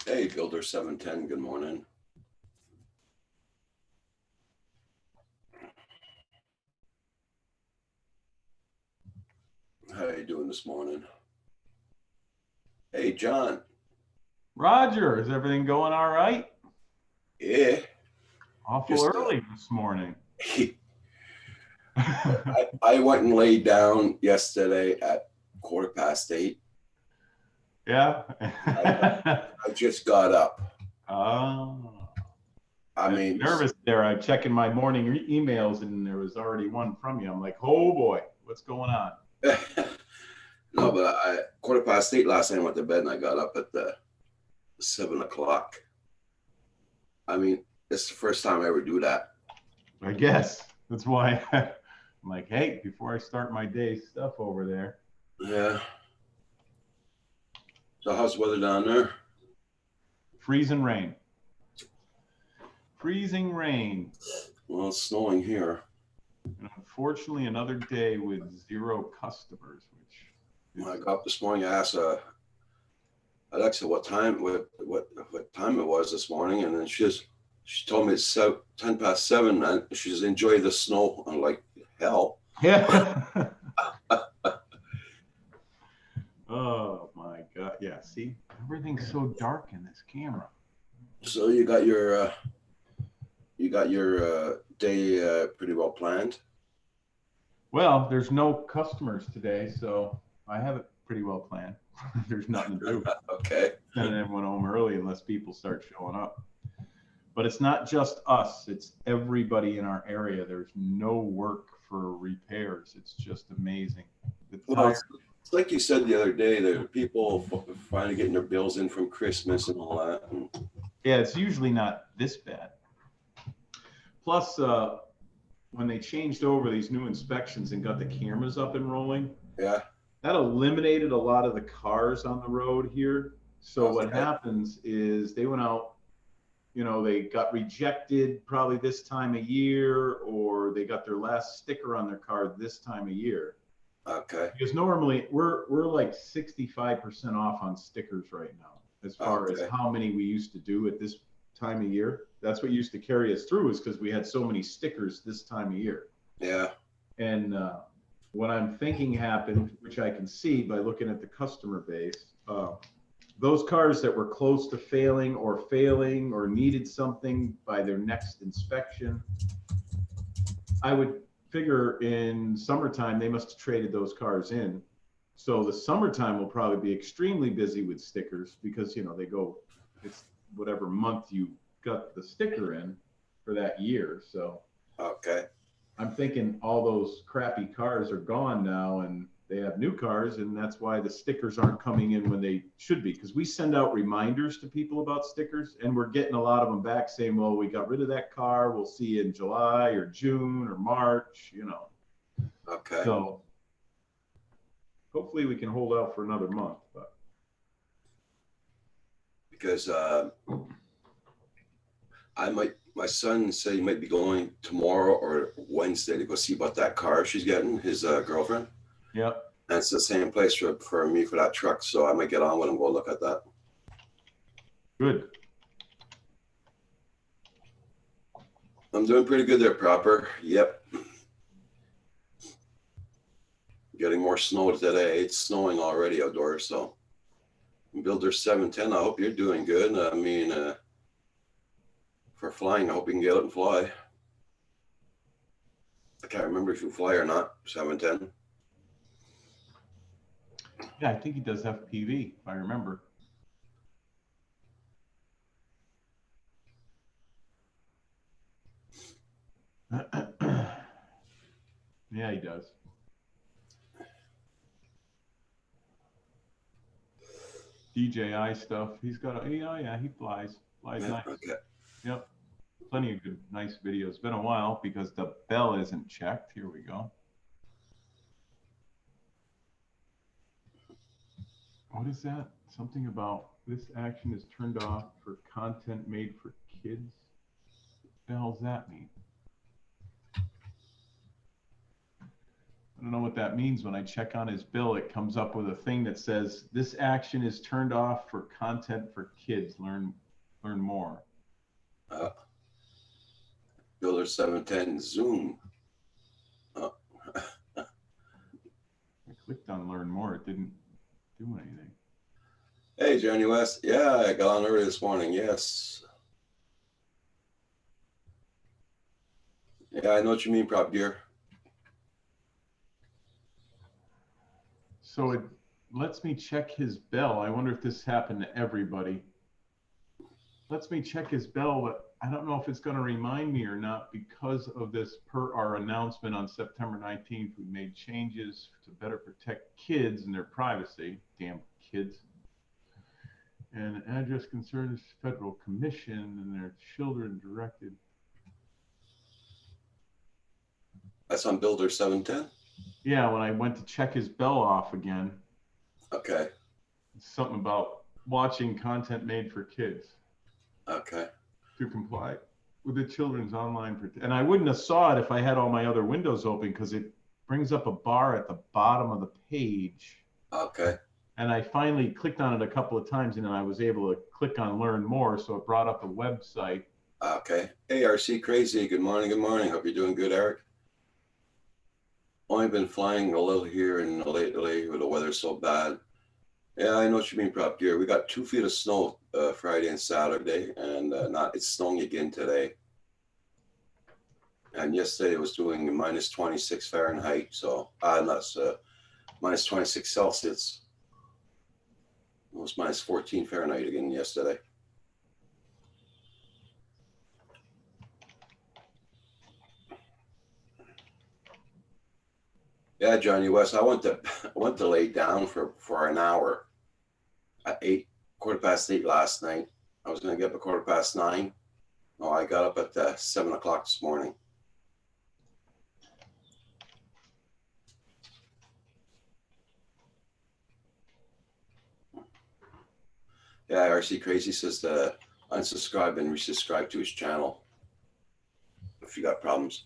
Hey, Builder 710, good morning. How you doing this morning? Hey, John. Roger, is everything going all right? Yeah, Awful just early this morning. I went and laid down yesterday at 8:15. Yeah. I just got up. Oh, I I'm mean, nervous there. I'm checking my morning emails and there was already one from you. I'm like, oh boy, what's going on? no, but 8:15 last night I went to bed and I got up at the 7 o'clock. I mean, it's the first time I ever do that. I guess that's why I'm like, hey, before I start my day stuff over there. Yeah. So how's the weather down there? Freezing rain. Freezing rain. Well, it's snowing here. And unfortunately, another day with zero customers, which When I is got up this morning, I asked Alexa what time it was this morning, and then she told me it's 7:10, and she's enjoy the snow. I'm like, hell. yeah. Oh my God. Yeah. See, everything's so dark in this camera. So you got your day pretty well planned. Well, there's no customers today, so I have it pretty well planned. There's nothing to do. Okay. Sending everyone home early unless people start showing up. But it's not just us, it's everybody in our area. There's no work for repairs. It's just amazing. The Well, tire. it's like you said the other day. There are people finally getting their bills in from Christmas and all that. And Yeah, it's usually not this bad. Plus, when they changed over these new inspections and got the cameras up and rolling, yeah. that eliminated a lot of the cars on the road here. So what Okay. happens is they went out, they got rejected probably this time of year, or they got their last sticker on their car this time of year. Okay. Because normally we're like 65% off on stickers right now, as far as Okay. how many we used to do at this time of year. That's what used to carry us through, is because we had so many stickers this time of year. Yeah. And what I'm thinking happened, which I can see by looking at the customer base, those cars that were close to failing or needed something by their next inspection, I would figure in summertime they must have traded those cars in. So the summertime will probably be extremely busy with stickers because they go, it's whatever month you got the sticker in for that year. So Okay. I'm thinking all those crappy cars are gone now and they have new cars, and that's why the stickers aren't coming in when they should be. Because we send out reminders to people about stickers, and we're getting a lot of them back saying, well, we got rid of that car. We'll see you in July or June or March. Okay. So hopefully we can hold out for another month. But Because my son said he might be going tomorrow or Wednesday to go see about that car she's getting, his girlfriend. yep, And it's the same place for me for that truck. So I might get on with him, go look at that. good. I'm doing pretty good there, proper. Yep. Getting more snow today. It's snowing already outdoors. So Builder 710, I hope you're doing good. I mean, for flying, I hope you can get up and fly. I can't remember if you fly or not, 710. Yeah, I think he does FPV, if I remember. Yeah, he does. DJI stuff. He's got a, yeah, he flies. Flies Yeah, nice. okay. Yep. Plenty of good, nice videos. It's been a while because the bell isn't checked. Here we go. What is that? Something about this action is turned off for content made for kids. What the hell's that mean? I don't know what that means. When I check on his bill, it comes up with a thing that says this action is turned off for content for kids. Learn more. Builder 710 Zoom. I clicked on learn more. It didn't do anything. Hey, Johnny West. Yeah, I got on early this morning. Yes. Yeah, I know what you mean, Prop Gear. So it lets me check his bell. I wonder if this happened to everybody. Lets me check his bell, but I don't know if it's going to remind me or not because of this. Per our announcement on September 19th, we made changes to better protect kids and their privacy. Damn kids. And address concerns federal commission and their children directed. That's on Builder 710? Yeah, when I went to check his bell off again, Okay. something about watching content made for kids Okay. to comply with the children's online. And I wouldn't have saw it if I had all my other windows open because it brings up a bar at the bottom of the page. Okay. And I finally clicked on it a couple of times and then I was able to click on learn more. So it brought up a website. Okay. Hey, RC Crazy. Good morning. Good morning. Hope you're doing good, Eric. Only been flying a little here and lately with the weather so bad. Yeah, I know what you mean, Prop Gear. We got 2 feet of snow Friday and Saturday, and it's snowing again today. And yesterday it was doing minus 26 Fahrenheit, so that's minus 26 Celsius. It was minus 14 Fahrenheit again yesterday. Yeah, Johnny West. I went to lay down for an hour at 8:15 last night. I was going to get up at 9:15. No, I got up at 7 o'clock this morning. Yeah, RC Crazy says to unsubscribe and resubscribe to his channel if you got problems.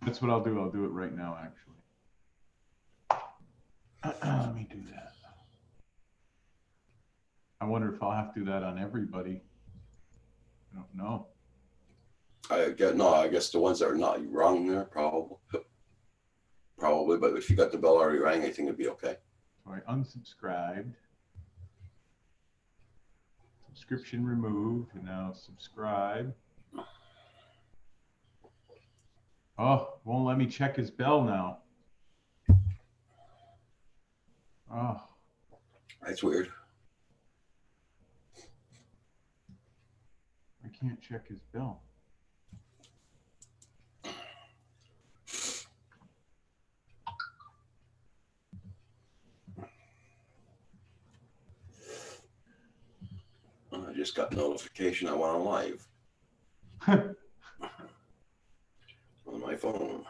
That's what I'll do. I'll do it right now, actually. Let me do that. I wonder if I'll have to do that on everybody. I don't know. I guess the ones that are not wrong there, probably. But if you got the bell already rang, I think it'd be okay. So I unsubscribed. Subscription removed, and now subscribe. Oh, won't let me check his bell now. Oh. That's weird. I can't check his bell. I just got notification I went on live on my phone.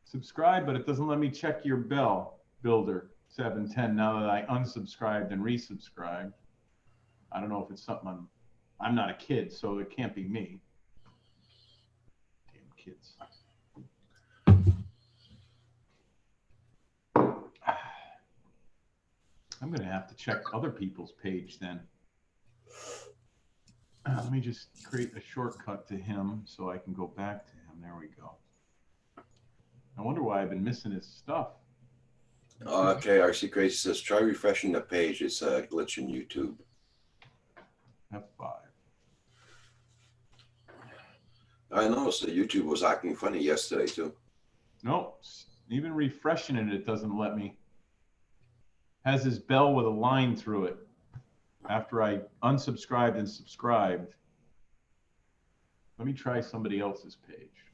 Subscribe, but it doesn't let me check your bell, Builder 710, now that I unsubscribed and resubscribed. I don't know if it's something I'm not a kid, so it can't be me. Damn kids. I'm going to have to check other people's page then. Let me just create a shortcut to him so I can go back to him. There we go. I wonder why I've been missing his stuff. Okay, RC Crazy says try refreshing the page. It's a glitch in YouTube. F5. I noticed that YouTube was acting funny yesterday too. Nope. Even refreshing it, it doesn't let me. Has his bell with a line through it. After I unsubscribed and subscribed. Let me try somebody else's page.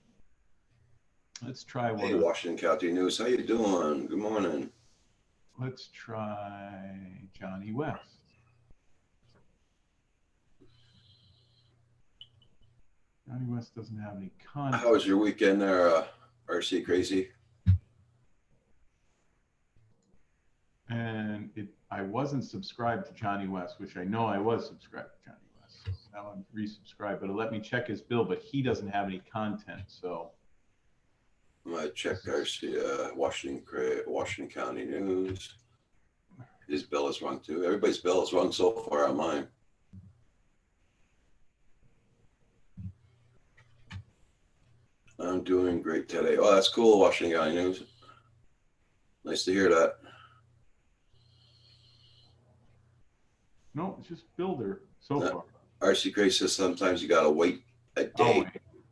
Let's try one. Hey, Washington County News. How you doing? Good morning. Let's try Johnny West. Johnny West doesn't have any content. How was your weekend there, RC Crazy? And I wasn't subscribed to Johnny West, which I know I was subscribed to Johnny West. So now I'm resubscribed, but it let me check his bill, but he doesn't have any content. So I'm gonna check Washington County News. His bill is run too. Everybody's bill is run so far on mine. I'm doing great today. Oh, that's cool, Washington County News. Nice to hear that. No, it's just Builder so Yeah. far. RC Crazy says sometimes you gotta wait a day. Oh,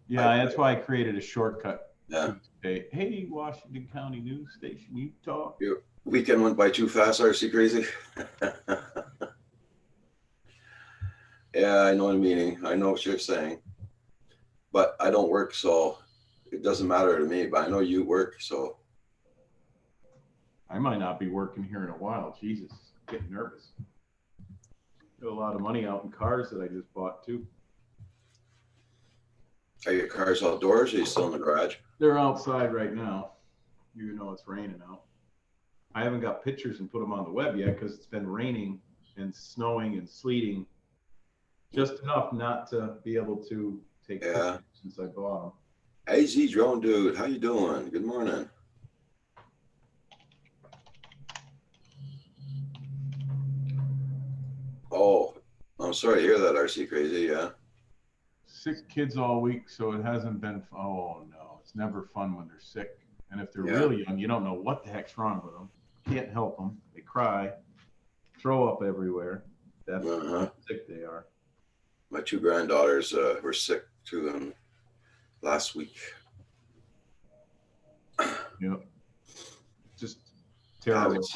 yeah, that's why I created a shortcut. Yeah. Hey, Washington County News Station, Utah. Your weekend went by too fast, RC Crazy. Yeah, I know the meaning. I know what you're saying. But I don't work, so it doesn't matter to me. But I know you work, so. I might not be working here in a while. Jesus, getting nervous. Got a lot of money out in cars that I just bought too. Are your cars outdoors or are you still in the garage? They're outside right now, even though it's raining out. I haven't got pictures and put them on the web yet because it's been raining and snowing and sleeting just enough not to be able to take pictures since I bought them. Hey, Z Drone Dude, how you doing? Good morning. Oh, I'm sorry to hear that, RC Crazy. Yeah. Sick kids all week, so it hasn't been. Oh no, it's never fun when they're sick. And if they're really young, you don't know what the heck's wrong with them. Can't help them. They cry, throw up everywhere. That's how sick they are. My two granddaughters were sick too last week. Yep. Just terrible. I haven't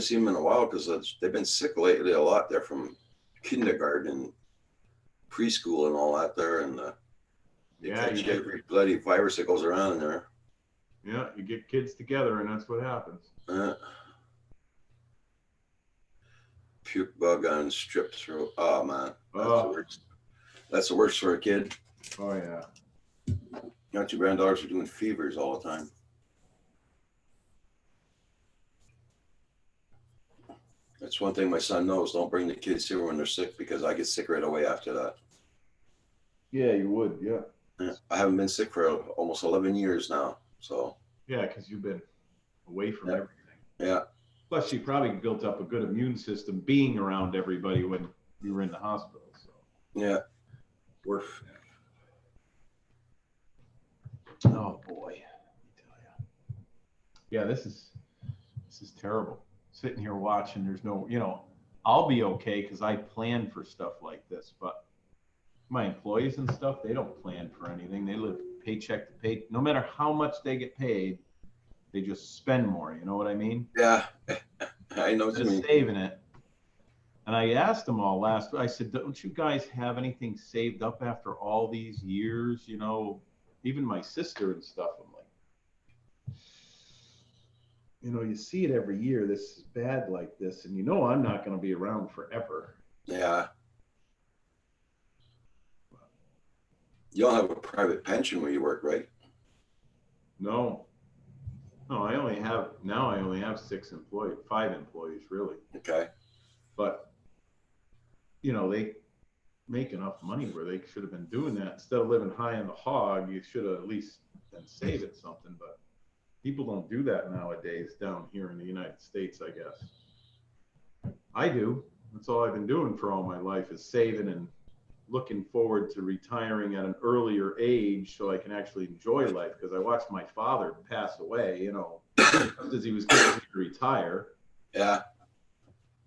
seen them in a while because they've been sick lately a lot. They're from kindergarten, preschool, and all that there, and they catch every bloody virus that goes around in there. Yeah, you get kids together, and that's what happens. Puke bug on strip throat. Oh man, that's the worst. That's the worst for a kid. Oh yeah. Your two granddaughters are doing fevers all the time. That's one thing my son knows. Don't bring the kids here when they're sick because I get sick right away after that. Yeah, you would. Yeah. I haven't been sick for almost 11 years now. So. Yeah, because you've been away from everything. Yeah. Plus, you probably built up a good immune system being around everybody when you were in the hospital. So. Yeah. Oh boy. Yeah, this is terrible. Sitting here watching, there's no, I'll be okay because I plan for stuff like this, but my employees and stuff, they don't plan for anything. They live paycheck to pay. No matter how much they get paid, they just spend more. You know what I mean? Yeah, I know what you mean. Just saving it. And I asked them all I said, don't you guys have anything saved up after all these years? Even my sister and stuff, I'm like, you see it every year. This is bad like this. And I'm not going to be around forever. Yeah. You don't have a private pension where you work, right? No, I only have 5 employees really. Okay. But, they make enough money where they should have been doing that. Instead of living high on the hog, you should have at least been saving something. But people don't do that nowadays down here in the United States, I guess. I do. That's all I've been doing for all my life is saving and looking forward to retiring at an earlier age so I can actually enjoy life, because I watched my father pass away, just as he was getting ready to retire. Yeah.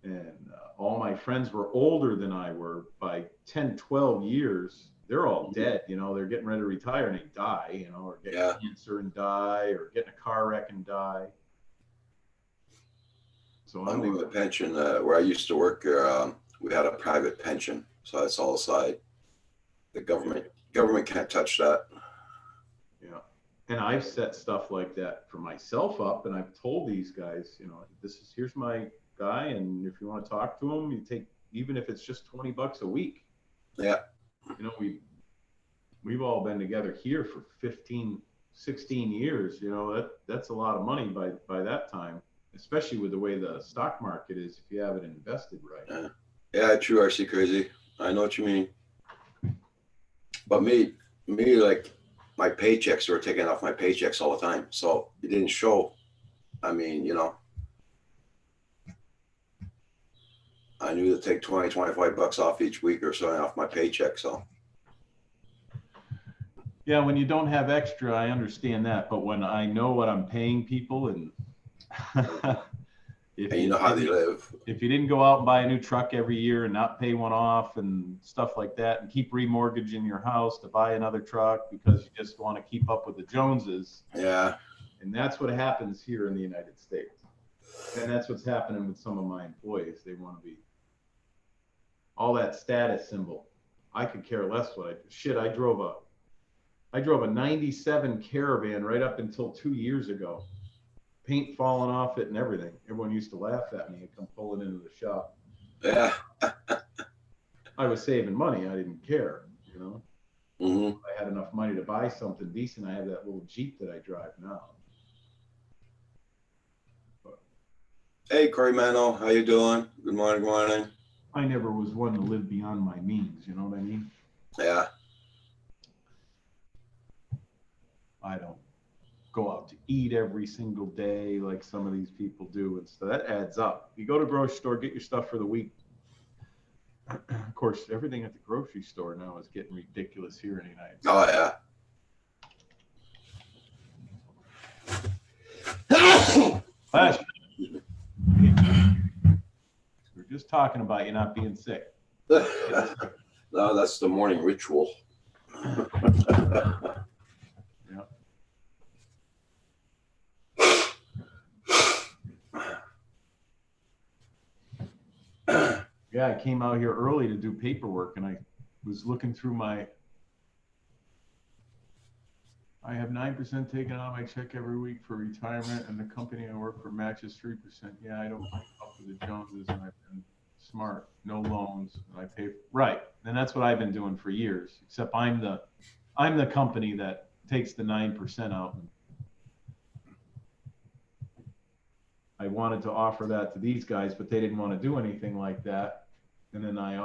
And all my friends were older than I were by 10, 12 years. They're all dead, they're getting ready to retire and they die, or get cancer and die, or get in a car wreck and die. So I'm doing a pension where I used to work. We had a private pension, so that's all aside. The government can't touch that. Yeah, and I've set stuff like that for myself up, and I've told these guys, here's my guy, and if you want to talk to him, you take, even if it's just $20 a week. Yeah. We've all been together here for 15, 16 years. That's a lot of money by that time, especially with the way the stock market is, if you have it invested right. Yeah, true, RC Crazy. I know what you mean. But me, like, my paychecks were taken off my paychecks all the time. So it didn't show. I mean, you know, I knew to take 20, 25 bucks off each week or something off my paycheck. So Yeah, when you don't have extra, I understand that. But when I know what I'm paying people and if and you know how they live. if you didn't go out and buy a new truck every year and not pay one off and stuff like that and keep remortgaging your house to buy another truck because you just want to keep up with the Joneses. Yeah. And that's what happens here in the United States. And that's what's happening with some of my employees. They want to be all that status symbol. I could care less what I do. Shit, I drove a 97 Caravan right up until 2 years ago. Paint falling off it and everything. Everyone used to laugh at me and come pulling into the shop. Yeah. I was saving money. I didn't care, you know. Mm-hmm. I had enough money to buy something decent. I have that little Jeep that I drive now. But Hey, Corey Mano, how you doing? Good morning, good morning. I never was one to live beyond my means, you know what I mean? Yeah. I don't go out to eat every single day like some of these people do, and so that adds up. You go to the grocery store, get your stuff for the week. Of course, everything at the grocery store now is getting ridiculous here in the United States. Oh, yeah. Flash. We're just talking about you not being sick. No, that's the morning ritual. Yeah, I came out here early to do paperwork, and I was looking through I have 9% taken out of my check every week for retirement, and the company I work for matches 3%. Yeah, I don't keep up with the Joneses, and I've been smart. No loans, and I pay. Right, and that's what I've been doing for years. Except I'm the company that takes the 9% out. I wanted to offer that to these guys, but they didn't want to do anything like that. And then I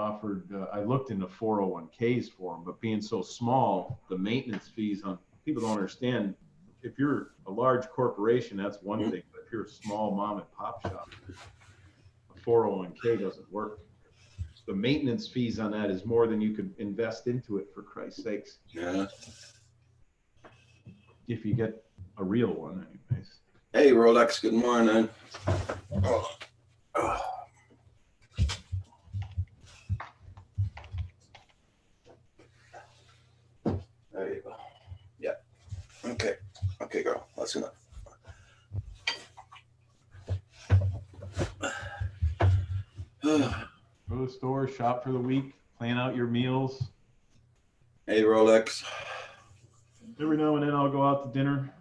looked into 401ks for them, but being so small, the maintenance fees on people don't understand. If you're a large corporation, that's one thing. But if you're a small mom and pop shop, a 401k doesn't work. The maintenance fees on that is more than you could invest into it, for Christ's sakes. Yeah. If you get a real one, anyways. Hey, Rolex, good morning. Oh. Oh. There you go. Yeah. Okay. Okay, girl. That's enough. Go to the store, shop for the week, plan out your meals. Hey, Rolex. Every now and then I'll go out to dinner.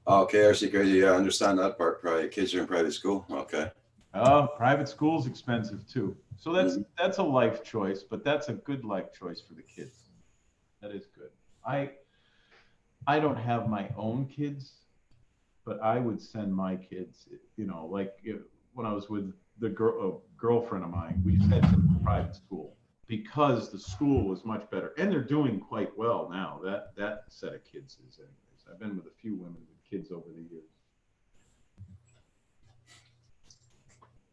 Okay, RC Crazy. Yeah, I understand that part. Probably kids are in private school. Okay. Private school's expensive too. So that's a life choice, but that's a good life choice for the kids. That is good. I don't have my own kids, but I would send my kids, you know, like when I was with the girlfriend of mine, we sent them to private school because the school was much better, and they're doing quite well now. That set of kids is, anyways. I've been with a few women with kids over the years.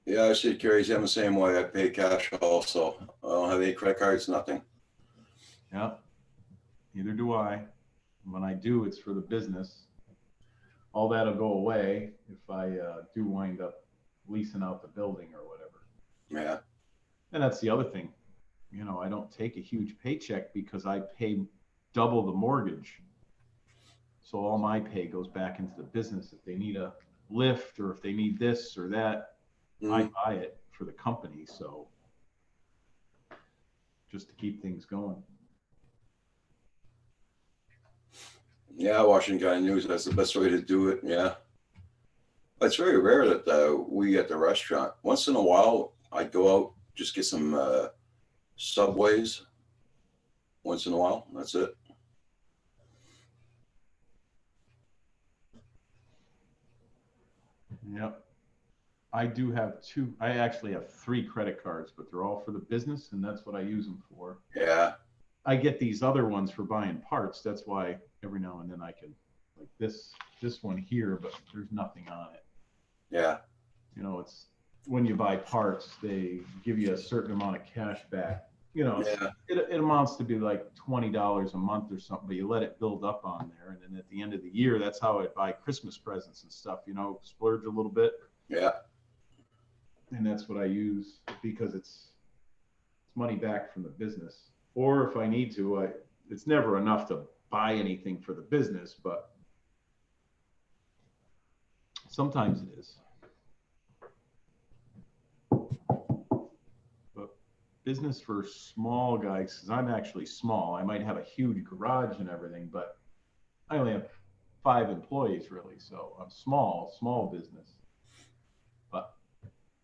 Yeah, I see Crazy. I'm the same way. I pay cash also. I don't have any credit cards, nothing. Yeah, neither do I. When I do, it's for the business. All that'll go away if I do wind up leasing out the building or whatever. Yeah. And that's the other thing. You know, I don't take a huge paycheck because I pay double the mortgage. So all my pay goes back into the business. If they need a lift or if they need this or that, I buy it for the company. So just to keep things going. Yeah, Washington County News, that's the best way to do it. Yeah. It's very rare that we at the restaurant, once in a while, I'd go out, just get some Subways. Once in a while, that's it. Yep. I actually have 3 credit cards, but they're all for the business, and that's what I use them for. Yeah. I get these other ones for buying parts. That's why every now and then I can, like this one here, but there's nothing on it. Yeah. You know, it's when you buy parts, they give you a certain amount of cash back. You know, Yeah. it amounts to be like $20 a month or something, but you let it build up on there. And then at the end of the year, that's how I buy Christmas presents and stuff, you know, splurge a little bit. Yeah. And that's what I use because it's money back from the business. Or if I need to, it's never enough to buy anything for the business, but sometimes it is. But business for small guys, because I'm actually small. I might have a huge garage and everything, but I only have 5 employees really. So I'm small business. But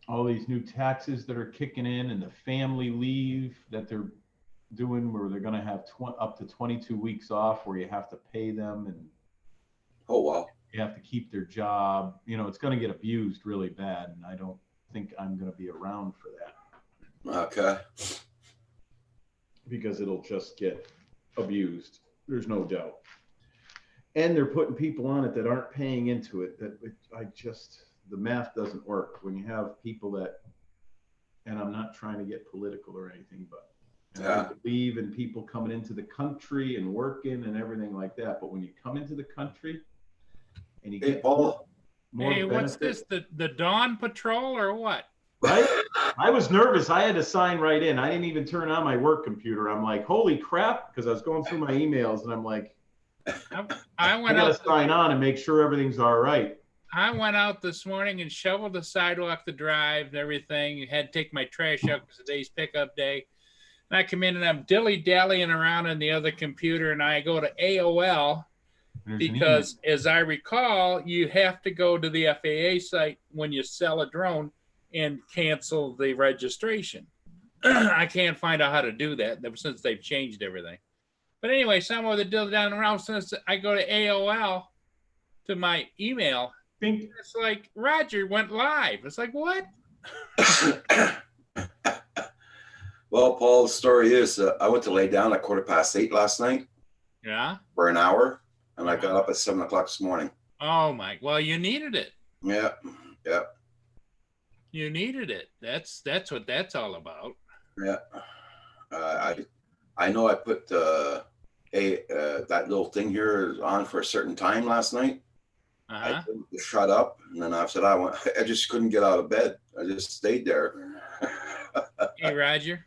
all these new taxes that are kicking in and the family leave that they're doing where they're going to have up to 22 weeks off where you have to pay them and Oh, wow. you have to keep their job. You know, it's going to get abused really bad. And I don't think I'm going to be around for that. Okay. Because it'll just get abused. There's no doubt. And they're putting people on it that aren't paying into it. The math doesn't work when you have people that, and I'm not trying to get political or anything, but I believe in people coming into the country and working and everything like that. But when you come into the country and you get more hey, what's this? The Dawn Patrol or what? Right? I was nervous. I had to sign right in. I didn't even turn on my work computer. I'm like, holy crap, because I was going through my emails and I'm like, I got to sign on and make sure everything's all right. I went out this morning and shoveled the sidewalk, the drive, and everything. Had to take my trash out because today's pickup day. And I come in and I'm dilly-dallying around on the other computer, and I go to AOL because, as I recall, you have to go to the FAA site when you sell a drone and cancel the registration. I can't find out how to do that since they've changed everything. But anyway, somewhere the dilly-dallying around, since I go to AOL to my email, it's like Roger went live. It's like, what? Well, Paul, the story is I went to lay down at 8:15 last night. Yeah. For an hour, and I got up at 7 o'clock this morning. Oh my! Well, you needed it. Yeah. Yeah. You needed it. That's what that's all about. Yeah. I know I put that little thing here on for a certain time last night. I couldn't shut up, and then I said I just couldn't get out of bed. I just stayed there. Hey, Roger,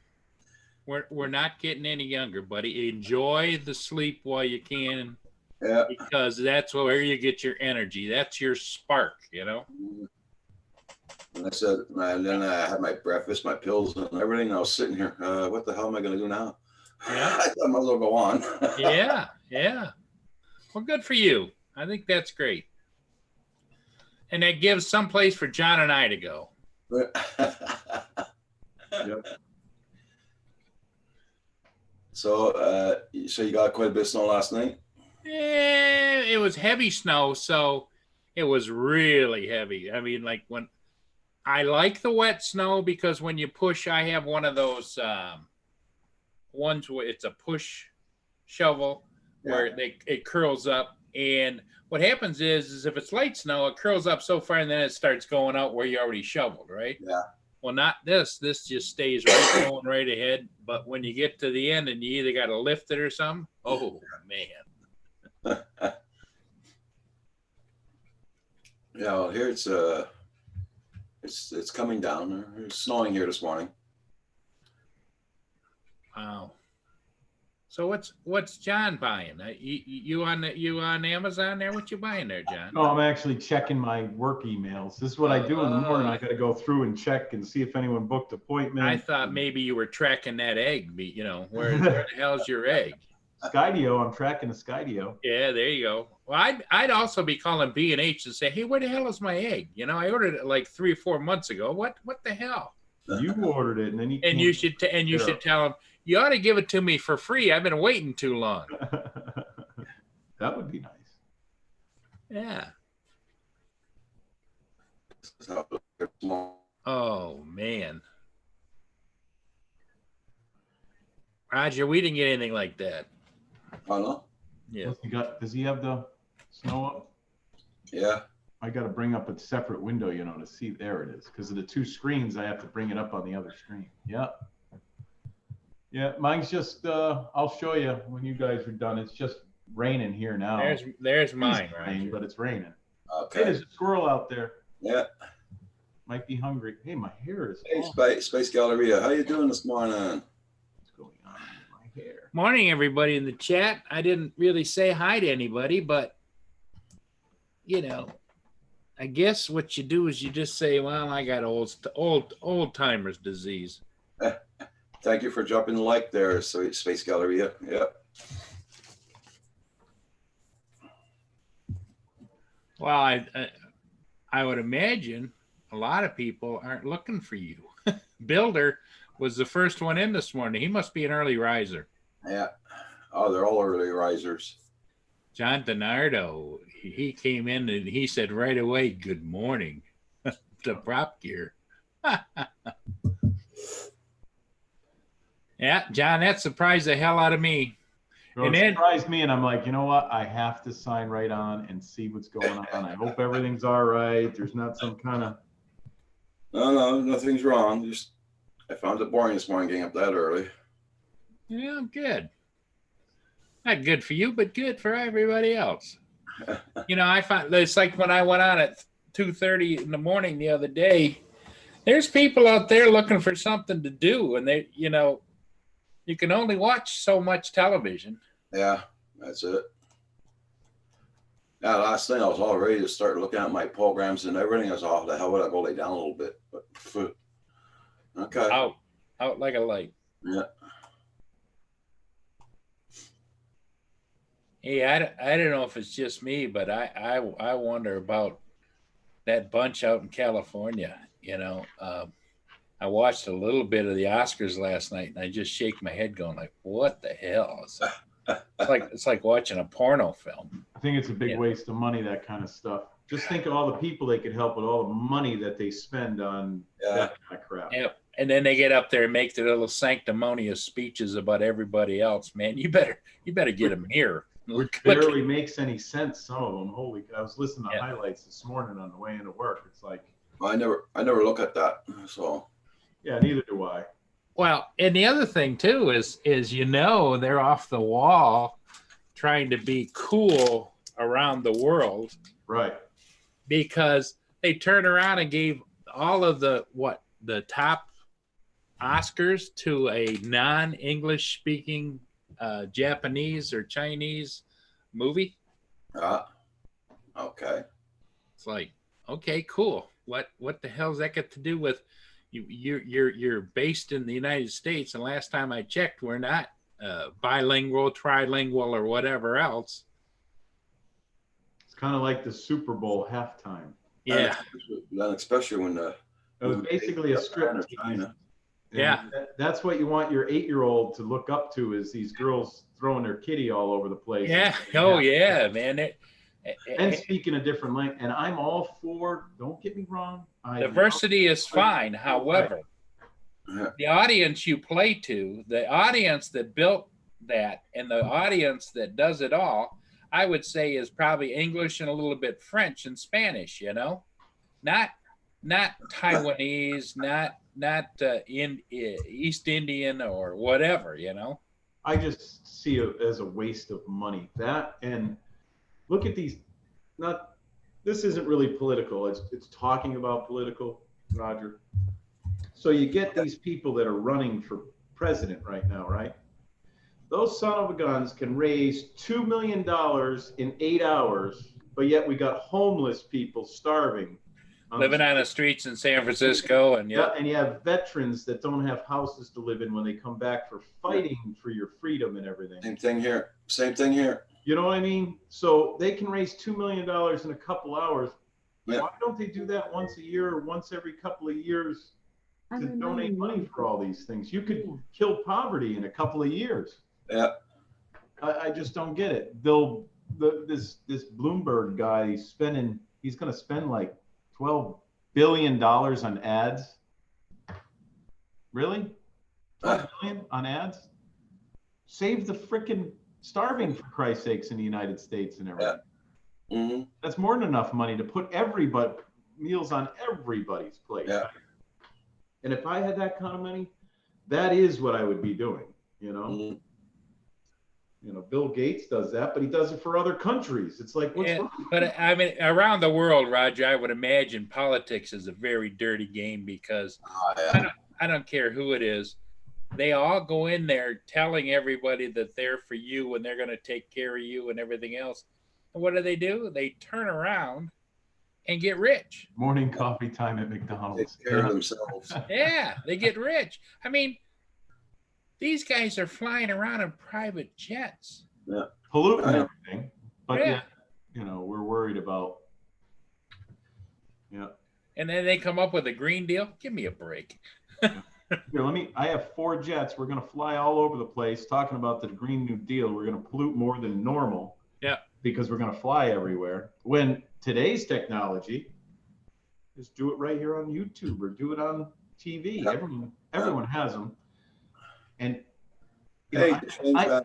we're not getting any younger, buddy. Enjoy the sleep while you can. Yeah. Because that's where you get your energy. That's your spark, you know. And I said, and then I had my breakfast, my pills, and everything. I was sitting here. What the hell am I going to do now? Yeah. I might as well go on. Yeah. Yeah. Well, good for you. I think that's great. And that gives some place for John and I to go. Yep. So you got quite a bit of snow last night? It was heavy snow, so it was really heavy. I mean, like when I like the wet snow because when you push, I have one of those ones where it's a push shovel where it curls up. And what happens is if it's light snow, it curls up so far and then it starts going out where you already shoveled, right? Yeah. Well, not this. This just stays right going right ahead. But when you get to the end and you either got to lift it or something, oh, man. Yeah, well, here it's coming down. It's snowing here this morning. Wow. So what's John buying? You on Amazon there? What you buying there, John? No, I'm actually checking my work emails. This is what I do in the morning. I got to go through and check and see if anyone booked appointments. I thought maybe you were tracking that egg. You know, where the hell's your egg? Skydio. I'm tracking a Skydio. Yeah, there you go. Well, I'd also be calling B&H and say, hey, where the hell is my egg? You know, I ordered it like 3 or 4 months ago. What the hell? You ordered it, and then you should tell them you ought to give it to me for free. I've been waiting too long. That would be nice. Yeah. Oh man. Roger, we didn't get anything like that. Oh no? Yeah. Does he have the snow up? Yeah. I got to bring up a separate window, you know, to see. There it is. Because of the two screens, I have to bring it up on the other screen. Yeah. Yeah, mine's just, I'll show you when you guys are done. It's just raining here now. There's mine, Rain, Roger. but it's raining. Hey, Okay. there's a squirrel out there. Yeah. Might be hungry. Hey, my hair is Hey, off. Space Galleria, how you doing this morning? What's going on with my hair? Morning, everybody in the chat. I didn't really say hi to anybody, but you know, I guess what you do is you just say, "Well, I got old timers disease." Thank you for dropping the like there, so Space Galleria. Yeah. Well, I would imagine a lot of people aren't looking for you. Builder was the first one in this morning. He must be an early riser. Yeah. Oh, they're all early risers. John Donardo, he came in and he said right away, "Good morning," to Prop Gear. Yeah, John, that surprised the hell out of me. Well, And it then- surprised me, and I'm like, you know what? I have to sign right on and see what's going on. I hope everything's all right. There's not some kind of. No, nothing's wrong. Just I found it boring this morning getting up that early. Yeah, good. Not good for you, but good for everybody else. You know, I find it's like when I went on at 2:30 in the morning the other day. There's people out there looking for something to do, and they, you know, you can only watch so much television. Yeah, that's it. Yeah, last thing I was all ready to start looking at my programs and everything. I was off. The hell would I go lay down a little bit? But okay. Out like a light. Yeah. Hey, I don't know if it's just me, but I wonder about that bunch out in California. You know, I watched a little bit of the Oscars last night, and I just shake my head, going like, "What the hell?" It's like watching a porno film. I think it's a big waste of money, that kind of stuff. Just think of all the people they could help with all the money that they spend on that kind of crap. Yeah. And then they get up there and make their little sanctimonious speeches about everybody else. Man, you better get a mirror. Which barely makes any sense. Some of them. Holy! I was listening to highlights this morning on the way into work. It's like I never look at that. So yeah, neither do I. Well, and the other thing too is you know they're off the wall trying to be cool around the world, right? Because they turned around and gave all of the top Oscars to a non-English speaking Japanese or Chinese movie. Okay. It's like, okay, cool. What the hell's that got to do with you're based in the United States, and last time I checked, we're not bilingual, trilingual, or whatever else. It's kind of like the Super Bowl halftime. Yeah. And especially when it was basically a script. China. Yeah. That's what you want your 8-year-old to look up to, is these girls throwing their kitty all over the place. Yeah. Oh yeah, man. And speaking a different language. And I'm all for, don't get me wrong, diversity is fine. However, the audience you play to, the audience that built that, and the audience that does it all, I would say is probably English and a little bit French and Spanish. You know, not Taiwanese, not East Indian or whatever. You know, I just see it as a waste of money. That, and look at these. This isn't really political. It's talking about political, Roger. So you get these people that are running for president right now, right? Those son of a guns can raise $2 million in 8 hours, but yet we got homeless people starving. Living on the streets in San Francisco, and and you have veterans that don't have houses to live in when they come back for fighting for your freedom and everything. Same thing here. You know what I mean? So they can raise $2 million in a couple hours. Yeah. Why don't they do that once a year or once every couple of years to donate money for all these things? You could kill poverty in a couple of years. Yeah. I just don't get it. This Bloomberg guy, he's going to spend like $12 billion on ads. Really? $12 billion on ads? save the frickin' starving, for Christ's sakes, in the United States and everything. Yeah. Mm-hmm. That's more than enough money to put meals on everybody's plate. Yeah. And if I had that kind of money, that is what I would be doing, you know? Mm-hmm. You know, Bill Gates does that, but he does it for other countries. It's like, what's wrong? But I mean, around the world, Roger, I would imagine politics is a very dirty game because Oh, yeah. I don't care who it is. They all go in there telling everybody that they're for you and they're going to take care of you and everything else. And what do? They turn around and get rich. Morning coffee time at Take McDonald's. care of themselves. Yeah, they get rich. I mean, these guys are flying around in private jets. Polluting everything. But Yeah. yeah, you know, we're worried about. Yeah. And then they come up with a Green Deal. Give me a break. Here, I have 4 jets. We're going to fly all over the place talking about the Green New Deal. We're going to pollute more than normal. Yeah. Because we're going to fly everywhere. When today's technology, just do it right here on YouTube or do it on TV. Yeah. Everyone has them. And you Hey, know,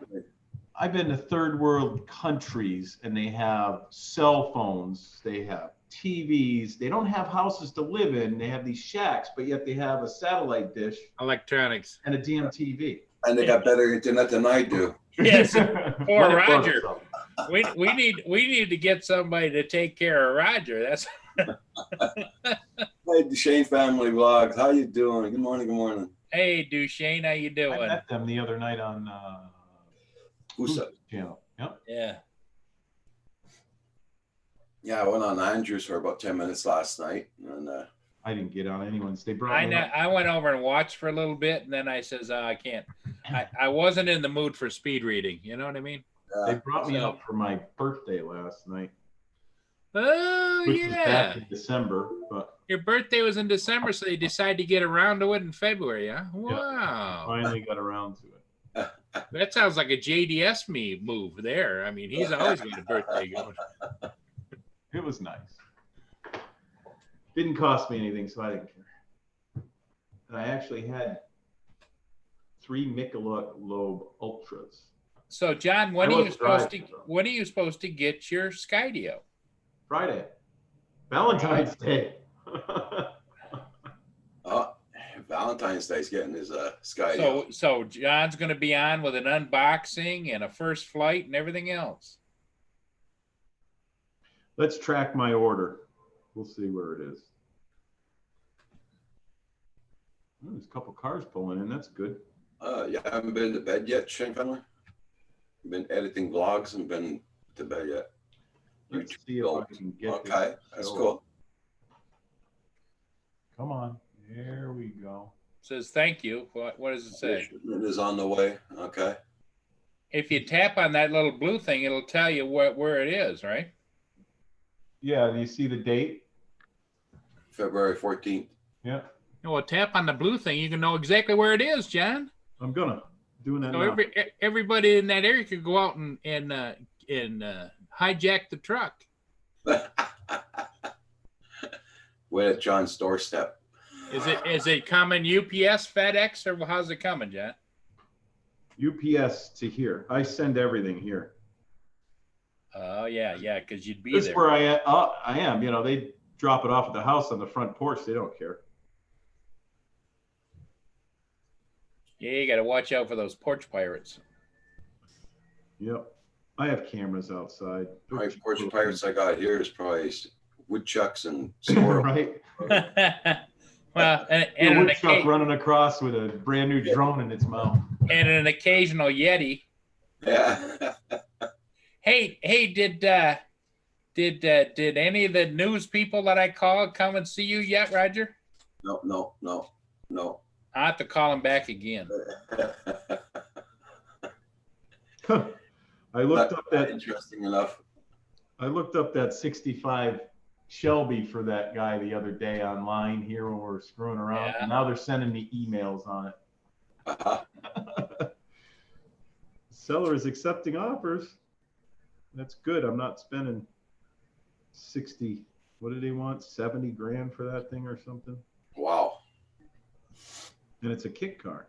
I've been to third world countries and they have cell phones, they have TVs, they don't have houses to live in, they have these shacks, but yet they have a satellite dish Electronics. and a damn TV. and they got better internet than I do. Yes. Poor When it bugs Roger. them. We need to get somebody to take care of Roger. That's Hey, the Shane Family Vlogs. How you doing? Good morning. Good morning. Hey, Duchesne, how you I doing? met them the other night on Who's Who's that? channel. Yep. Yeah. Yeah, I went on Andrews for about 10 minutes last night, and I didn't get on anyone's. They brought I me know. up. I went over and watched for a little bit, and then I says, I can't. I wasn't in the mood for speed reading. You know what I mean? They brought me up for my birthday last night, Oh which was yeah. back in December. But Your birthday was in December, so you decided to get around to it in February, huh? Wow. finally got around to it. That sounds like a JDS move there. I mean, he's always got a birthday going. It was nice. Didn't cost me anything, so I didn't care. And I actually had 3 Michelob Ultras. So, John, when I are you was supposed to driving, though. when are you supposed to get your Skydio? Friday. Valentine's Day. Valentine's Day's getting his Sky. So John's going to be on with an unboxing and a first flight and everything else. Let's track my order. We'll see where it is. Oh, there's a couple cars pulling in. That's good. Yeah, I haven't been to bed yet, Shane Family. Been editing vlogs and been to bed yet. Let's YouTube see if gold. I can get Okay, this that's show. cool. Come on. There we go. Says thank you. What does it say? It is on the way. Okay. If you tap on that little blue thing, it'll tell you where it is, right? Yeah, do you see the date? February 14th. Yeah, Well, tap on the blue thing, you can know exactly where it is, John. I'm gonna doing that So now. everybody in that area could go out and hijack the truck. Wait at John's doorstep. Is it coming UPS, FedEx, or how's it coming, John? UPS to here. I send everything here. Oh yeah, because you'd be This is there. where I am. You know, they drop it off at the house on the front porch. They don't care. Yeah, you got to watch out for those porch pirates. Yep. I have cameras outside. Probably porch pirates I got here is probably woodchucks and squirrels. Right. Well, A and woodchuck running across with a brand new drone in its mouth. an occasional Yeti. Yeah. Hey, did any of the news people that I called come and see you yet, Roger? No. I have to call them back again. I looked up that. Interesting enough. I looked up that 65 Shelby for that guy the other day online here when we were screwing around. Yeah. And now they're sending me emails on it. Seller is accepting offers. That's good. I'm not spending 60. What did they want? 70 grand for that thing or something? Wow. And it's a kit car.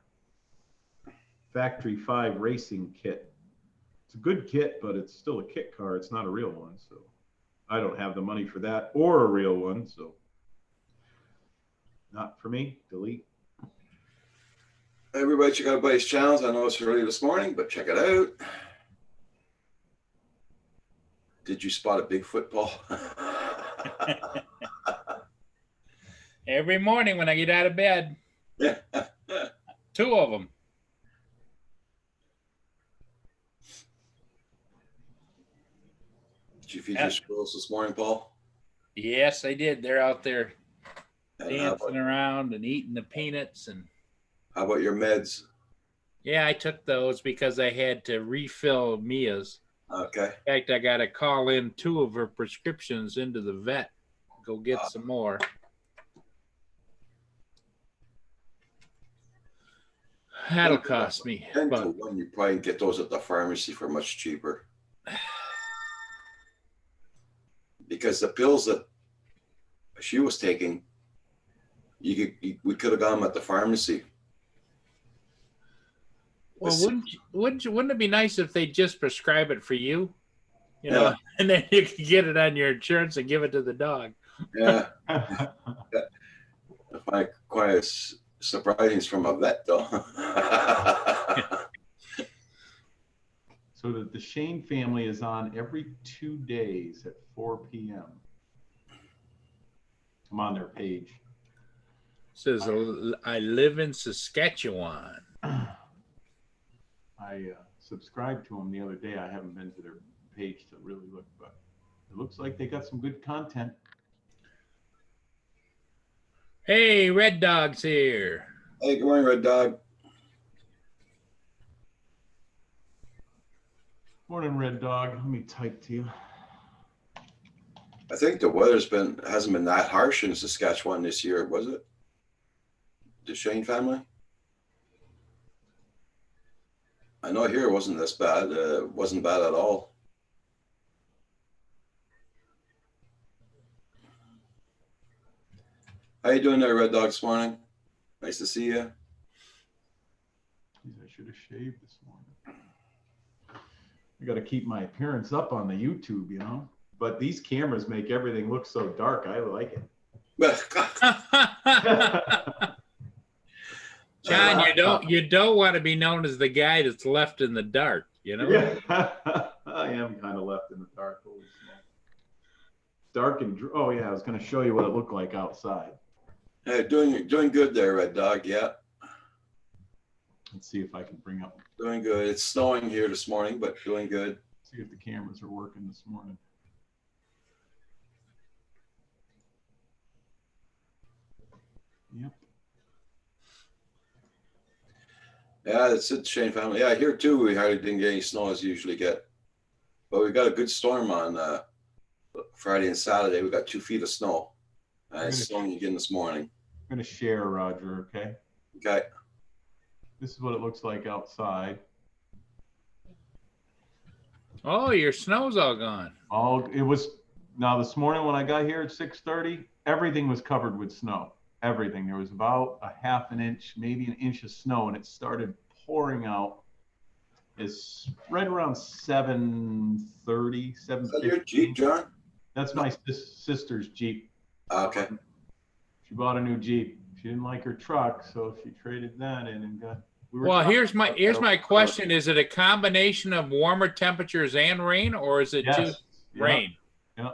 Factory 5 racing kit. It's a good kit, but it's still a kit car. It's not a real one, so I don't have the money for that or a real one, so not for me. Delete. Everybody check out Buddy's channels. I know it's early this morning, but check it out. Did you spot a Bigfoot, Paul? Every morning when I get out of bed, Yeah. 2 of them. Did you feed your squirrels this morning, Paul? Yes, I did. They're out there And dancing around and eating the peanuts. And how about your meds? yeah, I took those because I had to refill Mia's. Okay. In fact, I got to call in 2 of her prescriptions into the vet. Go get some more. That'll cost me. 10 to But 1, you probably get those at the pharmacy for much cheaper. Because the pills that she was taking, we could have got them at the pharmacy. well, wouldn't it be nice if they just prescribe it for you? You know, Yeah. and then you can get it on your insurance and give it to the dog. Yeah. I find it quite surprising from a vet, though. So the Shane family is on every 2 days at 4 p.m. I'm on their page. Says I live in Saskatchewan. I subscribed to them the other day. I haven't been to their page to really look, but it looks like they got some good content. Hey, Red Dog's here. Hey, good morning, Red Dog. Morning, Red Dog. Let me type to you. I think the hasn't been that harsh in Saskatchewan this year, was it? The Shane family? I know here it wasn't this bad. It wasn't bad at all. How you doing there, Red Dog, this morning? Nice to see you. Jeez, I should have shaved this morning. I got to keep my appearance up on the YouTube, you know. But these cameras make everything look so dark. I like it. John, you don't want to be known as the guy that's left in the dark, you know? Yeah. I am kind of left in the dark. Holy smokes. Dark and oh yeah, I was going to show you what it looked like outside. Hey, doing good there, Red Dog. Yeah, Let's see if I can bring up. doing good. It's snowing here this morning, but doing good. See if the cameras are working this morning. Yep. Yeah, that's it, Shane family. Yeah, here too, we hardly didn't get any snow as you usually get. But we got a good storm on Friday and Saturday. We got 2 feet of snow. And it's snowing again this morning. I'm going to share, Roger, okay? Okay. This is what it looks like outside. Oh, your snow's all gone. Now this morning when I got here at 6:30, everything was covered with snow. Everything. There was about a half an inch, maybe an inch of snow, and it started pouring out. It's right around 7:30, 7:50. Is that your Jeep, John? That's my sister's Jeep. Okay. She bought a new Jeep. She didn't like her truck, so she traded that in and got. Well, here's my question. Is it a combination of warmer temperatures and rain, or is it just rain? Yeah.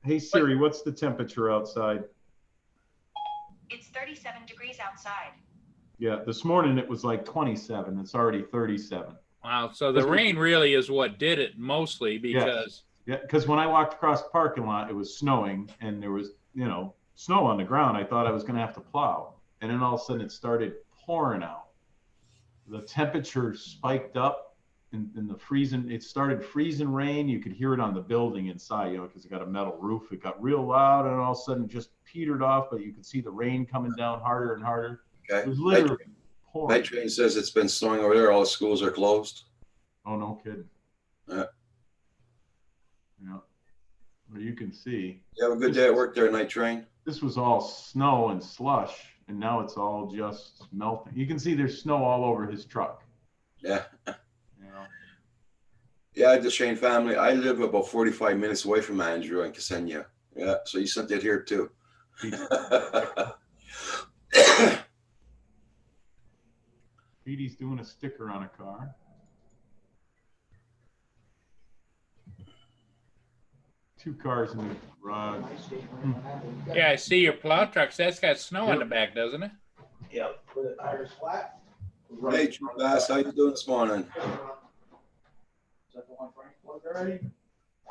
Hey Siri, what's the temperature outside? It's 37 degrees outside. Yeah, this morning it was like 27. It's already 37. Wow. So the rain really is what did it mostly because. Yeah, because when I walked across the parking lot, it was snowing and there was, snow on the ground. I thought I was going to have to plow. And then all of a sudden it started pouring out. The temperature spiked up in the freezing. It started freezing rain. You could hear it on the building inside, because it got a metal roof. It got real loud and all of a sudden just petered off, but you could see the rain coming down harder and harder. Okay. It was literally pouring. Night Train says it's been snowing over there. All the schools are closed. Oh, no kidding. Yeah. Yeah. Well, you can see. You have a good day at work there, Night Train. This was all snow and slush, and now it's all just melting. You can see there's snow all over his truck. Yeah. You know, Yeah, the Shane family. I live about 45 minutes away from Andrew and Ksenia. Yeah, so you sent it here too. Petey's doing a sticker on a car. Two cars in the garage. Yeah, I see your plow trucks. That's got snow in the back, doesn't it? Yep. With the tires flat. Hey, True Bass, how you doing this morning? Is that the one Frank plugged already?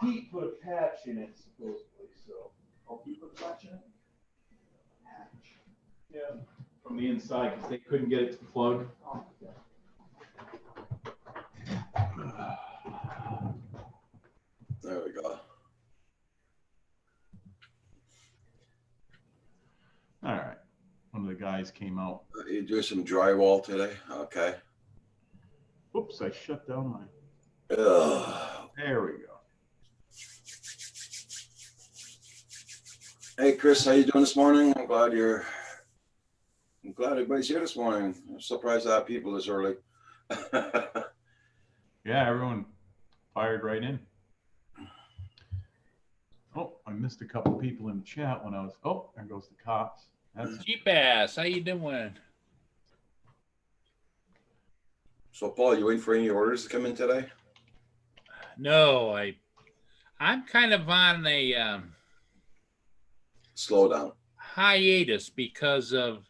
Pete put a patch in it supposedly, so. Oh, Pete put a patch in it? Patch. Yeah. From the inside, because they couldn't get it to plug. Oh, okay. There we go. All right. One of the guys came out. You do some drywall today? Okay. Oops, I shut down my. Ugh. There we go. Hey, Chris, how you doing this morning? I'm glad everybody's here this morning. I'm surprised to have people this early. Yeah, everyone fired right in. Oh, I missed a couple people in the chat when I was. Oh, there goes the cops. That's Cheap ass. How you doing? So, Paul, you waiting for any orders to come in today? No, I'm kind of on a Slow down. hiatus because of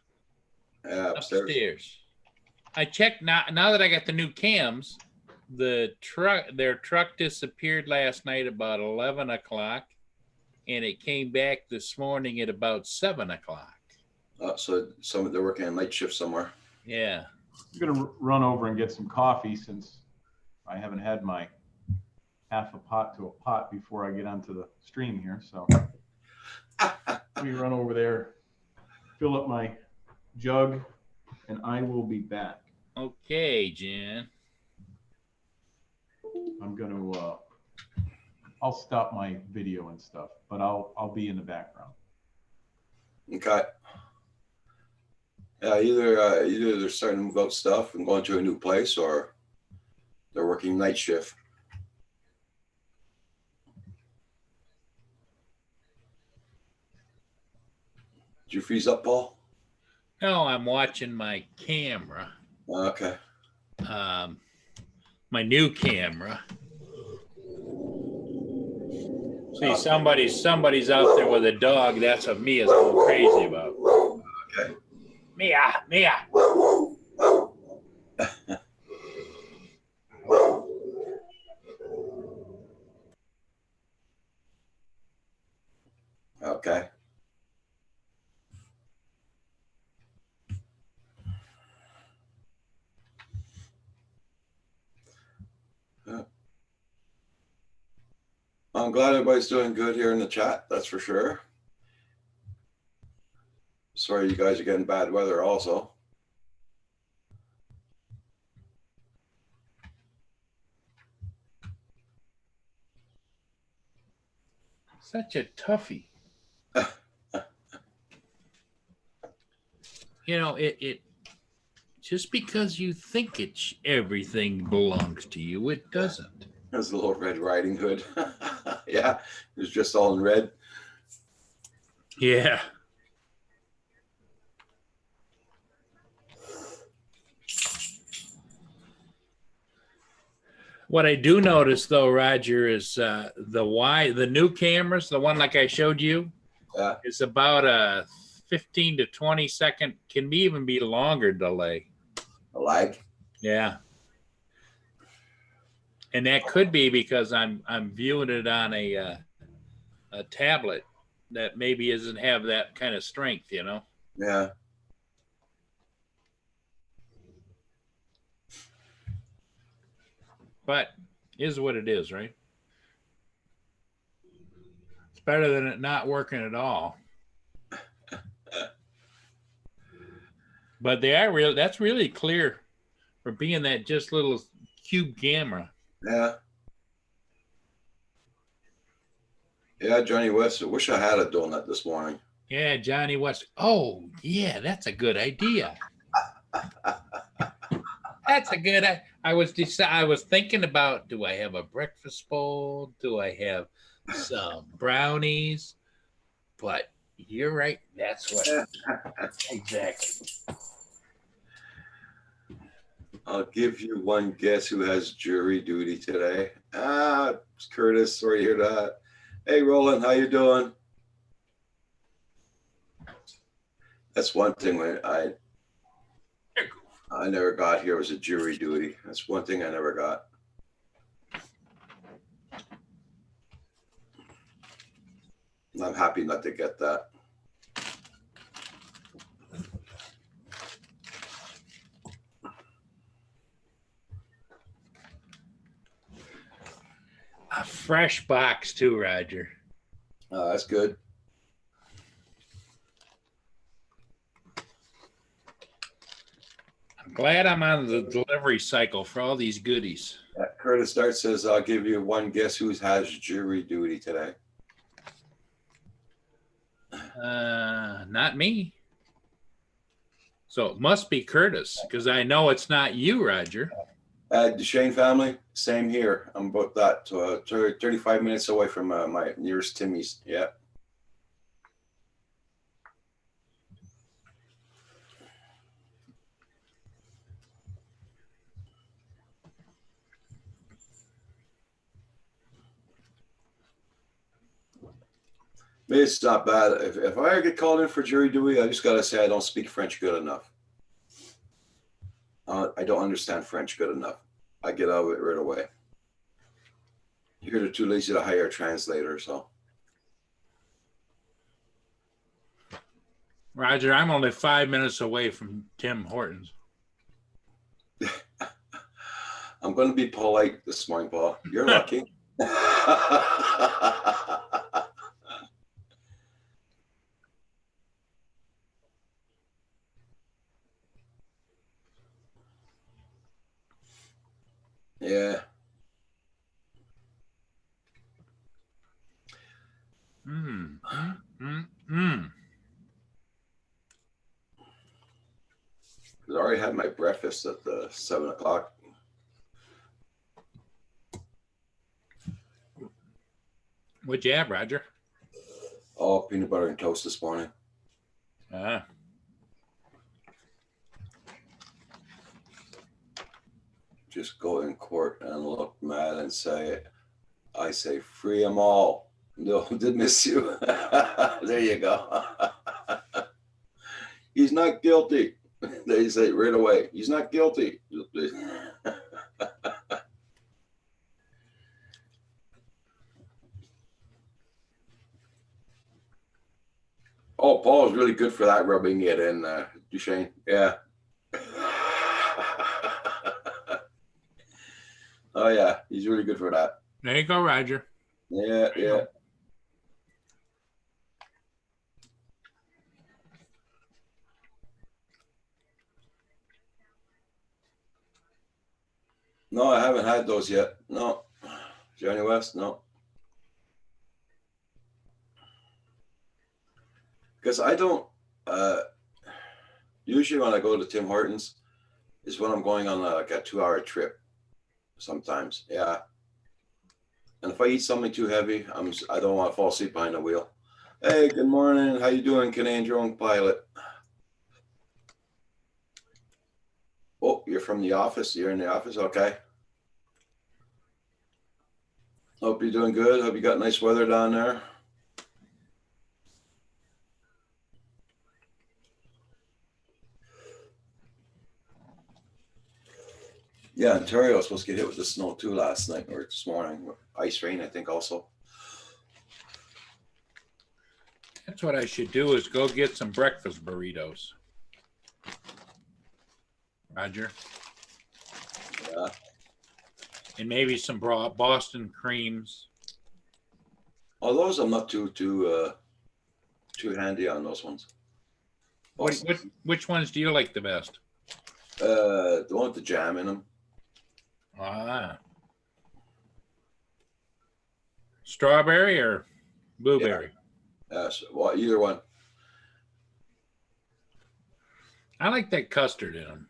Yeah, upstairs. I checked now that I got the new cams. Their truck disappeared last night about 11 o'clock, and it came back this morning at about 7 o'clock. So they're working a night shift somewhere. Yeah. I'm gonna run over and get some coffee since I haven't had my half a pot to a pot before I get onto the stream here. So let me run over there, fill up my jug, and I will be back. Okay, Jen. I'm gonna I'll stop my video and stuff, but I'll be in the background. Okay. Yeah, either they're starting to move out stuff and going to a new place, or they're working night shift. Did you freeze up, Paul? No, I'm watching my camera. Okay. My new camera. See, somebody's out there with a dog. That's what Mia's going crazy about. Okay. Mia. Okay. I'm glad everybody's doing good here in the chat. That's for sure. Sorry you guys are getting bad weather also. Such a toughie. You know, it just because you think everything belongs to you, it doesn't. There's a little Red Riding Hood. Yeah, it's just all in red. Yeah. What I do notice though, Roger, is the new cameras, the one like I showed you, is about a 15 to 20 second, can even be longer delay. A lag. Yeah. And that could be because I'm viewing it on a tablet that maybe doesn't have that kind of strength, you know? Yeah. But is what it is, right? It's better than it not working at all. But they are real. That's really clear for being that just little cube camera. Yeah. Yeah, Johnny West. I wish I had a donut this morning. Yeah, Johnny West. Oh, yeah, that's a good idea. That's a good. I was thinking about, do I have a breakfast bowl? Do I have some brownies? But you're right. That's what exactly. I'll give you one guess who has jury duty today. It's Curtis. Sorry to hear that. Hey, Roland, how you doing? That's one thing when I never got here was a jury duty. That's one thing I never got. I'm happy not to get that. A fresh box too, Roger. That's good. I'm glad I'm on the delivery cycle for all these goodies. Curtis Dart says, I'll give you one guess who has jury duty today. Not me. So it must be Curtis, because I know it's not you, Roger. Duchesne family, same here. I'm about that 35 minutes away from my nearest Timmy's. Yeah. It's not bad. If I ever get called in for jury duty, I just got to say I don't speak French good enough. I don't understand French good enough. I get out of it right away. Here they're too lazy to hire a translator, so. Roger, I'm only 5 minutes away from Tim Hortons. I'm going to be polite this morning, Paul. You're lucky. Yeah. I already had my breakfast at the 7 o'clock. What'd you have, Roger? Oh, peanut butter and toast this morning. Just go in court and look mad and say, I say, free them all. No, did miss you. There you go. He's not guilty. They say right away, he's not guilty. Oh, Paul's really good for that, rubbing it in, Duchesne. Yeah. Oh, yeah. He's really good for that. There you go, Roger. Yeah, yeah. No, I haven't had those yet. No. Johnny West, no. Because I don't, usually when I go to Tim Hortons is when I'm going on like a 2-hour trip sometimes. Yeah. And if I eat something too heavy, I don't want to fall asleep behind the wheel. Hey, good morning. How you doing, Canadian drone pilot? Oh, you're from the office. You're in the office. Okay. Hope you're doing good. Hope you got nice weather down there. Yeah, Ontario was supposed to get hit with the snow too last night or this morning. Ice rain, I think, also. That's what I should do is go get some breakfast burritos. Roger. Yeah. And maybe some Boston creams. Oh, those I'm not too handy on those ones. Which ones do you like the best? The one with the jam in them. Strawberry or blueberry? Yes, well, either one. I like that custard in them.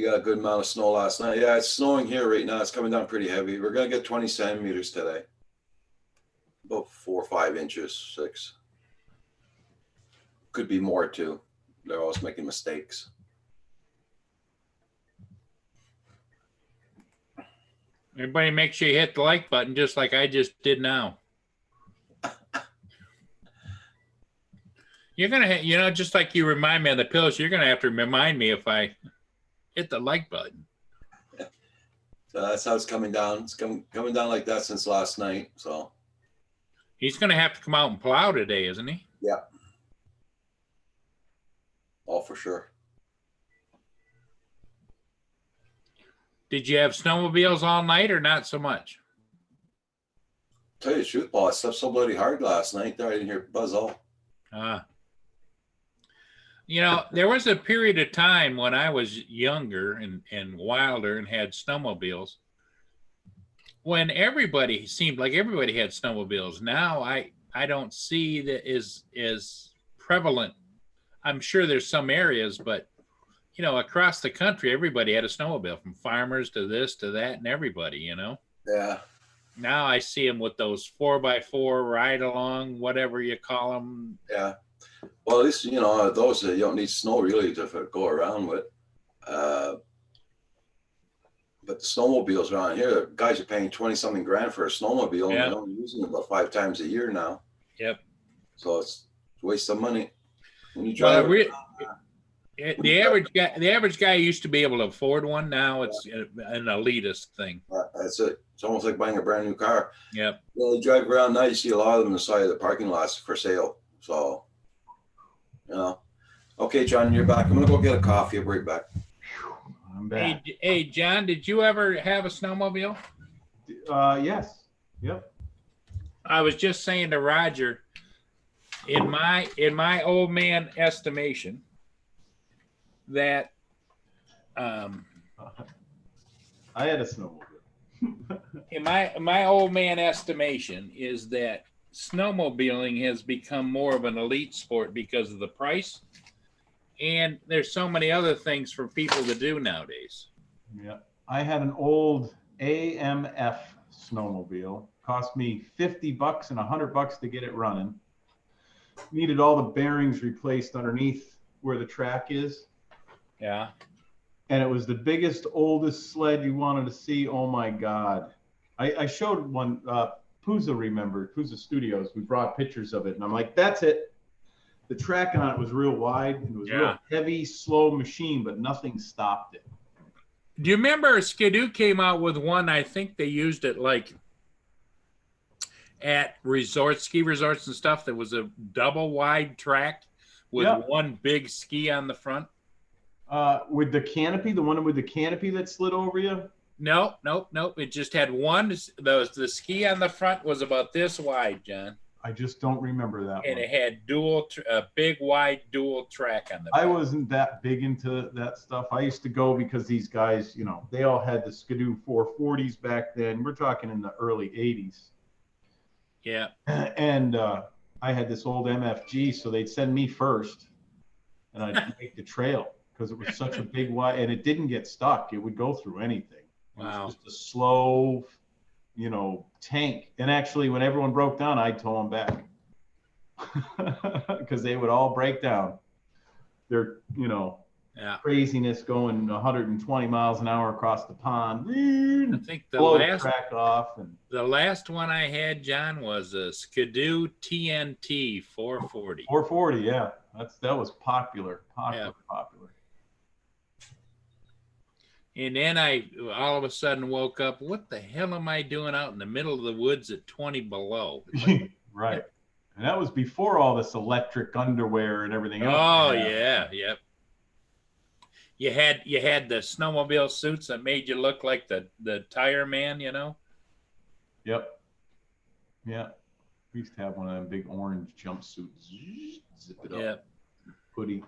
got a good amount of snow last night. Yeah, it's snowing here right now. It's coming down pretty heavy. We're gonna get 20 centimeters today. About 4 or 5 inches, 6. Could be more too. They're always making mistakes. Everybody make sure you hit the like button just like I just did now. You're going to, just like you remind me of the pills, you're going to have to remind me if I hit the like button. So that's how it's coming down. It's coming down like that since last night. So He's going to have to come out and plow today, isn't he? yeah. Oh, for sure. Did you have snowmobiles all night or not so much? Tell you the truth, Paul, I slept so bloody hard last night there I didn't hear buzz all. There was a period of time when I was younger and wilder and had snowmobiles when everybody seemed like everybody had snowmobiles. Now I don't see that is prevalent. I'm sure there's some areas, but across the country, everybody had a snowmobile, from farmers to this to that, and everybody, Yeah. Now I see them with those 4x4 ride along, whatever you call them. Yeah. Well, at least, those that you don't need snow really to go around with. But the snowmobiles around here, guys are paying 20-something grand for a snowmobile, and they're only using it about 5 times a year now. Yep. So it's a waste of money. When you drive the average guy used to be able to afford one. Now it's an elitist thing. That's it. It's almost like buying a brand new car. Yep. You drive around now, you see a lot of them on the side of the parking lots for sale. So, Okay, John, you're back. I'm gonna go get a coffee. I'll be right back. I'm back. Hey, John, did you ever have a snowmobile? Yes. Yep. I was just saying to Roger, in my old man estimation, that I had a snowmobile. in my old man estimation is that snowmobiling has become more of an elite sport because of the price, and there's so many other things for people to do nowadays. Yeah, I had an old AMF snowmobile. Cost me $50 and $100 to get it running. Needed all the bearings replaced underneath where the track is. Yeah. And it was the biggest, oldest sled you wanted to see. Oh my God. I showed one, Pooza remembered, Pooza Studios. We brought pictures of it, and I'm like, that's it. The track on it was real wide, and it was real heavy, slow machine, but nothing stopped it. Do you remember Skidoo came out with one? I think they used it like at ski resorts and stuff. That was a double wide track with one big ski on the front. With the canopy, the one with the canopy that slid over you? Nope. It just had one. The ski on the front was about this wide, John. I just don't remember that and one. It had a big wide dual track on the back. I wasn't that big into that stuff. I used to go because these guys, they all had the Skidoo 440s back then. We're talking in the early 80s. Yeah. And I had this old MFG, so they'd send me first, and I'd take the trail because it was such a big wide, and it didn't get stuck. It would go through anything. It was just a slow, tank. And actually, when everyone broke down, I'd tow them back because they would all break down. Their, craziness going 120 miles an hour across the pond. I think blow the track off. And the last one I had, John, was a Skidoo TNT 440. 440, yeah. That was popular. And then I all of a sudden woke up, what the hell am I doing out in the middle of the woods at 20 below? Right. And that was before all this electric underwear and everything else. Oh, yeah. Yep. You had the snowmobile suits that made you look like the tire man, Yep. Yeah. We used to have one of them big orange jumpsuits. Zip it up. Yep. Hoodie.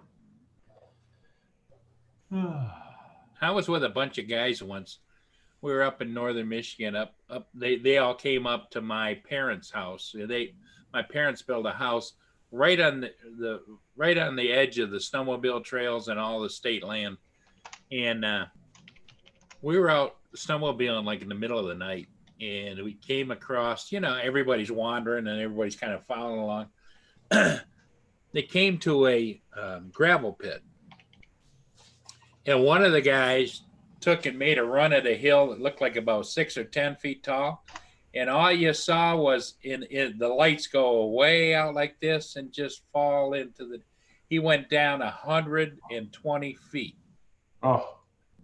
I was with a bunch of guys once. We were up in northern Michigan. They all came up to my parents' house. My parents built a house right on the edge of the snowmobile trails and all the state land. And we were out snowmobiling like in the middle of the night, and we came across, everybody's wandering and everybody's kind of following along. They came to a gravel pit, and one of the guys took and made a run at a hill that looked like about 6 or 10 feet tall, and all you saw was in the lights go way out like this and just fall into the. He went down 120 feet. Oh,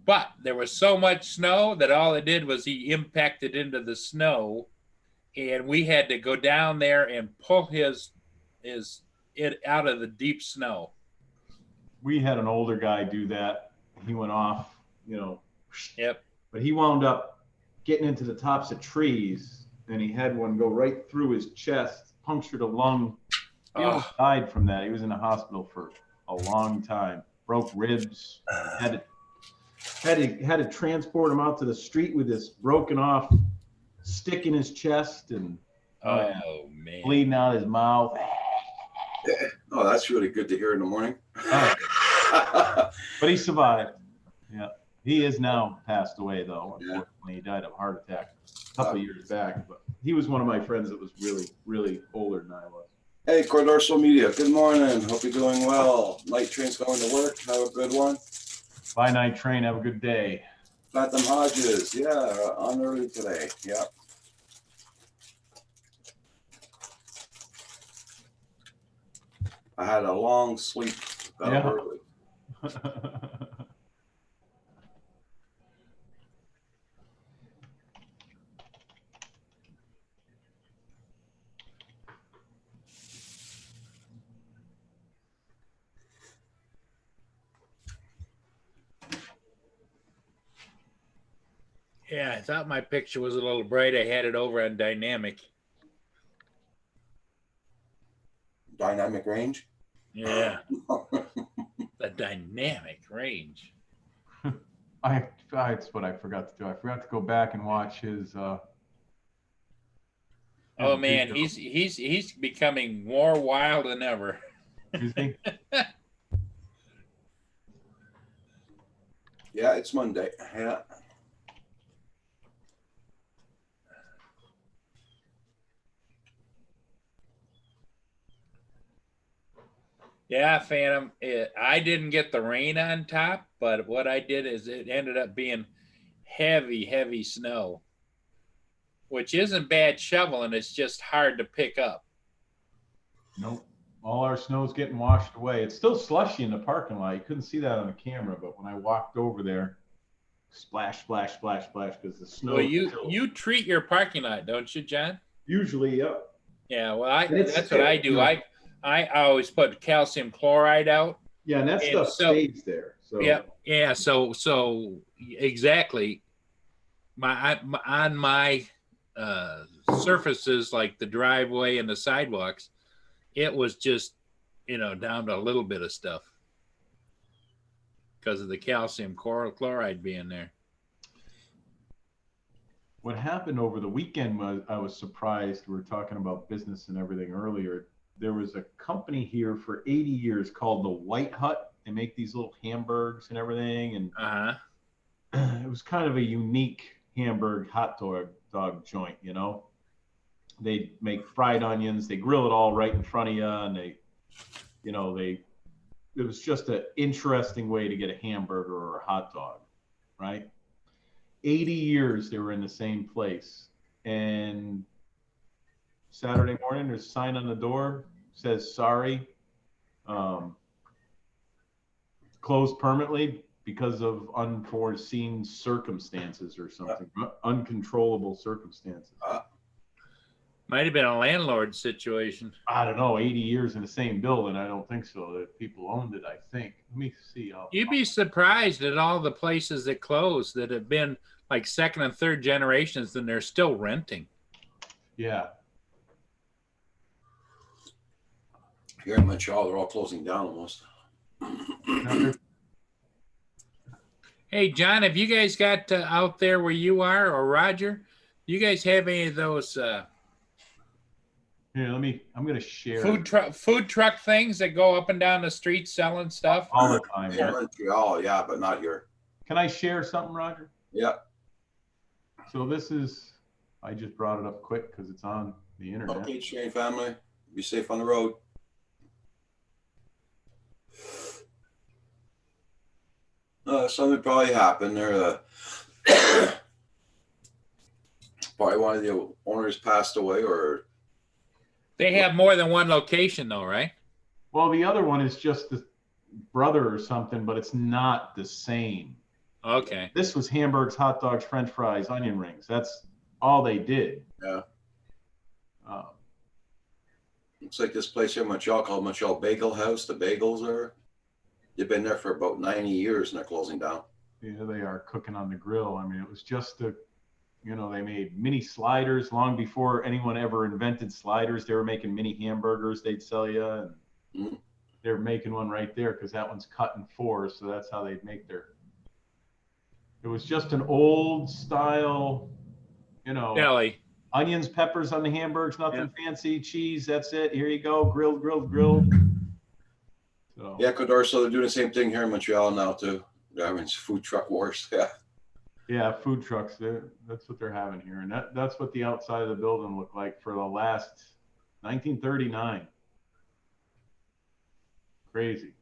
But there was so much snow that all it did was he impacted into the snow, and we had to go down there and pull it out of the deep snow. we had an older guy do that. He went off, Yep. but he wound up getting into the tops of trees, and he had one go right through his chest, punctured a lung. He almost died from that. He was in the hospital for a long time. Broke ribs. Had to transport him out to the street with this broken off stick in his chest and Oh man. bleeding out his mouth. Oh, that's really good to hear in the morning. But he survived. Yeah. He is now passed away though. Yeah. Unfortunately, he died of a heart attack a couple of years back. But he was one of my friends that was really, really older than I was. Hey, Cordorso Media. Good morning. Hope you're doing well. Night train's going to work. Have a good one. Bye, Night Train. Have a good day. Platinum Hodges. Yeah, on early today. Yeah. I had a long sleep. Got up Yeah. early. Yeah, I thought my picture was a little bright. I had it over on dynamic. Dynamic range. Yeah. The dynamic range. That's what I forgot to do. I forgot to go back and watch his. Oh man, video. he's becoming more wild than ever. Is he? Yeah, it's Monday. Yeah. Yeah, Phantom. I didn't get the rain on top, but what I did is it ended up being heavy, heavy snow, which isn't bad shoveling. It's just hard to pick up. Nope. All our snow's getting washed away. It's still slushy in the parking lot. You couldn't see that on the camera, but when I walked over there, splash, splash, splash, splash, because the snow. Well, is still- you treat your parking lot, don't you, John? usually, yep. Yeah. Well, It's- that's what I do. yeah. I always put calcium chloride out. Yeah, and that And stuff so- stays there. So Yeah. So exactly. On my surfaces like the driveway and the sidewalks, it was just down to a little bit of stuff because of the calcium chloride being there. what happened over the weekend was I was surprised. We were talking about business and everything earlier. There was a company here for 80 years called the White Hut. They make these little hamburgers and everything, and it was kind of a unique hamburg hot dog joint, They make fried onions, they grill it all right in front of you, and it was just an interesting way to get a hamburger or a hot dog, right? 80 years they were in the same place, and Saturday morning there's a sign on the door, says sorry, closed permanently because of unforeseen circumstances or something, uncontrollable circumstances. Might have been a landlord situation. I don't know, 80 years in the same building. I don't think so. That people owned it, I think. Let me see. You'd be surprised at all the places that closed that have been like second and third generations, and they're still renting. Yeah. Here in Montreal, they're all closing down almost. Hey, John, have you guys got out there where you are, or Roger? Do you guys have any of those Here, I'm going to share food truck things that go up and down the street selling stuff? all the time. In Montreal, yeah, but not here. Can I share something, Roger? Yeah. So this is, I just brought it up quick because it's on the internet. Okay, Shane family. Be safe on the road. Something probably happened there. Probably one of the owners passed away, or They have more than one location though, right? Well, the other one is just the brother or something, but it's not the same. Okay. This was hamburgers, hot dogs, French fries, onion rings. That's all they did. yeah. Uh, Looks like this place here in Montreal called Montreal Bagel House. The bagels are. They've been there for about 90 years and they're closing down. yeah, they are cooking on the grill. I mean, it was just the, they made mini sliders long before anyone ever invented sliders. They were making mini hamburgers they'd sell you. And Mm. they're making one right there because that one's cut in four. So that's how they'd make their. It was just an old style, Deli. onions, peppers on the hamburgers, nothing fancy, cheese. That's it. Here you go. Grilled. So, Yeah, Codor, so they're doing the same thing here in Montreal now too. They're having food truck wars. Yeah. yeah, food trucks. That's what they're having here. And that's what the outside of the building looked like for the last 1939. Crazy.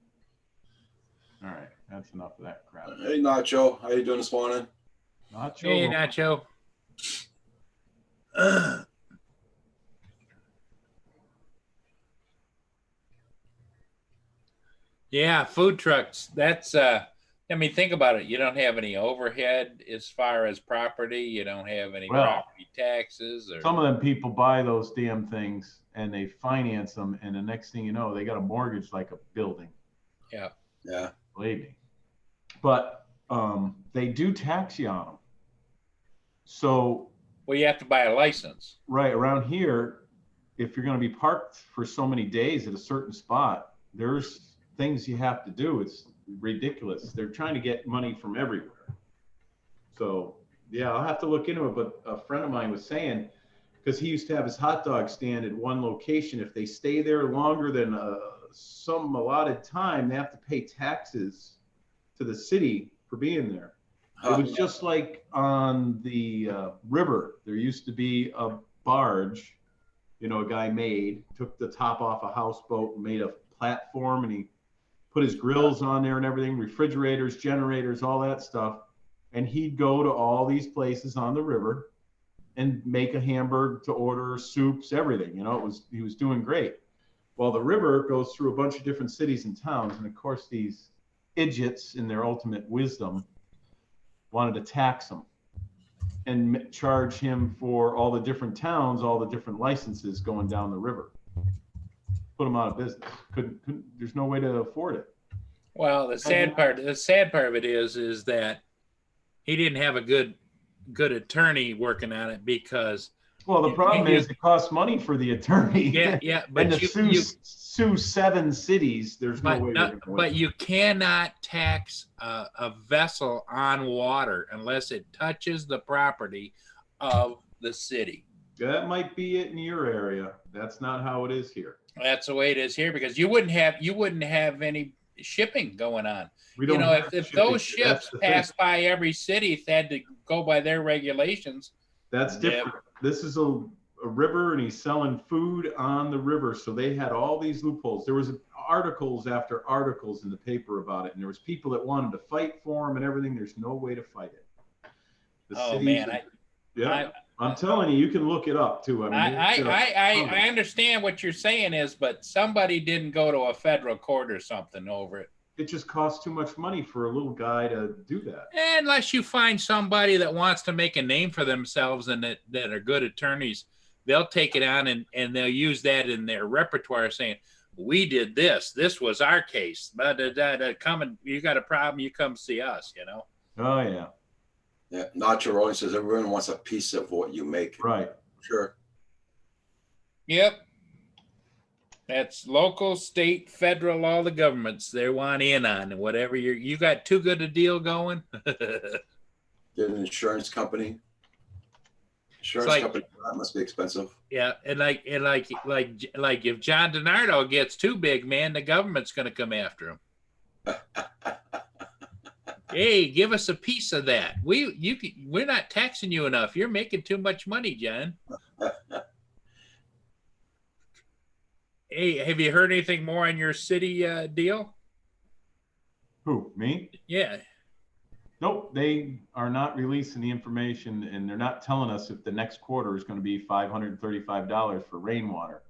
All right. That's enough of that crap. Hey Nacho, how you doing this morning? Nacho. Hey, Nacho. Yeah, food trucks. That's I mean, think about it. You don't have any overhead as far as property. You don't have any Well, property taxes or Some of them people buy those damn things and they finance them. And the next thing you know, they got a mortgage like a building. yeah. Yeah. Believe me. But they do tax you on them. So Well, you have to buy a license. right around here, if you're going to be parked for so many days at a certain spot, there's things you have to do. It's ridiculous. They're trying to get money from everywhere. So yeah, I'll have to look into it. But a friend of mine was saying, because he used to have his hot dog stand at one location, if they stay there longer than some allotted time, they have to pay taxes to the city for being there. It was just like on the river. There used to be a barge, a guy took the top off a houseboat and made a platform, and he put his grills on there and everything, refrigerators, generators, all that stuff. And he'd go to all these places on the river and make a hamburger to order, soups, everything. He was doing great. Well, the river goes through a bunch of different cities and towns. And of course, these idiots in their ultimate wisdom wanted to tax him and charge him for all the different towns, all the different licenses going down the river. Put him out of business. Couldn't there's no way to afford it. Well, the sad part of it is that he didn't have a good attorney working on it because Well, the problem is it costs money for the attorney. yeah, but and to sue 7 cities, there's no way. But you cannot tax a vessel on water unless it touches the property of the city. That might be it in your area. That's not how it is here. That's the way it is here because you wouldn't have any shipping going on. We don't If those ships passed by every city, if they had to go by their regulations. That's different. This is a river, and he's selling food on the river. So they had all these loopholes. There was articles after articles in the paper about it, and there was people that wanted to fight for him and everything. There's no way to fight it. I'm telling you, you can look it up too. I understand what you're saying but somebody didn't go to a federal court or something over it. It just costs too much money for a little guy to do that. Unless you find somebody that wants to make a name for themselves and that are good attorneys, they'll take it on and they'll use that in their repertoire saying, we did this. This was our case. You got a problem, you come see us, Oh, yeah. Yeah. Nacho Rolling says everyone wants a piece of what you make. Right. Sure. Yep. That's local, state, federal, all the governments. They want in on whatever you got too good a deal going. Get an insurance company. Company, that must be expensive. Yeah, and like if John DiNardo gets too big, man, the government's going to come after him. Hey, give us a piece of that. We're not taxing you enough. You're making too much money, John. Hey, have you heard anything more on your city deal? Who, me? Yeah. Nope, they are not releasing the information, and they're not telling us if the next quarter is going to be $535 for rainwater.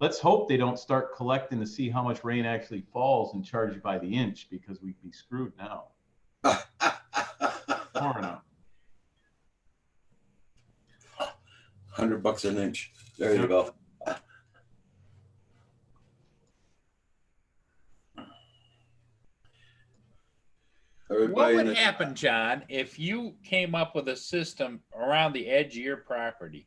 Let's hope they don't start collecting to see how much rain actually falls and charge you by the inch, because we'd be screwed now. More now. $100 an inch. There you Yep. go. What Everybody in would the, happen, John, if you came up with a system around the edge of your property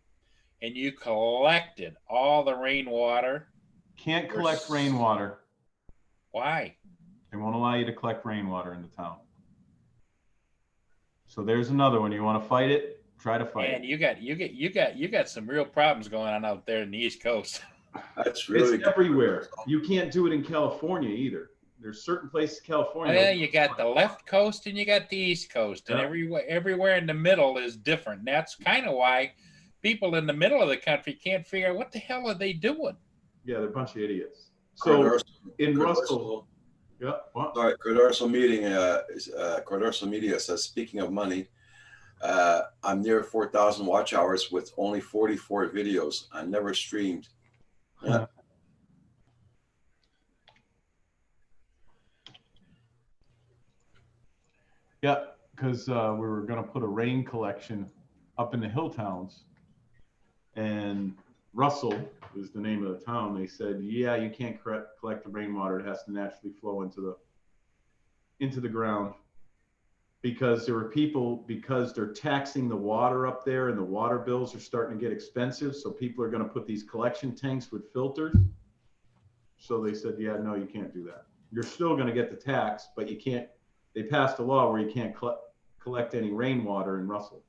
and you collected all the rainwater? Can't collect rainwater. Why? They won't allow you to collect rainwater in the town. So there's another one. You want to fight it? Try to fight And it. you got some real problems going on out there in the East Coast. that's really It's everywhere. You can't do it in California either. There's certain places in California. Well, you got the left coast and you got the East Coast, and Yeah. everywhere in the middle is different. And that's kind of why people in the middle of the country can't figure out what the hell are they doing. Yeah, they're a bunch of idiots. Kurt So in Kurt Russell, yeah, what? Sorry, Cordorso Media says, speaking of money, I'm near 4,000 watch hours with only 44 videos. I never streamed. Yeah. Yeah, because we were going to put a rain collection up in the hill towns, and Russell is the name of the town. They said, yeah, you can't collect the rainwater. It has to naturally flow into the ground, because there were people, because they're taxing the water up there and the water bills are starting to get expensive. So people are going to put these collection tanks with filters. So they said, yeah, no, you can't do that. You're still going to get the tax, but you can't. They passed a law where you can't collect any rainwater in Russell.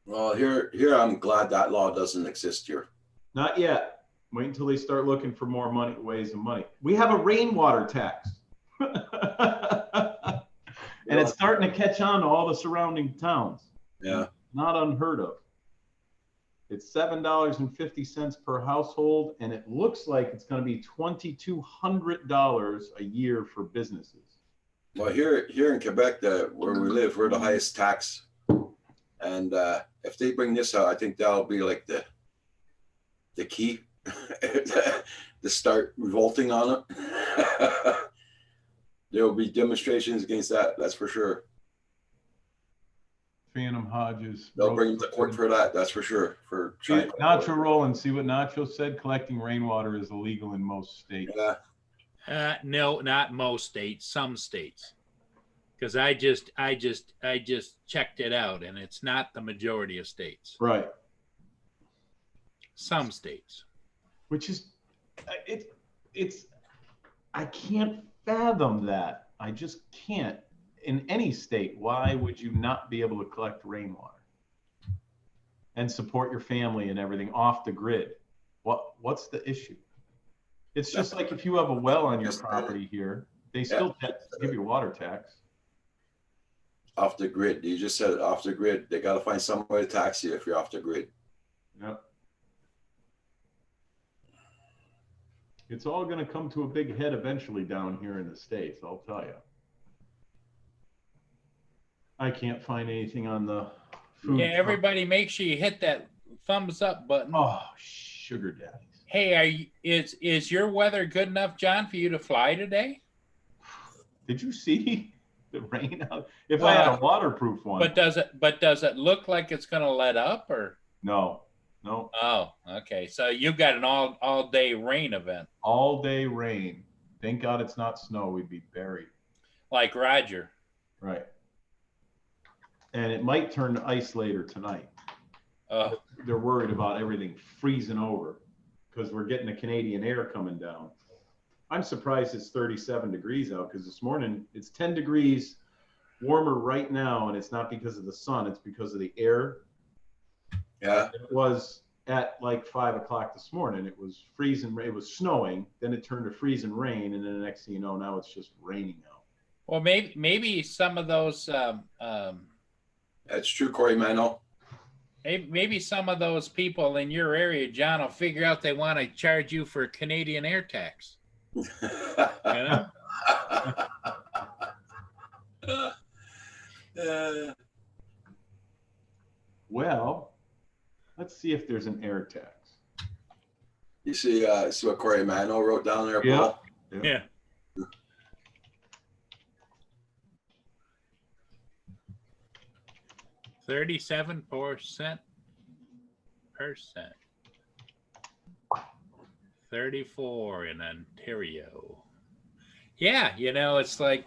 Well, here I'm glad that law doesn't exist here. Not yet. Wait until they start looking for more ways of money. We have a rainwater tax. And it's starting to catch on to all the surrounding towns. Yeah. Not unheard of. It's $7.50 per household, and it looks like it's going to be $2,200 a year for businesses. Well, here in Quebec, where we live, we're the highest tax, and if they bring this out, I think that'll be like the key to start revolting on it. There will be demonstrations against that. That's for sure. Phantom Hodges. They'll bring him to court for that. That's for sure. For trying. Nacho Roland, see what Nacho said? Collecting rainwater is illegal in most states. Yeah. No, not most states, some states. Because I just checked it out, and it's not the majority of states. Right. Some states. Which is, it's, I can't fathom that. I just can't. In any state, why would you not be able to collect rainwater and support your family and everything off the grid? What's the issue? It's just like if you have a well on your property here, they still give you water tax. Off the grid. You just said it, off the grid. They got to find some way to tax you if you're off the grid. Yep. It's all going to come to a big head eventually down here in the States, I'll tell you. I can't find anything on the food. Yeah, everybody make sure you hit that thumbs up button. Oh, sugar daddies. Hey, is your weather good enough, John, for you to fly today? Did you see the rain out? If I had a waterproof one. But does it look like it's going to let up, or? No. Oh, okay. So you got an all day rain event. All day rain. Thank God it's not snow. We'd be buried. Like Roger. Right. And it might turn to ice later tonight. They're worried about everything freezing over because we're getting the Canadian air coming down. I'm surprised it's 37 degrees out, because this morning it's 10 degrees warmer right now, and it's not because of the sun, it's because of the air. Yeah. It was at like 5 o'clock this morning. It was freezing. It was snowing. Then it turned to freezing rain, and then the next thing you know, now it's just raining out. Well, maybe some of those That's true, Corey Mano. maybe some of those people in your area, John, will figure out they want to charge you for Canadian air tax. You know? Well, let's see if there's an air tax. You see what Corey Mano wrote down there, Yeah. Paul? Yeah. $37%. 34 in Ontario. Yeah, it's like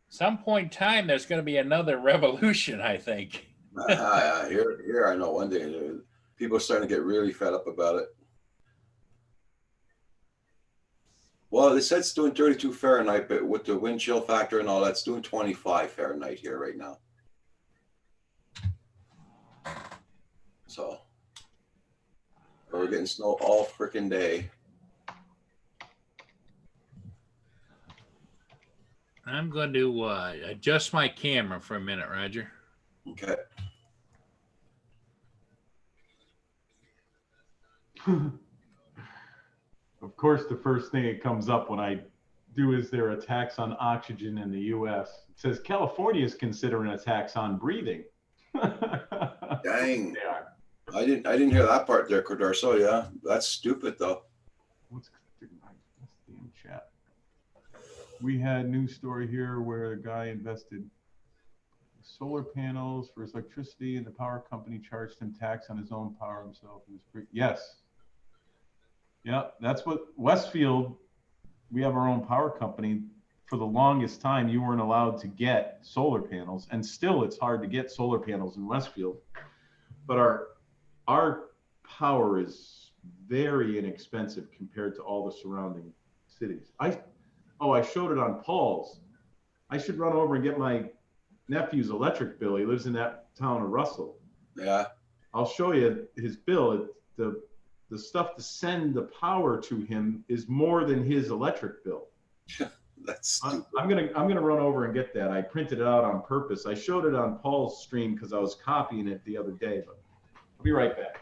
some point in time there's going to be another revolution, I think. Here I know one thing. People are starting to get really fed up about it. Well, they said it's doing 32 Fahrenheit, but with the wind chill factor and all that, it's doing 25 Fahrenheit here right now. So we're getting snow all freaking day. I'm going to adjust my camera for a minute, Roger. Okay. Of course, the first thing that comes up when I do is there a tax on oxygen in the U.S. It says California is considering a tax on breathing. Dang. They are. I didn't hear that part there, Cordarso. Yeah, that's stupid though. What's the in chat? We had a news story here where a guy invested solar panels for his electricity and the power company charged him tax on his own power himself. Yes. Yeah, that's what Westfield, we have our own power company. For the longest time, you weren't allowed to get solar panels, and still it's hard to get solar panels in Westfield. But our power is very inexpensive compared to all the surrounding cities. I showed it on Paul's. I should run over and get my nephew's electric bill. He lives in that town of Russell. Yeah. I'll show you his bill. The stuff to send the power to him is more than his electric bill. That's stupid. I'm gonna run over and get that. I printed it out on purpose. I showed it on Paul's stream because I was copying it the other day, but I'll be right back.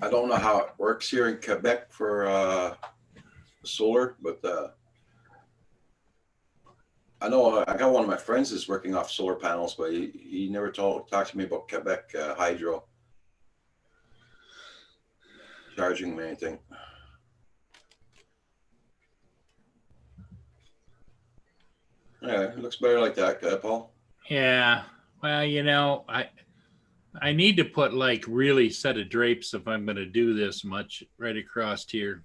I don't know how it works here in Quebec for solar, but I know I got one of my friends is working off solar panels, but he never talked to me about Quebec hydro charging me anything. Yeah, it looks better like that, Paul. Yeah. Well, I need to put like really set of drapes if I'm going to do this much right across here.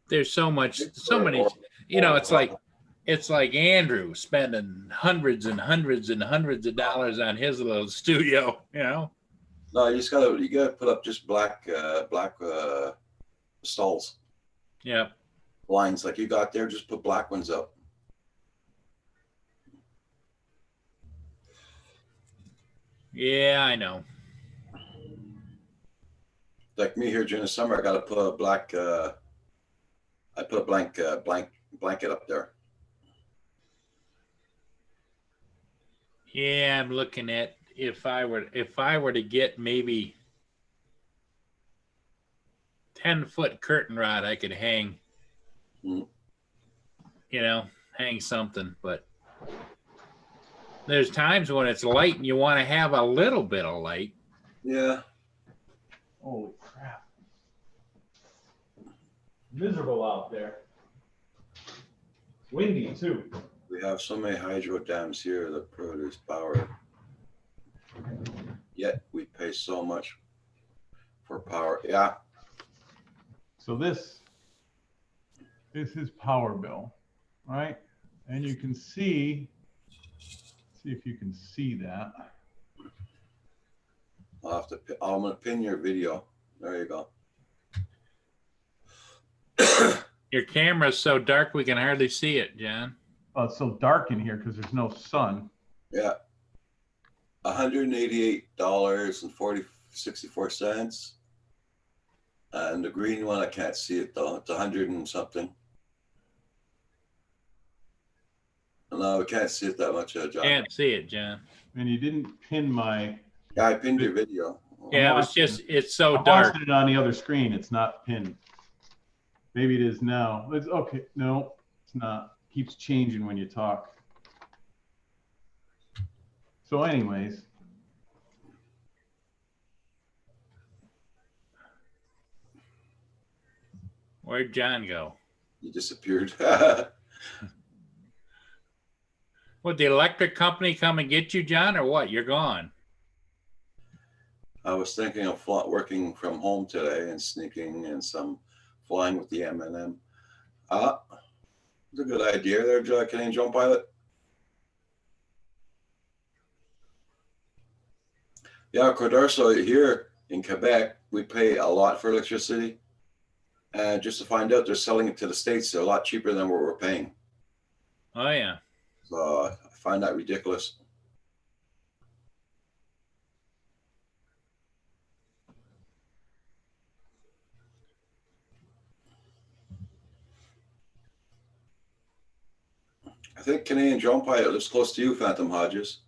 There's so many, it's like Andrew spending hundreds and hundreds and hundreds of dollars on his little studio, No, you gotta put up just black stalls. Yeah. Lines like you got there, just put black ones up. Yeah, I know. Like me here during the summer, I gotta put a black I put a blanket up there. Yeah, I'm looking at if I were to get maybe 10-foot curtain rod, I could hang, hang something. But there's times when it's light and you want to have a little bit of light. Yeah. Holy crap. Miserable out there. Windy too. We have so many hydro dams here that produce power. Yet we pay so much for power. Yeah. So this is power bill, right? And you can see if you can see that. I'm gonna pin your video. There you go. Your camera's so dark we can hardly see it, John. Well, it's so dark in here because there's no sun. Yeah. $188.64. And the green one, I can't see it though. It's 100 and something. No, we can't see it that much, John. Can't see it, John. And you didn't pin my. Yeah, I pinned your video. Yeah, it was just, it's so I'm dark. watching it on the other screen. It's not pinned. Maybe it is now. It's okay. No, it's not. Keeps changing when you talk. So anyways, Where'd John go? You disappeared. Would the electric company come and get you, John, or what? You're gone. I was thinking of working from home today and sneaking and some flying with the M&M. It's a good idea there, Canadian Drone Pilot. Yeah, Cordarso here in Quebec, we pay a lot for electricity. And just to find out, they're selling it to the States. They're a lot cheaper than what we're paying. Oh, yeah. So I find that ridiculous. I think Canadian Drone Pilot lives close to you, Phantom Hodges.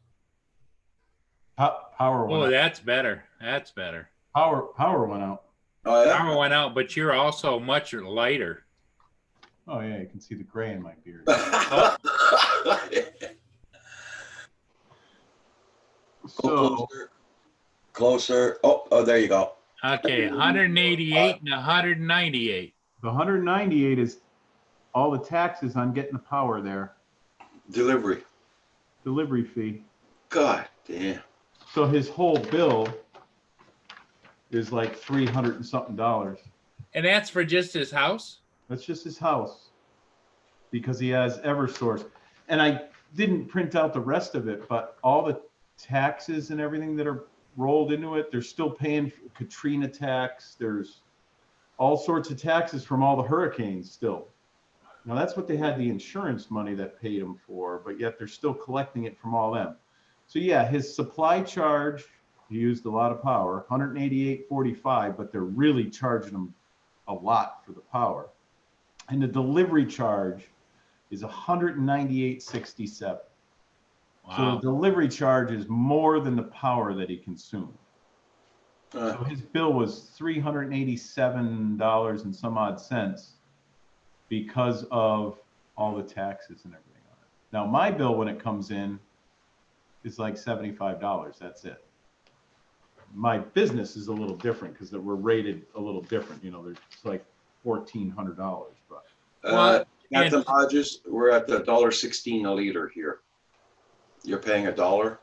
power went Oh, out. that's better. That's better. Power went out. Oh, yeah? Power went out, but you're also much lighter. Oh yeah, you can see the gray in my beard. Go So closer. Oh, there you go. Okay, 188 and 198. the 198 is all the taxes on getting the power there, Delivery. delivery fee. God damn. So his whole bill is like $300 and something. And that's for just his house? That's just his house because he has Eversource. And I didn't print out the rest of it, but all the taxes and everything that are rolled into it, they're still paying Katrina tax. There's all sorts of taxes from all the hurricanes still. Now that's what they had the insurance money that paid them for, but yet they're still collecting it from all them. So yeah, his supply charge, he used a lot of power, 188.45, but they're really charging him a lot for the power. And the delivery charge is 198.67. So Wow. the delivery charge is more than the power that he consumed. Uh, So his bill was $387 and some odd cents because of all the taxes and everything on it. Now my bill when it comes in is like $75. That's it. My business is a little different because we're rated a little different. You know, there's like $1,400, but Phantom Hodges, we're at the $1.16 a liter here. You're paying $1.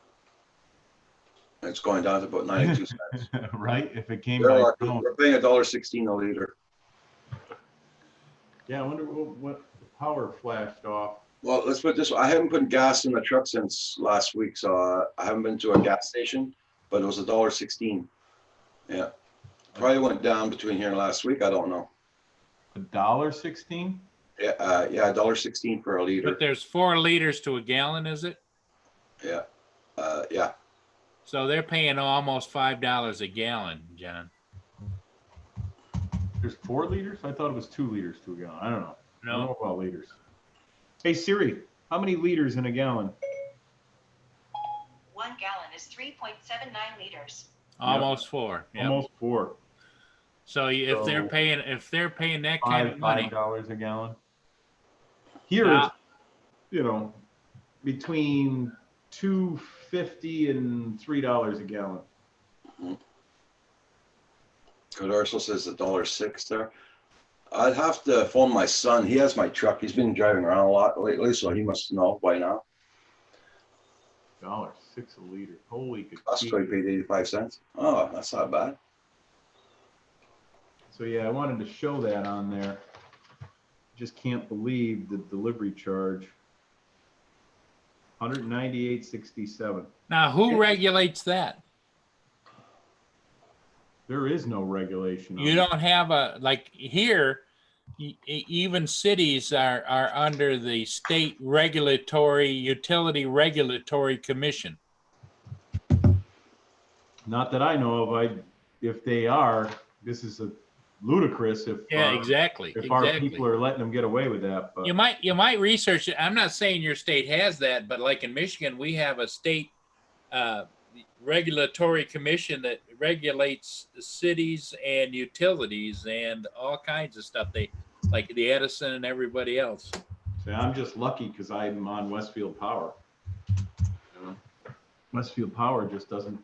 It's going down to about 92 cents. right? If it came We're by phone. paying $1.16 a liter. Yeah, I wonder what power flashed off. Well, let's put it this way. I haven't put gas in the truck since last week, so I haven't been to a gas station, but it was $1.16. Yeah. Probably went down between here and last week. I don't know. $1.16? Yeah, $1.16 for a liter. But there's 4 liters to a gallon, is it? Yeah. Yeah. So they're paying almost $5 a gallon, John. There's 4 liters? I thought it was 2 liters to a gallon. I don't know. I don't No, know about liters. Hey Siri, how many liters in a gallon? 1 gallon is 3.79 liters. almost 4. Yep. Almost 4. So if they're So- paying that kind of money, $5 a gallon. Here Yeah. it's, you know, between $2.50 and $3 a gallon. Codarso says $1.06 there. I'd have to phone my son. He has my truck. He's been driving around a lot lately, so he must know by now. $1.06 a liter. Holy That's cow. why he paid 85 cents. Oh, that's not bad. So yeah, I wanted to show that on there. Just can't believe the delivery charge. 198.67. now who regulates that? There is no regulation. You on don't have a, like here, even cities are under the state regulatory, utility regulatory commission. Not that I know of. If they are, this is ludicrous if Yeah, exactly. if our Exactly. people are letting them get away with that. But You might research it. I'm not saying your state has that, but like in Michigan, we have a state regulatory commission that regulates cities and utilities and all kinds of stuff. They like the Edison and everybody else. see, I'm just lucky because I'm on Westfield Power. You know? Westfield Power just doesn't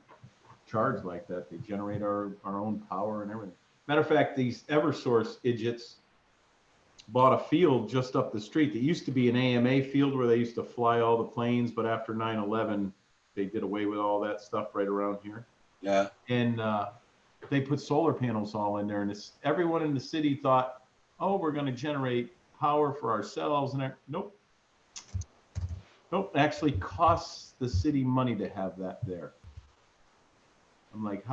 charge like that. They generate our own power and everything. Matter of fact, these Eversource idiots bought a field just up the street. It used to be an AMA field where they used to fly all the planes, but after 9/11, they did away with all that stuff right around here. Yeah. And they put solar panels all in there, and everyone in the city thought, oh, we're going to generate power for ourselves. And nope. Nope, it actually costs the city money to have that there. I'm like,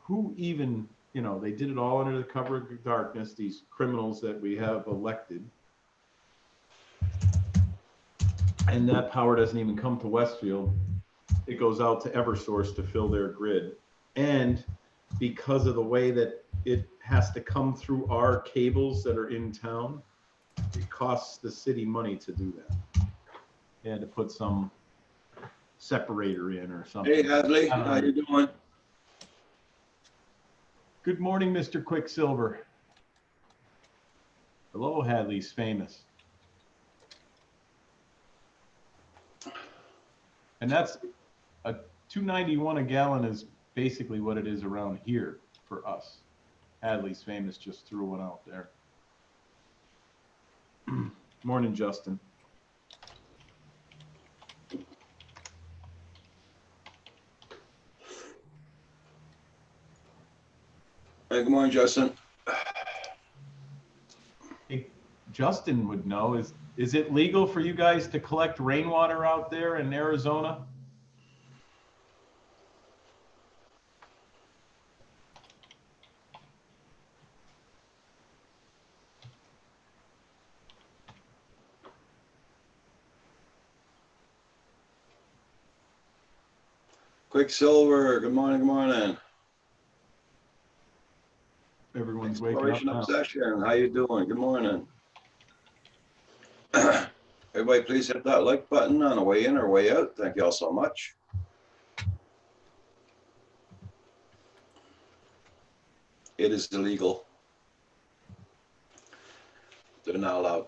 who even, they did it all under the cover of darkness, these criminals that we have elected. And that power doesn't even come to Westfield. It goes out to Eversource to fill their grid. And because of the way that it has to come through our cables that are in town, it costs the city money to do that. They had to put some separator in or something. Hey, Hadley, how you doing? Good morning, Mr. Quicksilver. Hello, Hadley's famous. And that's a $2.91 a gallon is basically what it is around here for us. Hadley's famous just threw one out there. Morning, Justin. Hey, good morning, Justin. Hey, Justin would know, is it legal for you guys to collect rainwater out there in Arizona? Quicksilver, good morning, good morning. Everyone's waking up Exploration now. Obsession, how you doing? Good morning. Everybody, please hit that like button on the way in or way out. Thank you all so much. It is illegal. They're not allowed.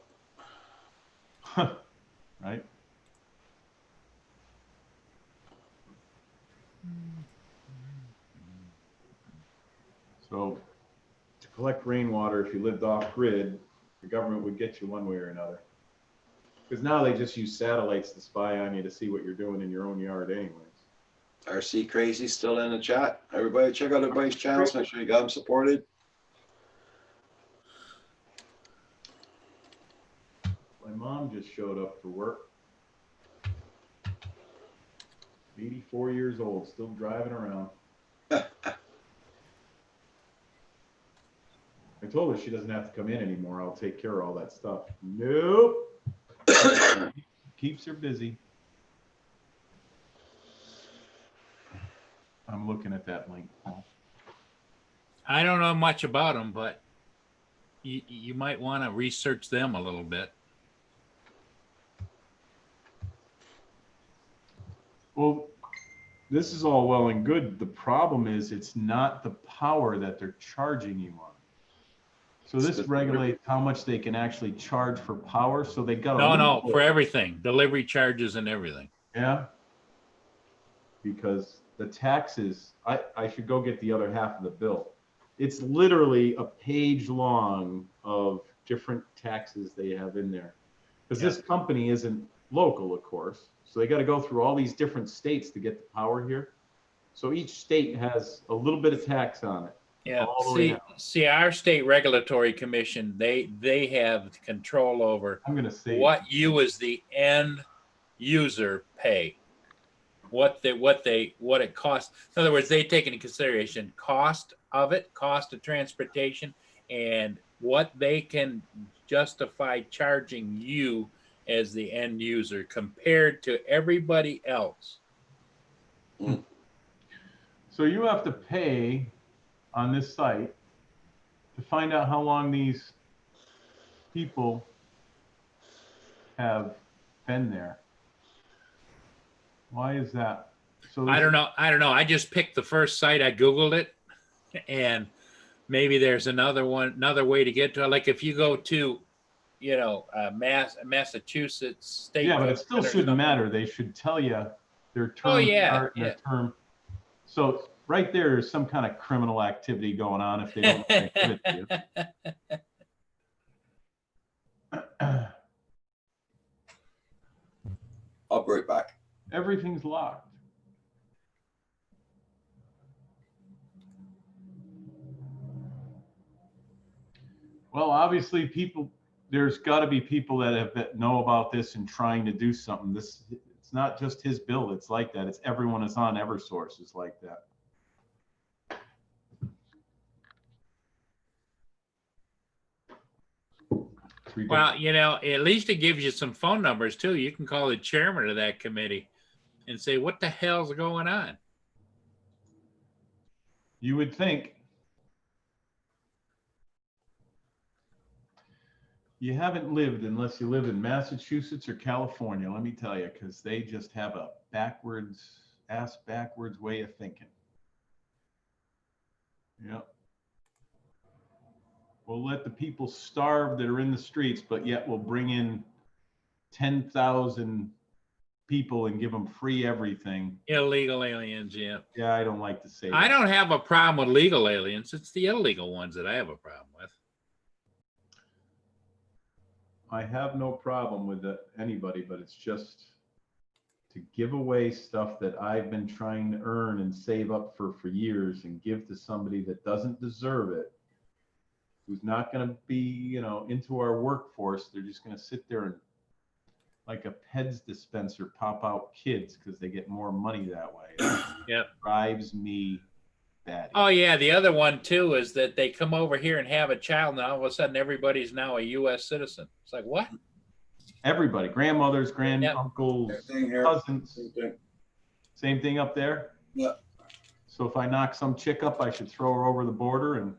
Right? So to collect rainwater, if you lived off grid, the government would get you one way or another. Because now they just use satellites to spy on you to see what you're doing in your own yard anyways. RC Crazy still in the chat. Everybody check out everybody's channels. Make sure you got them supported. My mom just showed up for work. 84 years old, still driving around. I told her she doesn't have to come in anymore. I'll take care of all that stuff. Nope. Keeps her busy. I'm looking at that link. I don't know much about them, but you might want to research them a little bit. Well, this is all well and good. The problem is it's not the power that they're charging you on. So this regulates how much they can actually charge for power. So they got No, for everything, delivery charges and everything. Yeah. Because the taxes, I should go get the other half of the bill. It's literally a page long of different taxes they have in there. Because this company isn't local, of course. So they got to go through all these different states to get the power here. So each state has a little bit of tax on it. Yeah. See, our state regulatory commission, they have control over I'm gonna say what you as the end user pay. What it costs. In other words, they take into consideration cost of it, cost of transportation, and what they can justify charging you as the end user compared to everybody else. So you have to pay on this site to find out how long these people have been there. Why is that? So I don't know. I just picked the first site. I Googled it, and maybe there's another way to get to it. Like if you go to, Massachusetts State. Yeah, but it still or shouldn't something. matter. They should tell you their term Oh, yeah, start and their term. So right there's some kind of criminal activity going on if they don't want to give it to you. I'll be right back. Everything's locked. Well, obviously there's got to be people that know about this and trying to do something. It's not just his bill. It's like that. It's everyone that's on Eversource is like that. Well, at least it gives you some phone numbers too. You can call the chairman of that committee and say, what the hell's going on? You would think. You haven't lived unless you live in Massachusetts or California, let me tell you, because they just have a backwards way of thinking. Yep. We'll let the people starve that are in the streets, but yet we'll bring in 10,000 people and give them free everything. Illegal aliens, yeah. Yeah, I don't like to say that. I don't have a problem with legal aliens. It's the illegal ones that I have a problem with. I have no problem with anybody, but it's just to give away stuff that I've been trying to earn and save up for years and give to somebody that doesn't deserve it, who's not going to be, into our workforce. They're just going to sit there and, like a Peds dispenser, pop out kids because they get more money that way. Yep. Drives me batty. Oh yeah, the other one too is that they come over here and have a child, and all of a sudden everybody's now a U.S. citizen. It's like, what? Everybody, grandmothers, uncles, Same thing here. cousins. Same thing. Same thing up there? Yeah. So if I knock some chick up, I should throw her over the border and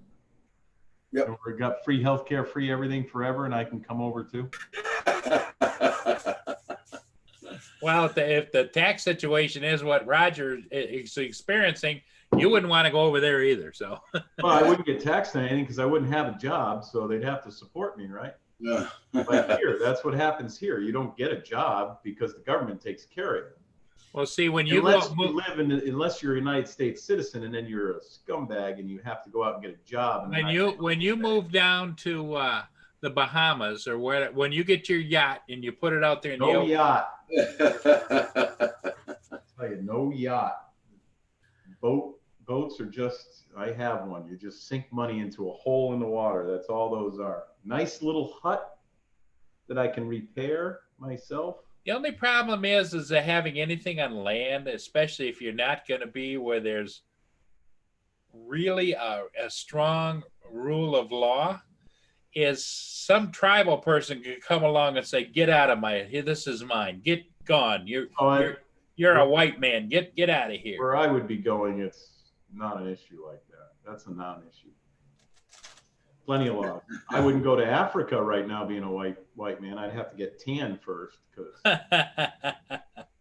Yep. we've got free healthcare, free everything forever, and I can come over too. Well, if the tax situation is what Roger is experiencing, you wouldn't want to go over there either. So. Well, I wouldn't get taxed on anything because I wouldn't have a job, so they'd have to support me, right? Yeah. Like here, that's what happens here. You don't get a job because the government takes care of you. Well, see, when you Unless you're a United States citizen and then you're a scumbag and you have to go out and get a job. when you move down to the Bahamas or when you get your yacht and you put it out there in No the yacht. Tell you, no yacht. Boats are just, I have one. You just sink money into a hole in the water. That's all those are. Nice little hut that I can repair myself. The only problem is that having anything on land, especially if you're not going to be where there's really a strong rule of law, is some tribal person could come along and say, "Get out of this is mine. Get gone. You're a white man. Get out of here." Where I would be going, it's not an issue like that. That's a non-issue. Plenty of law. I wouldn't go to Africa right now being a white man. I'd have to get tan first because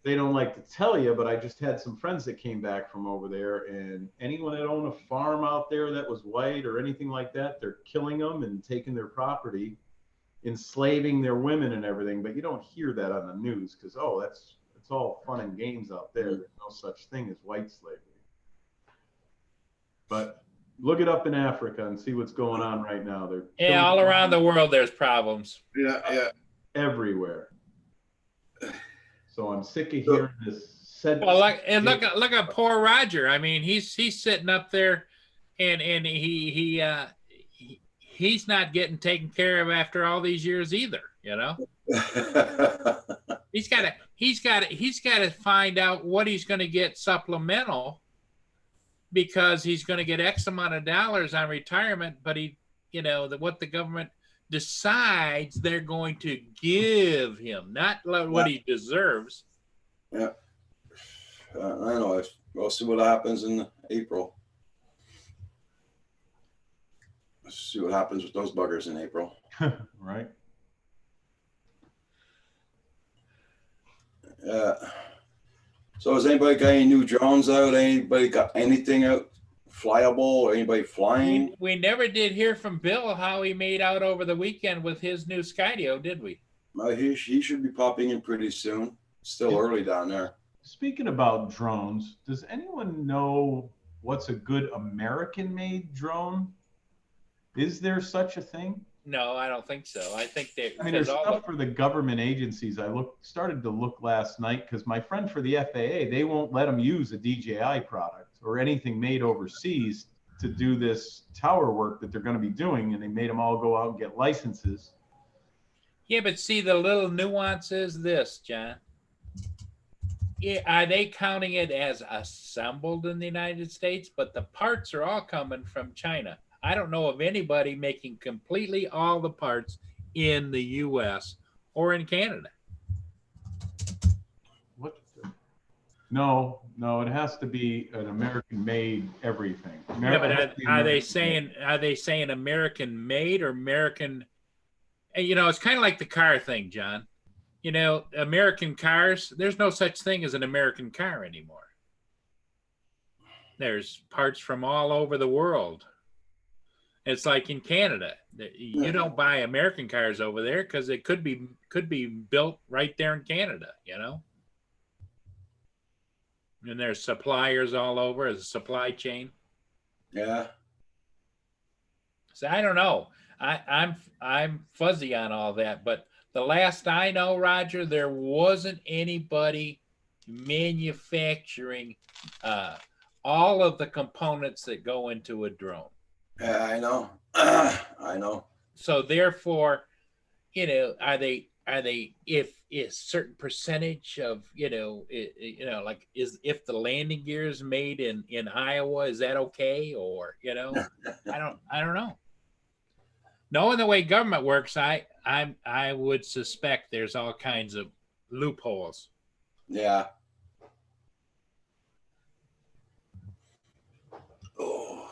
they don't like to tell you, but I just had some friends that came back from over there, and anyone that owned a farm out there that was white or anything like that, they're killing them and taking their property, enslaving their women and everything. But you don't hear that on the news because, it's all fun and games out there. There's no such thing as white slavery. But look it up in Africa and see what's going on right now. They're all around the world there's problems. Yeah. everywhere. So I'm sick of hearing this. Well, look at poor Roger. I mean, he's sitting up there, and he's not getting taken care of after all these years either. He's got to find out what he's going to get supplemental, because he's going to get X amount of dollars on retirement, but what the government decides they're going to give him, not what he deserves. Yeah. I know. We'll see what happens in April. Let's see what happens with those buggers in April. Right. So has anybody got any new drones out? Anybody got anything out flyable or anybody flying? We never did hear from Bill how he made out over the weekend with his new Skydio, did we? He should be popping in pretty soon. Still early down there. Speaking about drones, does anyone know what's a good American-made drone? Is there such a thing? No, I don't think so. I think they. I mean, there's all stuff for the government agencies. I started to look last night because my friend for the FAA, they won't let them use a DJI product or anything made overseas to do this tower work that they're going to be doing, and they made them all go out and get licenses. Yeah, but see, the little nuance is this, John. Are they counting it as assembled in the United States? But the parts are all coming from China. I don't know of anybody making completely all the parts in the U.S. or in Canada. What? No, it has to be an American-made everything. Yeah, but are they saying American-made or American? You know, it's kind of like the car thing, John. You know, American cars, there's no such thing as an American car anymore. There's parts from all over the world. It's like in Canada. You don't buy American cars over there because it could be built right there in Canada, you know? And there's suppliers all over as a supply chain. Yeah. So I don't know. I'm fuzzy on all that, but the last I know, Roger, there wasn't anybody manufacturing all of the components that go into a drone. Yeah, I know. I know. So therefore, you know, are they if a certain percentage of, like if the landing gear is made in Iowa, is that okay? Or, you know, I don't know. Knowing the way government works, I would suspect there's all kinds of loopholes. Yeah. Oh.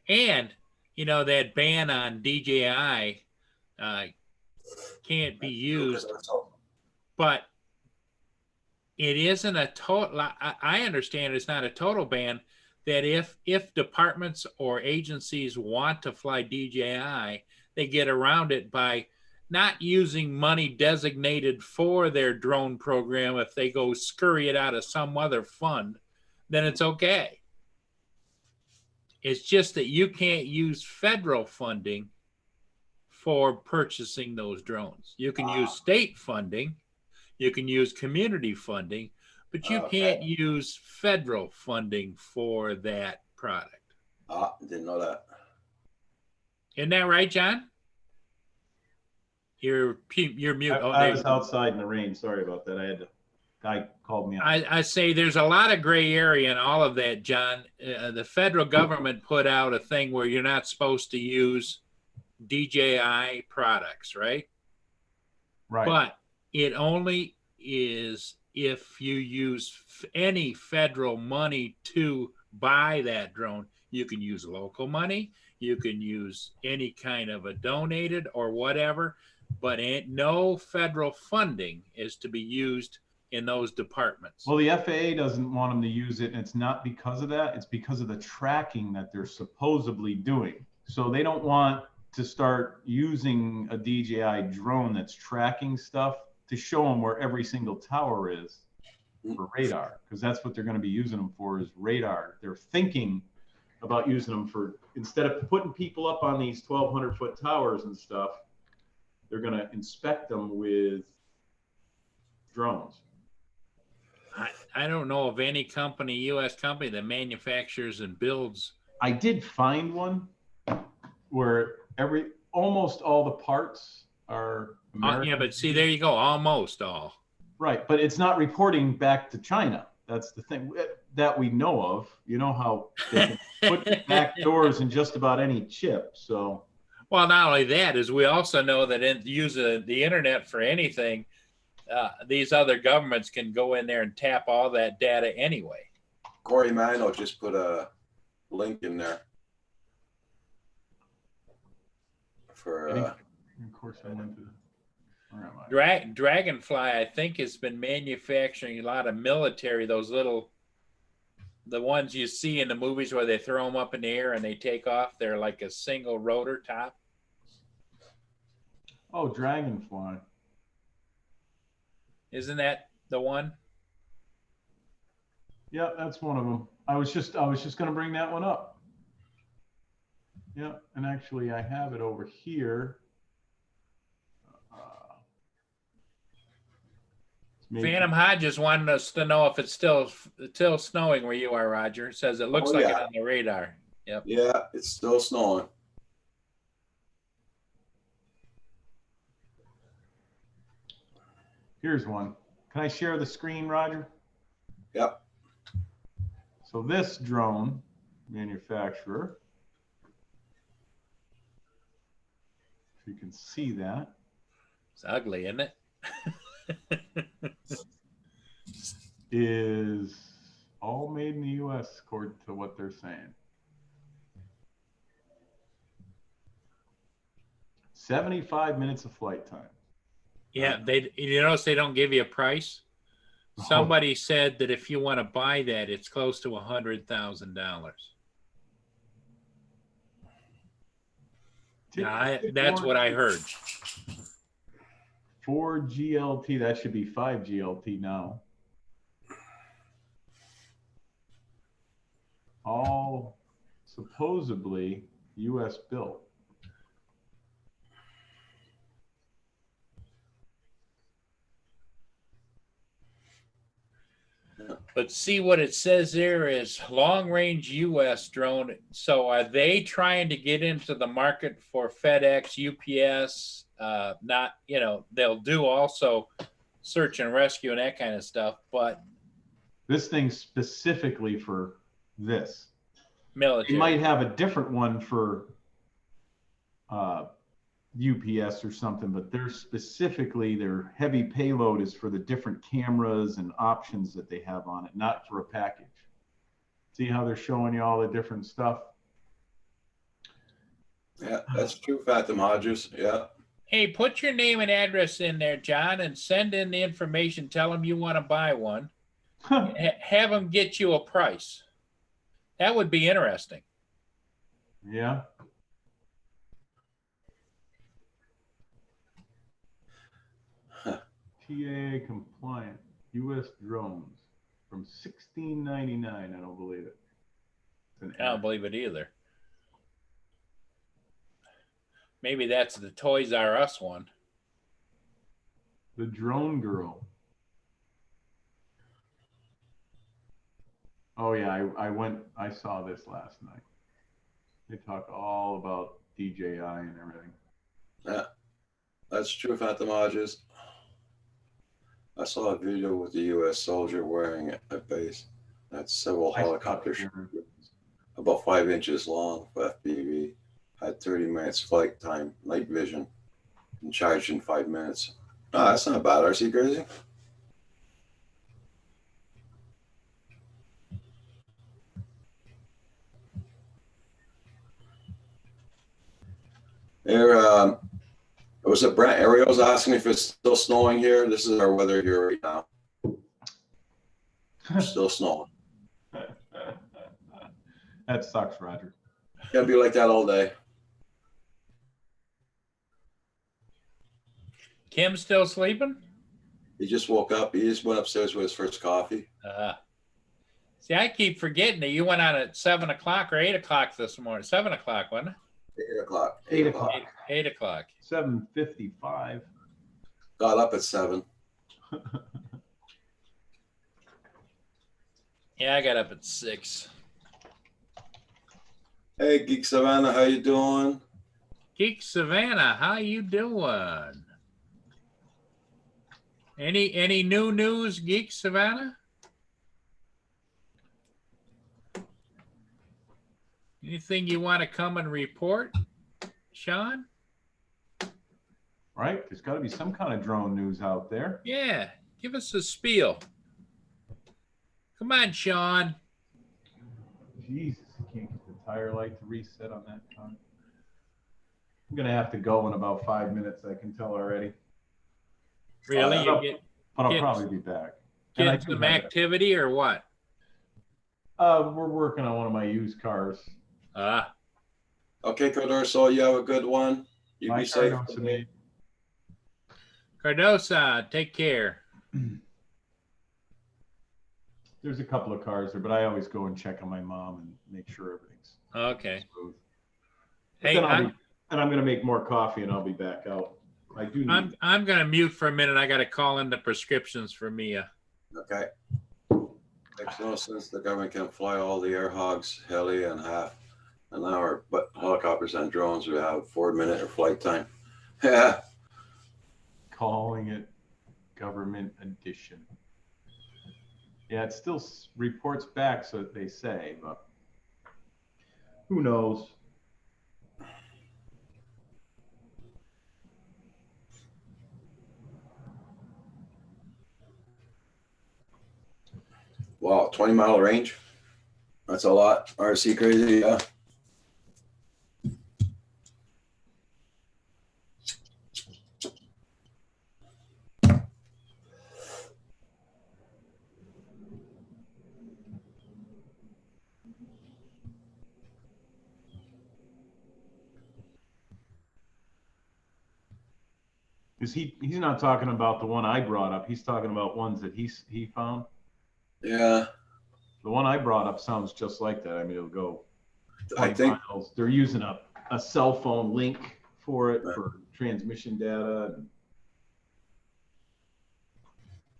And, you know, that ban on DJI can't be used, but it isn't a total, I understand it's not a total ban, that if departments or agencies want to fly DJI, they get around it by not using money designated for their drone program. If they go scurry it out of some other fund, then it's okay. It's just that you can't use federal funding for purchasing those drones. You can use state funding, you can use community funding, but you can't use federal funding for that product. Didn't know that. Isn't that right, John? You're mute. I was outside in the rain. Sorry about that. Guy called me out. I say there's a lot of gray area in all of that, John. The federal government put out a thing where you're not supposed to use DJI products, right? Right. But it only is if you use any federal money to buy that drone. You can use local money. You can use any kind of a donated or whatever, but no federal funding is to be used in those departments. Well, the FAA doesn't want them to use it, and it's not because of that. It's because of the tracking that they're supposedly doing. So they don't want to start using a DJI drone that's tracking stuff to show them where every single tower is for radar, because that's what they're going to be using them for, is radar. They're thinking about using them for, instead of putting people up on these 1,200-foot towers and stuff, they're going to inspect them with drones. I don't know of any company, U.S. company, that manufactures and builds. I did find one where almost all the parts are American. Yeah, but see, there you go, almost all. Right, but it's not reporting back to China. That's the thing that we know of. You know how they can put back doors in just about any chip. So, well, not only that, is we also know that use the internet for anything these other governments can go in there and tap all that data anyway. Corey Mano just put a link in there for. Of course, I went to. Where am I? Dragonfly, I think, has been manufacturing a lot of military, the ones you see in the movies where they throw them up in the air and they take off. They're like a single rotor top. Oh, Dragonfly. Isn't that the one? Yeah, that's one of them. I was just going to bring that one up. Yeah, and actually I have it over here. Phantom Hodges wanted us to know if it's still snowing where you are, Roger. It says it looks like it on the radar. Yep. Yeah, it's still snowing. Here's one. Can I share the screen, Roger? Yep. So this drone manufacturer, if you can see that. It's ugly, isn't it? Is all made in the US according to what they're saying. 75 minutes of flight time. Yeah, you notice they don't give you a price. Somebody said that if you want to buy that, it's close to $100,000. That's what I heard. 4 GLT, that should be 5 GLT now. All supposedly US built. But see what it says there is long range US drone. So are they trying to get into the market for FedEx, UPS? Not, they'll do also search and rescue and that kind of stuff, but this thing's specifically for this. Military. You might have a different one for UPS or something, but they're specifically, their heavy payload is for the different cameras and options that they have on it, not for a package. See how they're showing you all the different stuff? Yeah, that's true, Phantom Hodges. Yeah. Hey, put your name and address in there, John, and send in the information. Tell them you want to buy one. Have them get you a price. That would be interesting. Yeah. TAA compliant US drones from $16.99. I don't believe it. I don't believe it either. Maybe that's the Toys R Us one. The Drone Girl. Oh yeah, I saw this last night. They talk all about DJI and everything. Yeah, that's true, Phantom Hodges. I saw a video with the U.S. soldier wearing it at base. That's several helicopters, about 5 inches long for FPV. Had 30 minutes flight time, night vision, and charged in 5 minutes. Oh, that's not bad. RC Crazy. There, was it Brent Ariel's asking if it's still snowing here? This is our weather here right now. Still snowing. That sucks, Roger. Gonna be like that all day. Kim still sleeping? He just woke up. He just went upstairs with his first coffee. See, I keep forgetting that you went on at 7 o'clock or 8 o'clock this morning. 7 o'clock, wasn't it? 8 o'clock. 8 o'clock. 8 o'clock. 7:55. Got up at 7. Yeah, I got up at 6. Hey, Geek Savannah, how you doing? Geek Savannah, how you doing? Any new news, Geek Savannah? Anything you want to come and report, Sean? right? There's got to be some kind of drone news out there. Yeah, give us a spiel. Come on, Sean. Jesus, I can't get the tire light to reset on that car. I'm gonna have to go in about 5 minutes. I can tell already. Really? But You I'll get- probably be back. And I get do some have it. activity or what? We're working on one of my used cars. Ah, Okay, Cardoso, you have a good one. You My be safe. car knows me. Cardosa, take care. There's a couple of cars there, but I always go and check on my mom and make sure everything's Okay. smooth. But Hey, then I'm I'm gonna make more coffee and I'll be back out. I do need. I'm gonna mute for a minute. I gotta call in the prescriptions for Mia. Okay. Makes no sense the government can fly all the air hogs, heli, and half an hour, but helicopters and drones would have 4 minute or flight time. Yeah. Calling it government edition. Yeah, it still reports back, so they say, but who knows? Wow, 20-mile range. That's a lot. RC crazy, yeah. He's not talking about the one I brought up. He's talking about ones that he found. Yeah. The one I brought up sounds just like that. I mean, it'll go I 20 think miles. They're using a cell phone link for it for transmission data.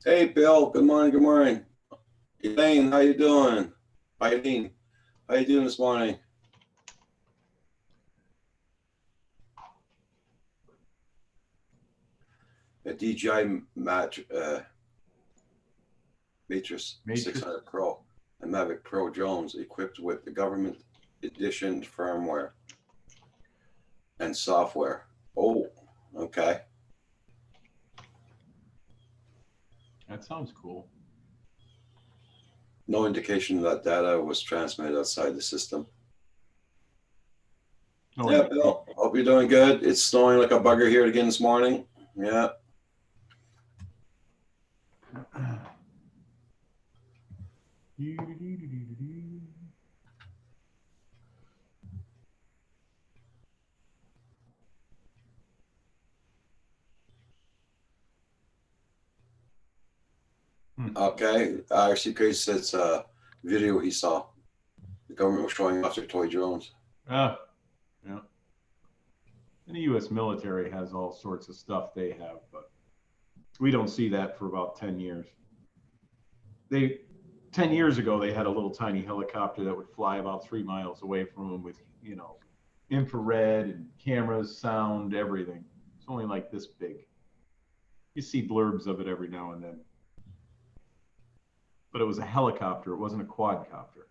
Hey, Bill. Good morning. Good morning. Elaine, how you doing? Eileen, how you doing this morning? A DJI Matrix 600 Pro and Mavic Pro drones equipped with the government edition firmware and software. Oh, okay. That sounds cool. No indication that data was transmitted outside the system. No, Yeah, Bill, hope you're doing good. It's snowing like a bugger here again this morning. Yeah. Okay. RC Crazy said it's a video he saw. The government was showing off their toy drones. Yeah. And the U.S. military has all sorts of stuff they have, but we don't see that for about 10 years. 10 years ago, they had a little tiny helicopter that would fly about 3 miles away from them with, infrared and cameras, sound, everything. It's only like this big. You see blurbs of it every now and then. But it was a helicopter. It wasn't a quadcopter.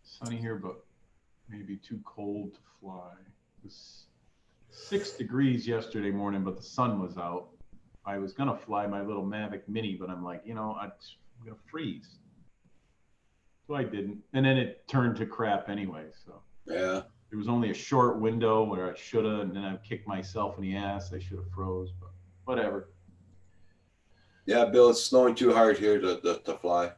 Sunny here, but maybe too cold to fly. It was 6 degrees yesterday morning, but the sun was out. I was gonna fly my little Mavic Mini, but I'm like, I'm gonna freeze. So I didn't. And then it turned to crap anyway. So Yeah. there was only a short window where I should have, and then I kicked myself in the ass. I should have froze, but whatever. Yeah, Bill, it's snowing too hard here to fly.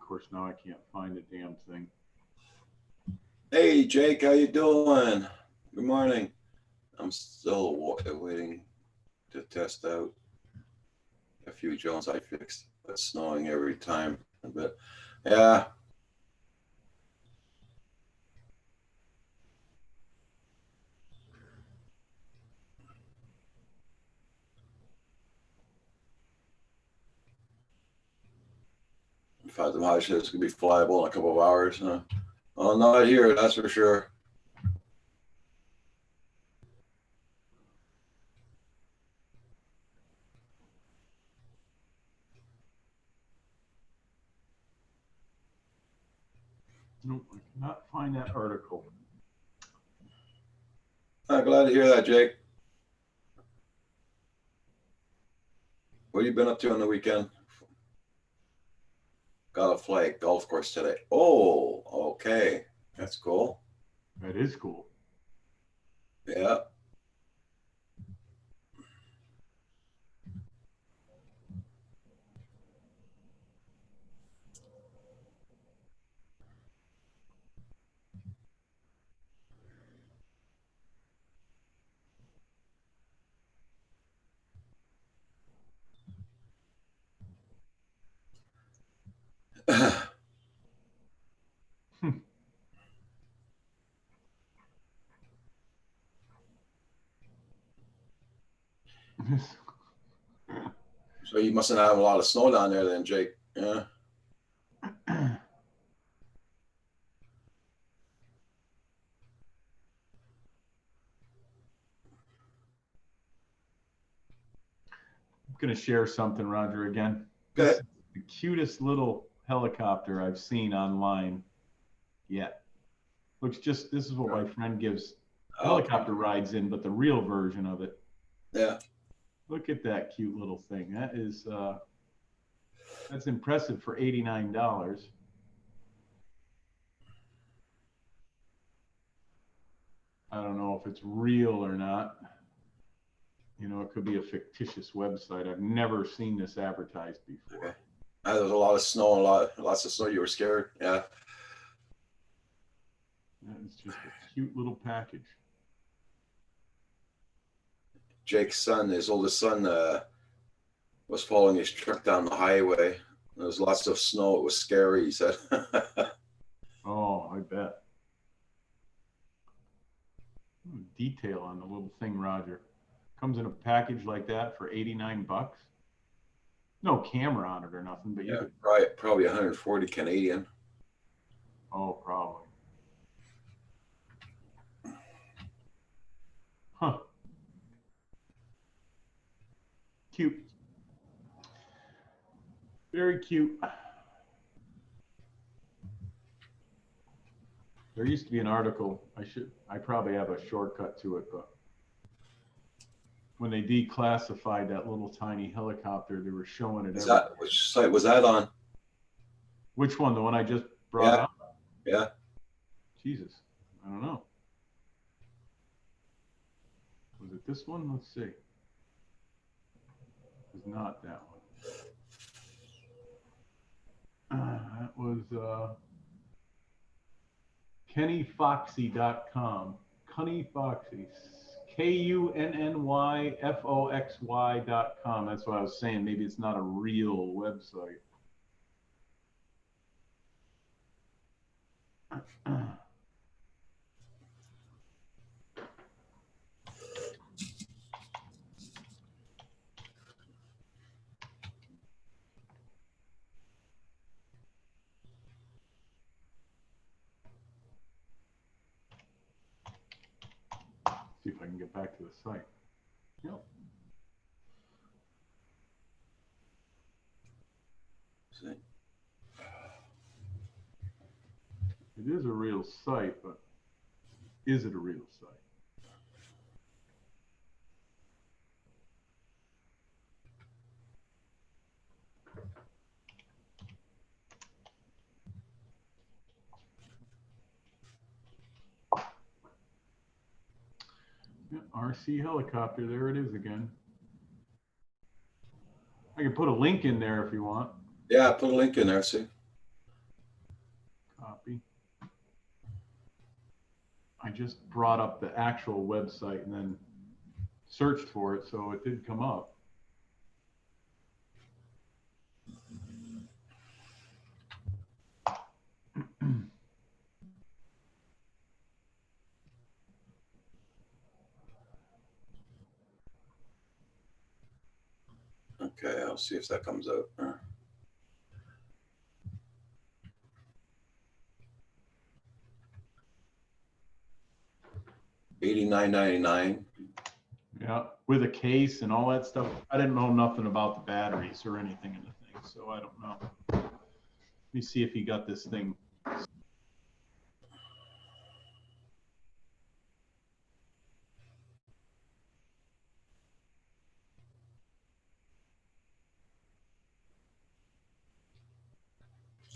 course, now I can't find the damn thing. Hey, Jake, how you doing? Good morning. I'm still waiting to test out a few Jones I fixed. It's snowing every time, but yeah. Fatima High is gonna be flyable in a couple of hours. Oh, not here, that's for sure. Nope, I cannot find that article. I'm glad to hear that, Jake. What have you been up to on the weekend? Got a flag golf course today. Oh, okay. That's cool. That is cool. Yeah. So you mustn't have a lot of snow down there then, Jake. Yeah. I'm going to share something, Roger, again. This is the cutest little helicopter I've seen online yet. Looks just, this is what my friend gives helicopter rides in, but the real version of it. Yeah. Look at that cute little thing. That is, that's impressive for $89. I don't know if it's real or not. You know, it could be a fictitious website. I've never seen this advertised before. Okay. There was a lot of snow, lots of snow. You were scared. Yeah. It's just a cute little package. Jake's son, his oldest son, was following his truck down the highway. There was lots of snow. It was scary, he said. Oh, I bet. Detail on the little thing, Roger. Comes in a package like that for 89 bucks. No camera on it or nothing, but you could probably 140 Canadian. Oh, probably. Huh. Cute. Very cute. There used to be an article. I probably have a shortcut to it, but when they declassified that little tiny helicopter, they were showing it. Which site was that on? Which one? The one I just brought up? Yeah. Jesus. I don't know. Was it this one? Let's see. It was not that one. That was KunnyFoxy.com. Kunny Foxy. KUNNYFOXY.com. That's what I was saying. Maybe it's not a real website. See if I can get back to the site. Yep. It is a real site, but is it a real site? Yeah, RC helicopter, there it is again. I can put a link in there if you want. Yeah, put a link in there, see. I just brought up the actual website and then searched for it, so it did come up. Okay, I'll see if that comes out. $89.99. Yeah, with a case and all that stuff. I didn't know nothing about the batteries or anything in the thing, so I don't know. Let me see if he got this thing.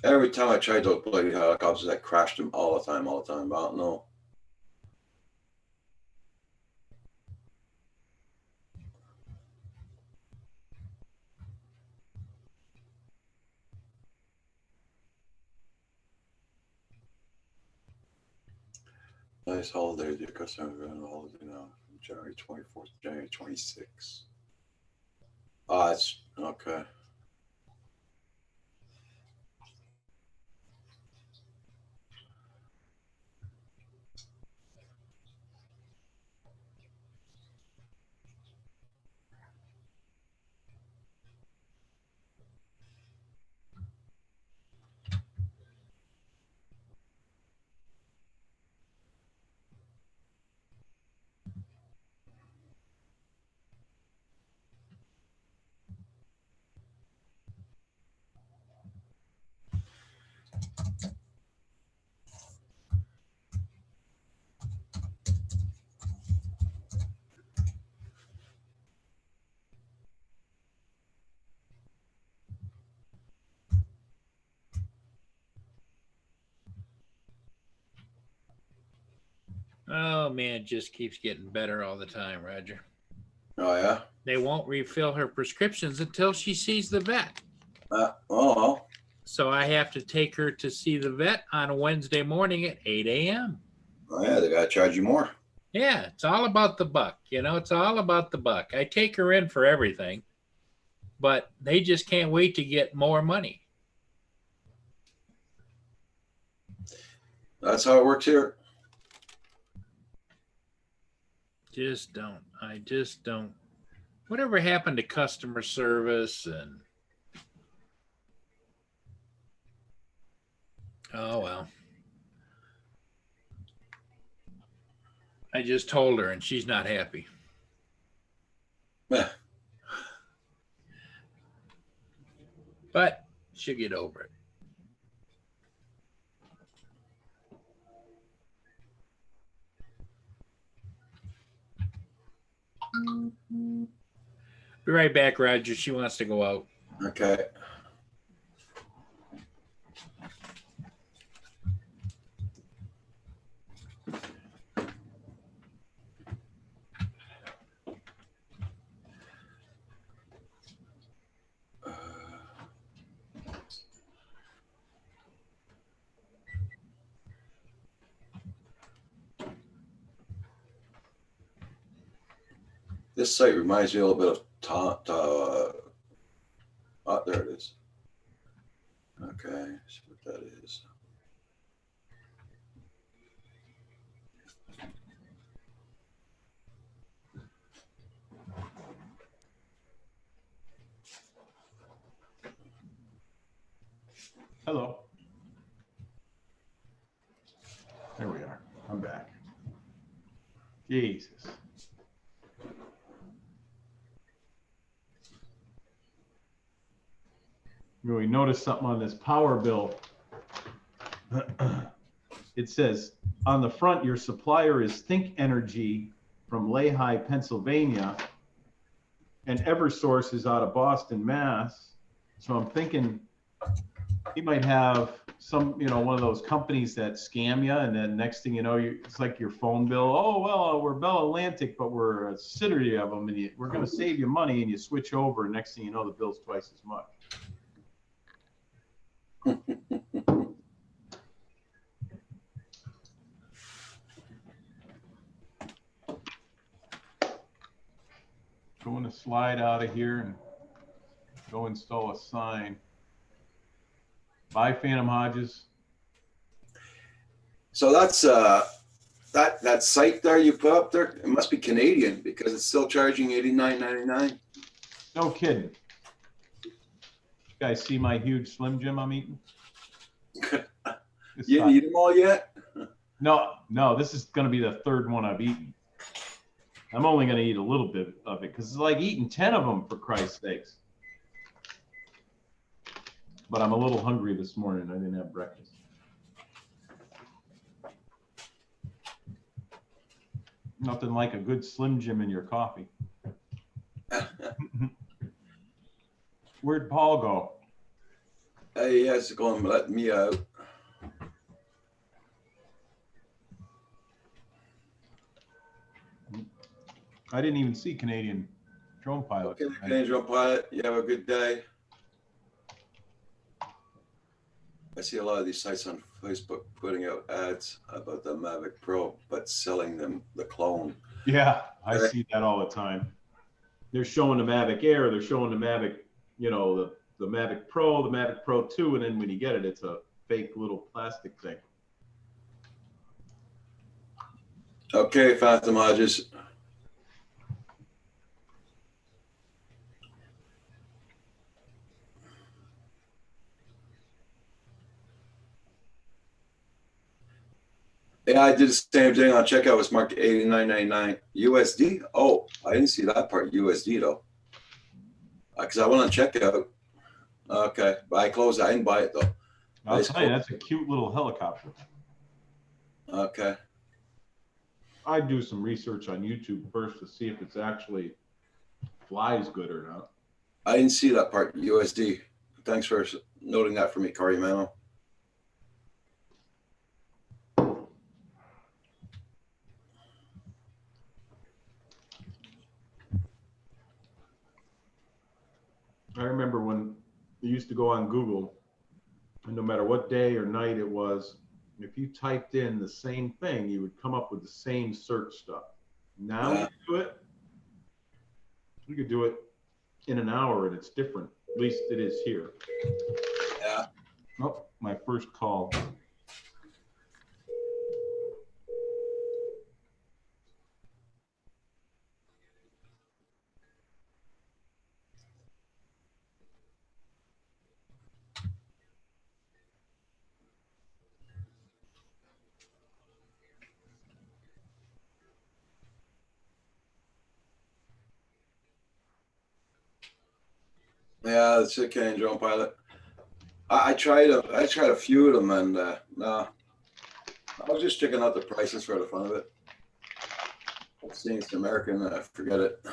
Every time I tried those bloody helicopters, I crashed them all the time. I don't know. Nice holiday, dear customer. We're on a holiday now. January 24th, January 26th. Ah, it's okay. Oh man, it just keeps getting better all the time, Roger. Oh yeah. They won't refill her prescriptions until she sees the vet. Oh. So I have to take her to see the vet on a Wednesday morning at 8 a.m. Oh yeah, they gotta charge you more. Yeah, it's all about the buck. You know, it's all about the buck. I take her in for everything, but they just can't wait to get more money. That's how it works here. Just don't. I just don't. Whatever happened to customer service and oh well. I just told her and she's not happy. Yeah. But she'll get over it. Be right back, Roger. She wants to go out. Okay. This site reminds me a little bit of oh, there it is. Okay, see what that is. Hello. There we are. I'm back. Jesus. We noticed something on this power bill. It says on the front, your supplier is Think Energy from Lehigh, Pennsylvania, and Eversource is out of Boston, Mass. So I'm thinking he might have some, one of those companies that scam you, and then next thing you know, it's like your phone bill. Oh, well, we're Bell Atlantic, but we're a subsidiary of them, and we're going to save you money, and you switch over, and next thing you know, the bill's twice as much. going to slide out of here and go install a sign. Bye, Phantom Hodges. So that's that site there you put up there. It must be Canadian because it's still charging $89.99. No kidding. You guys see my huge Slim Jim I'm eating? You didn't eat them all yet? No, this is going to be the third one I've eaten. I'm only going to eat a little bit of it because it's like eating 10 of them, for Christ's sakes. But I'm a little hungry this morning. I didn't have breakfast. Nothing like a good Slim Jim in your coffee. Where'd Paul go? Hey, he has to go and let me out. I didn't even see Canadian Drone Pilot. Okay, Canadian Drone Pilot, you have a good day. I see a lot of these sites on Facebook putting out ads about the Mavic Pro, but selling them the clone. Yeah, I see that all the time. They're showing the Mavic Air, they're showing the Mavic, you know, the Mavic Pro, the Mavic Pro 2, and then when you get it, it's a fake little plastic thing. Okay, Phantom Hodges. Yeah, I did the same thing on checkout. It was marked $89.99 USD. Oh, I didn't see that part USD though. Because I went on checkout. Okay, but I closed. I didn't buy it though. I'll tell you, that's a cute little helicopter. Okay. I'd do some research on YouTube first to see if it's actually flies good or not. I didn't see that part USD. Thanks for noting that for me, Corey Mano. I remember when you used to go on Google, and no matter what day or night it was, if you typed in the same thing, you would come up with the same search stuff. Now you could do it in an hour and it's different. At least it is here. Yeah. Oh, my first call. Yeah, it's a Canadian Drone Pilot. I tried a few of them and no. I was just checking out the prices for the fun of it. Seeing it's American, forget it.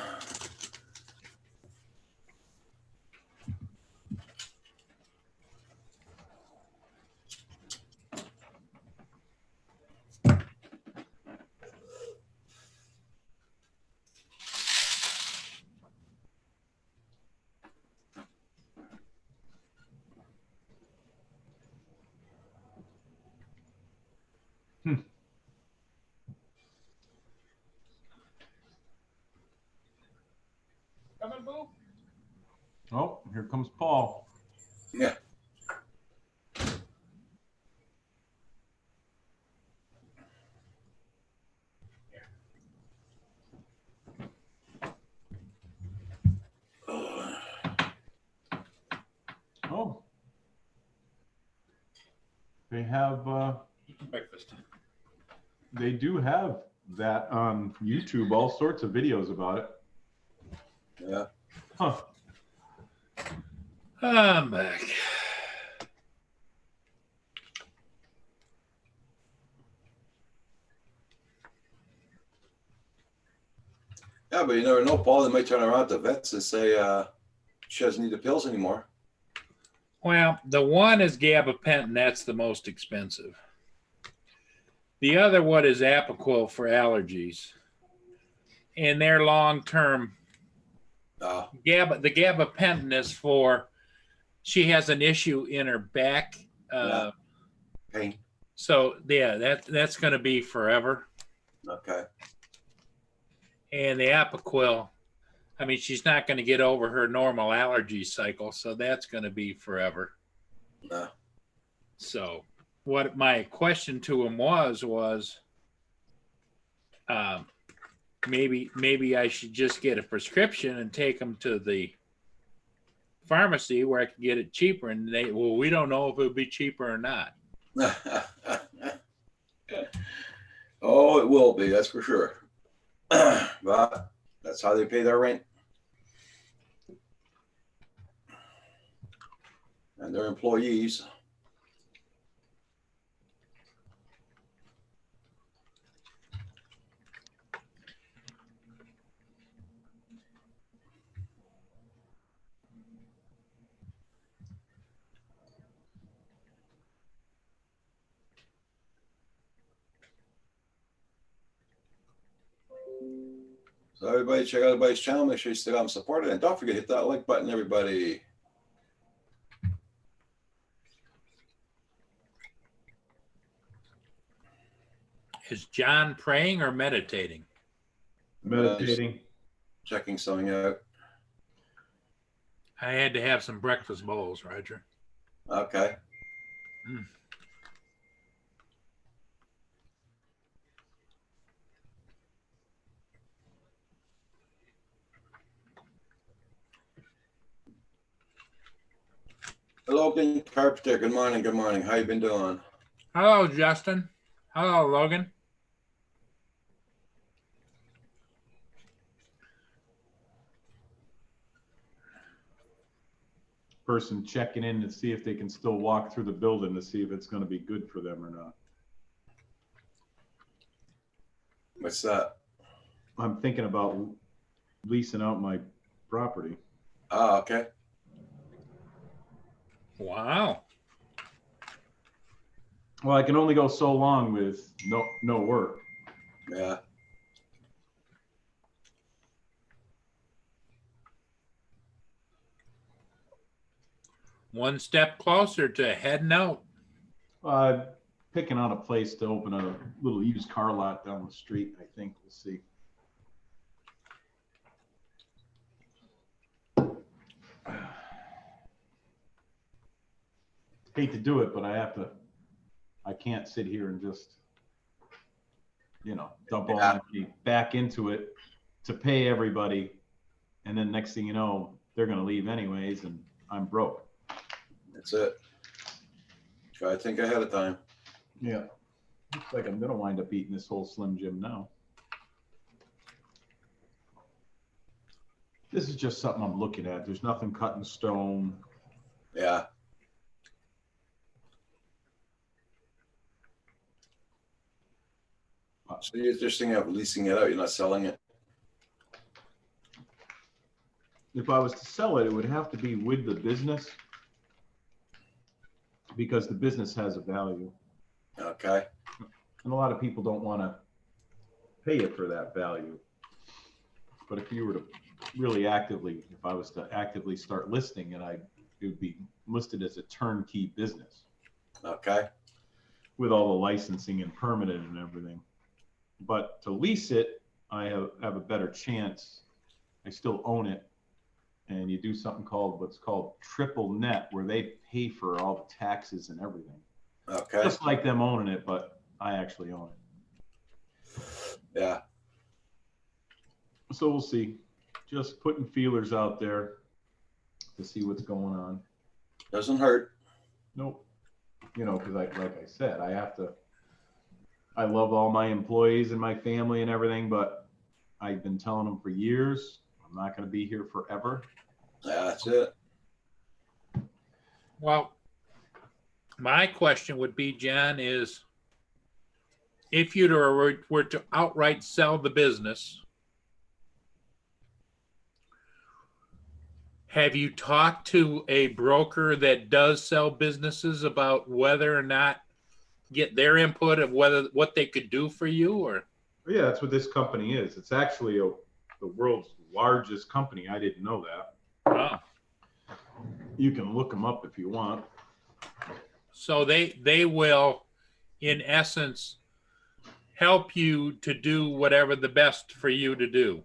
Coming, Boo? Oh, here comes Paul. Yeah. Oh. They have Breakfast. they do have that on YouTube, all sorts of videos about it. Yeah. Huh. I'm back. Yeah, but you never know, Paul. They might turn around to vets and say she doesn't need the pills anymore. Well, the one is gabapentin. That's the most expensive. The other one is Apoquel for allergies. And their long-term the gabapentin is for, she has an issue in her back. Pain. So yeah, that's going to be forever. Okay. And the Apoquel, I mean, she's not going to get over her normal allergy cycle, so that's going to be forever. Nah. So what my question to him was maybe I should just get a prescription and take them to the pharmacy where I could get it cheaper. And we don't know if it would be cheaper or not. Oh, it will be, that's for sure. But that's how they pay their rent. And their employees. So everybody check out everybody's channel. Make sure you stick on supported. And don't forget, hit that like button, everybody. Is John praying or meditating? Meditating. Checking something out. I had to have some breakfast bowls, Roger. Okay. Hello, Logan Carpenter. Good morning. Good morning. How you been doing? Hello, Justin. Hello, Logan. Person checking in to see if they can still walk through the building to see if it's going to be good for them or not. What's that? I'm thinking about leasing out my property. Ah, okay. Wow. Well, I can only go so long with no work. Yeah. One step closer to heading out. Picking out a place to open a little used car lot down the street. I think we'll see. Hate to do it, but I can't sit here and just, dump all my money back into it to pay everybody. And then next thing you know, they're going to leave anyways, and I'm broke. That's it. Try to think ahead of time. Yeah. Looks like I'm going to wind up eating this whole Slim Jim now. This is just something I'm looking at. There's nothing cut in stone. Yeah. So you're just thinking of leasing it out, you're not selling it? If I was to sell it, it would have to be with the business because the business has a value. Okay. And a lot of people don't want to pay it for that value. But if you were to really if I was to actively start listing it, it would be listed as a turnkey business. Okay. With all the licensing and permitted and everything. But to lease it, I have a better chance. I still own it. And you do something what's called triple net, where they pay for all the taxes and everything. Okay. Just like them owning it, but I actually own it. Yeah. So we'll see. Just putting feelers out there to see what's going on. Doesn't hurt. Nope. Because like I said, I love all my employees and my family and everything, but I've been telling them for years, I'm not going to be here forever. Yeah, that's it. Well, my question would be, John, is if you were to outright sell the business, have you talked to a broker that does sell businesses about whether or not get their input of what they could do for you? Or Yeah, that's what this company is. It's actually the world's largest company. I didn't know that. oh. You can look them up if you want. So they will, in essence, help you to do whatever the best for you to do.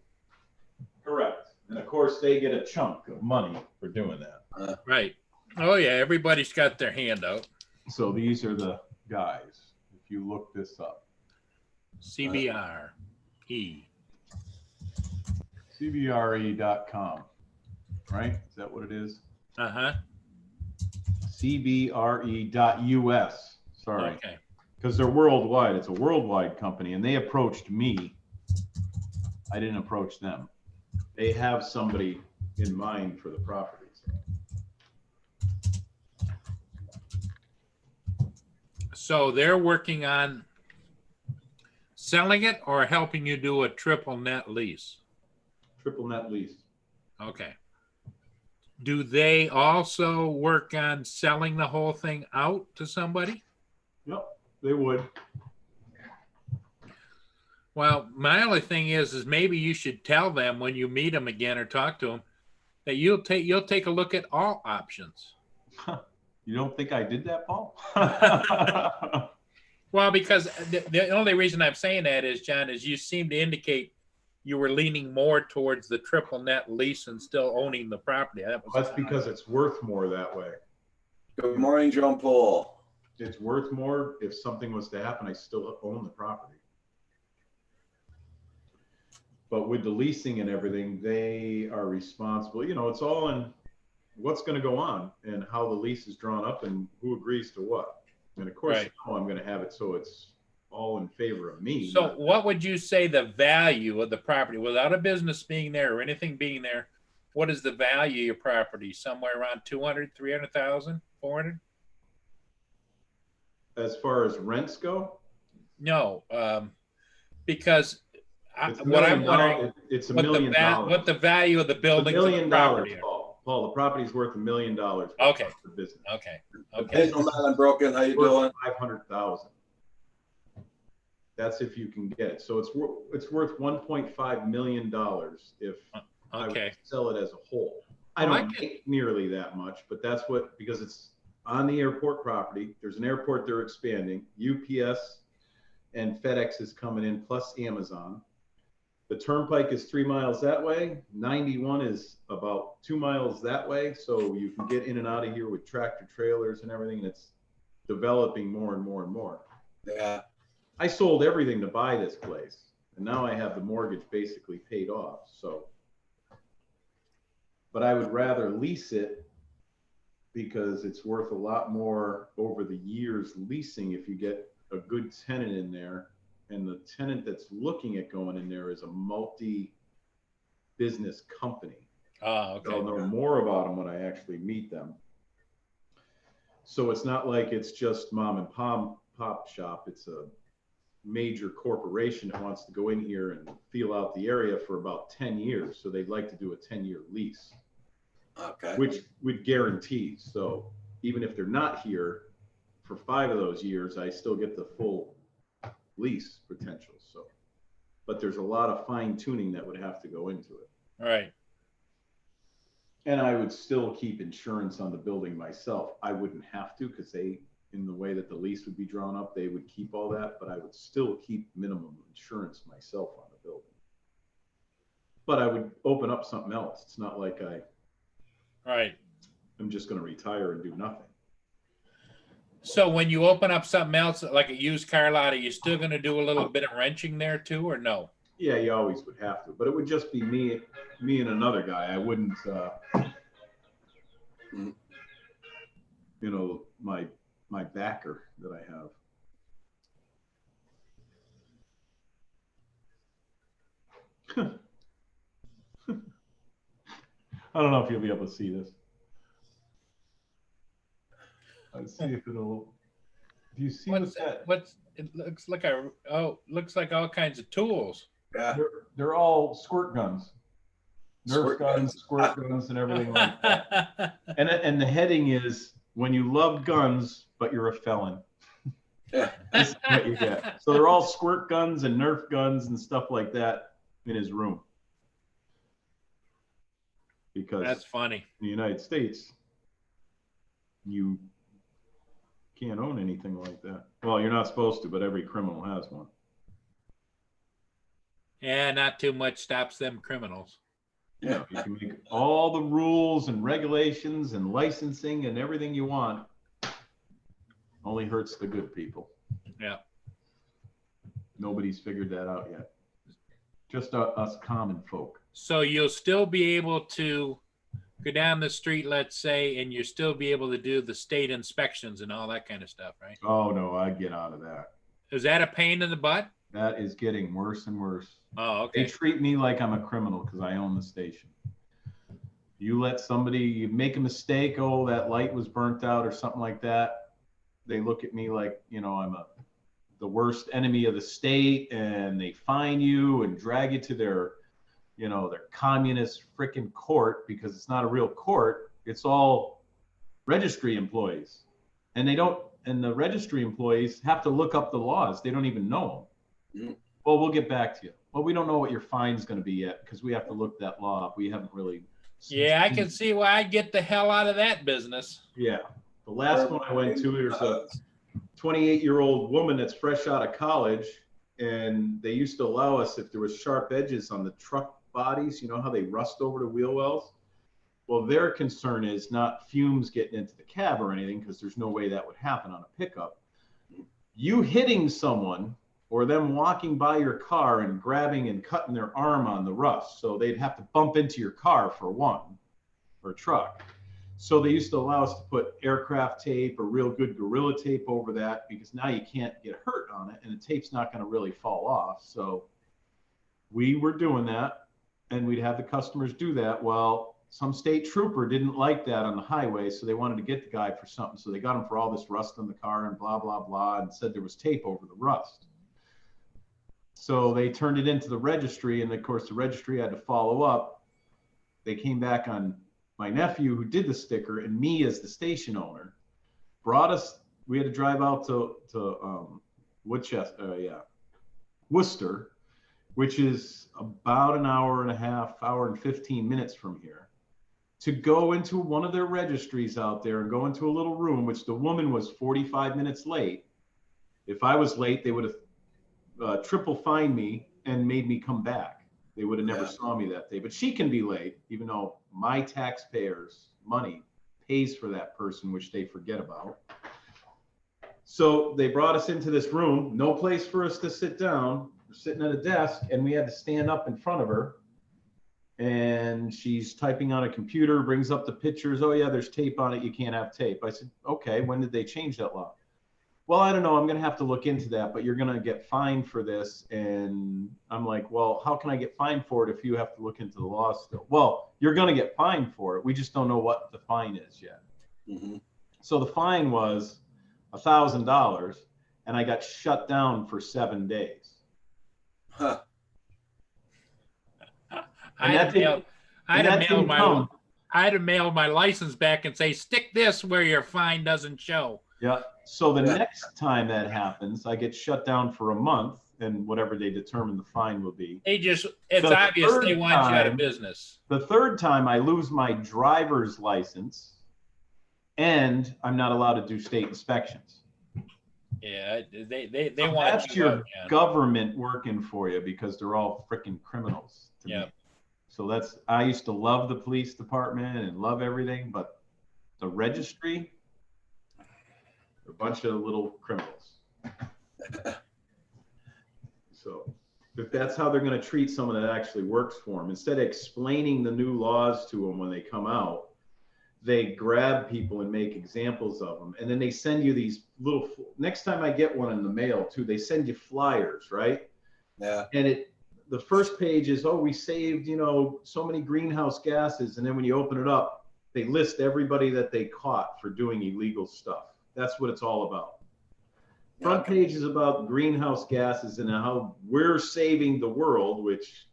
Correct. And of course, they get a chunk of money for doing that. Right. Oh yeah, everybody's got their hand out. So these are the guys. If you look this up, CBRE. CBRE.com, right? Is that what it is? Uh-huh. CBRE.us. Sorry. Okay. Because they're worldwide. It's a worldwide company, and they approached me. I didn't approach them. They have somebody in mind for the properties. So they're working on selling it or helping you do a triple net lease? Triple net lease. Okay. Do they also work on selling the whole thing out to somebody? Yep, they would. Well, my only thing is maybe you should tell them when you meet them again or talk to them that you'll take a look at all options. You don't think I did that, Paul? Well, because the only reason I'm saying that is, John, is you seem to indicate you were leaning more towards the triple net lease and still owning the property. That's because it's worth more that way. Good morning, John Paul. It's worth more. If something was to happen, I still own the property. But with the leasing and everything, they are responsible. You know, it's all in what's going to go on and how the lease is drawn up and who agrees to what. And of course, Right. you know, I'm going to have it so it's all in favor of me. So what would you say the value of the property without a business being there or anything being there? What is the value of your property? Somewhere around 200, 300,000, 400? As far as rents go, No, because it's $1 what I'm million. wondering, It's $1 what million. what the value of the buildings of the property are. Paul, the property's worth $1 million. Okay. For business. Okay. Hey, Okay. no man, Broken, how you Worth doing? 500,000. That's if you can get it. So it's worth $1.5 million if I Okay. would sell it as a whole. I Well, I don't could- make nearly that much, but that's what, because it's on the airport property. There's an airport they're expanding. UPS and FedEx is coming in, plus Amazon. The turnpike is 3 miles that way. 91 is about 2 miles that way. So you can get in and out of here with tractor trailers and everything. And it's developing more and more and more. Yeah. I sold everything to buy this place, and now I have the mortgage basically paid off. So, but I would rather lease it because it's worth a lot more over the years leasing if you get a good tenant in there. And the tenant that's looking at going in there is a multi-business company. Oh, okay. I'll know more about them when I actually meet them. So it's not like it's just mom and pop shop. It's a major corporation that wants to go in here and feel out the area for about 10 years. So they'd like to do a 10-year lease, Okay. which would guarantee. So even if they're not here for 5 of those years, I still get the full lease potential. So, but there's a lot of fine tuning that would have to go into it. Right. And I would still keep insurance on the building myself. I wouldn't have to because they, in the way that the lease would be drawn up, they would keep all that, but I would still keep minimum insurance myself on the building. But I would open up something else. It's not like Right. I'm just going to retire and do nothing. So when you open up something else, like a used car lot, are you still going to do a little bit of wrenching there too, or no? Yeah, you always would have to, but it would just be me and another guy. I wouldn't, you know, my backer that I have. I don't know if you'll be able to see this. Let's see if it'll. Do you see What's that? what's it looks like looks like all kinds of tools. Yeah. They're all squirt guns, Nerf Squirt guns, guns. squirt guns, and everything like that. And the heading is when you love guns, but you're a felon. Yeah. This is what you get. So they're all squirt guns and Nerf guns and stuff like that in his room. Because That's funny. in the United States, you can't own anything like that. Well, you're not supposed to, but every criminal has one. Yeah, not too much stops them criminals. You know, you can make all the rules and regulations and licensing and everything you want. Only hurts the good people. Yeah. Nobody's figured that out yet. Just us common folk. So you'll still be able to go down the street, let's say, and you'll still be able to do the state inspections and all that kind of stuff, right? Oh no, I get out of that. Is that a pain in the butt? That is getting worse and worse. Oh, They okay. treat me like I'm a criminal because I own the station. You let somebody make a mistake, oh, that light was burnt out or something like that. They look at me like, you know, I'm the worst enemy of the state, and they fine you and drag you to their, you know, their communist frickin' court, because it's not a real court. It's all registry employees. And the registry employees have to look up the laws. They don't even know them. Mm. Well, we'll get back to you. Well, we don't know what your fine's going to be yet because we have to look that law up. We haven't really. Yeah, I can see why I'd get the hell out of that business. Yeah. The last one I went to, there's a 28-year-old woman that's fresh out of college, and they used to allow us, if there was sharp edges on the truck bodies, you know how they rust over the wheel wells? Well, their concern is not fumes getting into the cab or anything, because there's no way that would happen on a pickup. You hitting someone or them walking by your car and grabbing and cutting their arm on the rust. So they'd have to bump into your car for one, or truck. So they used to allow us to put aircraft tape or real good Gorilla tape over that, because now you can't get hurt on it and the tape's not going to really fall off. So we were doing that, and we'd have the customers do that. Well, some state trooper didn't like that on the highway, so they wanted to get the guy for something. So they got him for all this rust on the car and blah, blah, blah, and said there was tape over the rust. So they turned it into the registry, and of course the registry had to follow up. They came back on my nephew who did the sticker, and me as the station owner, brought us, we had to drive out to Worcester, which is about an hour and a half, hour and 15 minutes from here, to go into one of their registries out there and go into a little room, which the woman was 45 minutes late. If I was late, they would have triple fined me and made me come back. They would have never saw me that day. But she can be late, even though my taxpayers' money pays for that person, which they forget about. So they brought us into this room, no place for us to sit down. We're sitting at a desk, and we had to stand up in front of her. And she's typing on a computer, brings up the pictures. Oh yeah, there's tape on it. You can't have tape. I said, okay, when did they change that law? Well, I don't know. I'm going to have to look into that, but you're going to get fined for this. And I'm like, well, how can I get fined for it if you have to look into the law still? Well, you're going to get fined for it. We just don't know what the fine is yet. Mm-hmm. So the fine was $1,000, and I got shut down for 7 days. Huh. And that didn't- I'd and that didn't come. have mailed my license back and say, stick this where your fine doesn't show. Yeah. So the Yeah. next time that happens, I get shut down for a month, and whatever they determine the fine will be. It's The obvious they third want you out of time- business. The third time, I lose my driver's license, and I'm not allowed to do state inspections. Yeah, they So want that's you your out, yeah. government working for you, because they're all freaking criminals to Yeah. me. So I used to love the police department and love everything, but the registry, they're a bunch of little criminals. So if that's how they're going to treat someone that actually works for them, instead of explaining the new laws to them when they come out, they grab people and make examples of them. And then they send you these little, next time I get one in the mail too, they send you flyers, right? Yeah. And the first page is, oh, we saved, so many greenhouse gases. And then when you open it up, they list everybody that they caught for doing illegal stuff. That's what it's all about. Front page is about greenhouse gases and how we're saving the world, which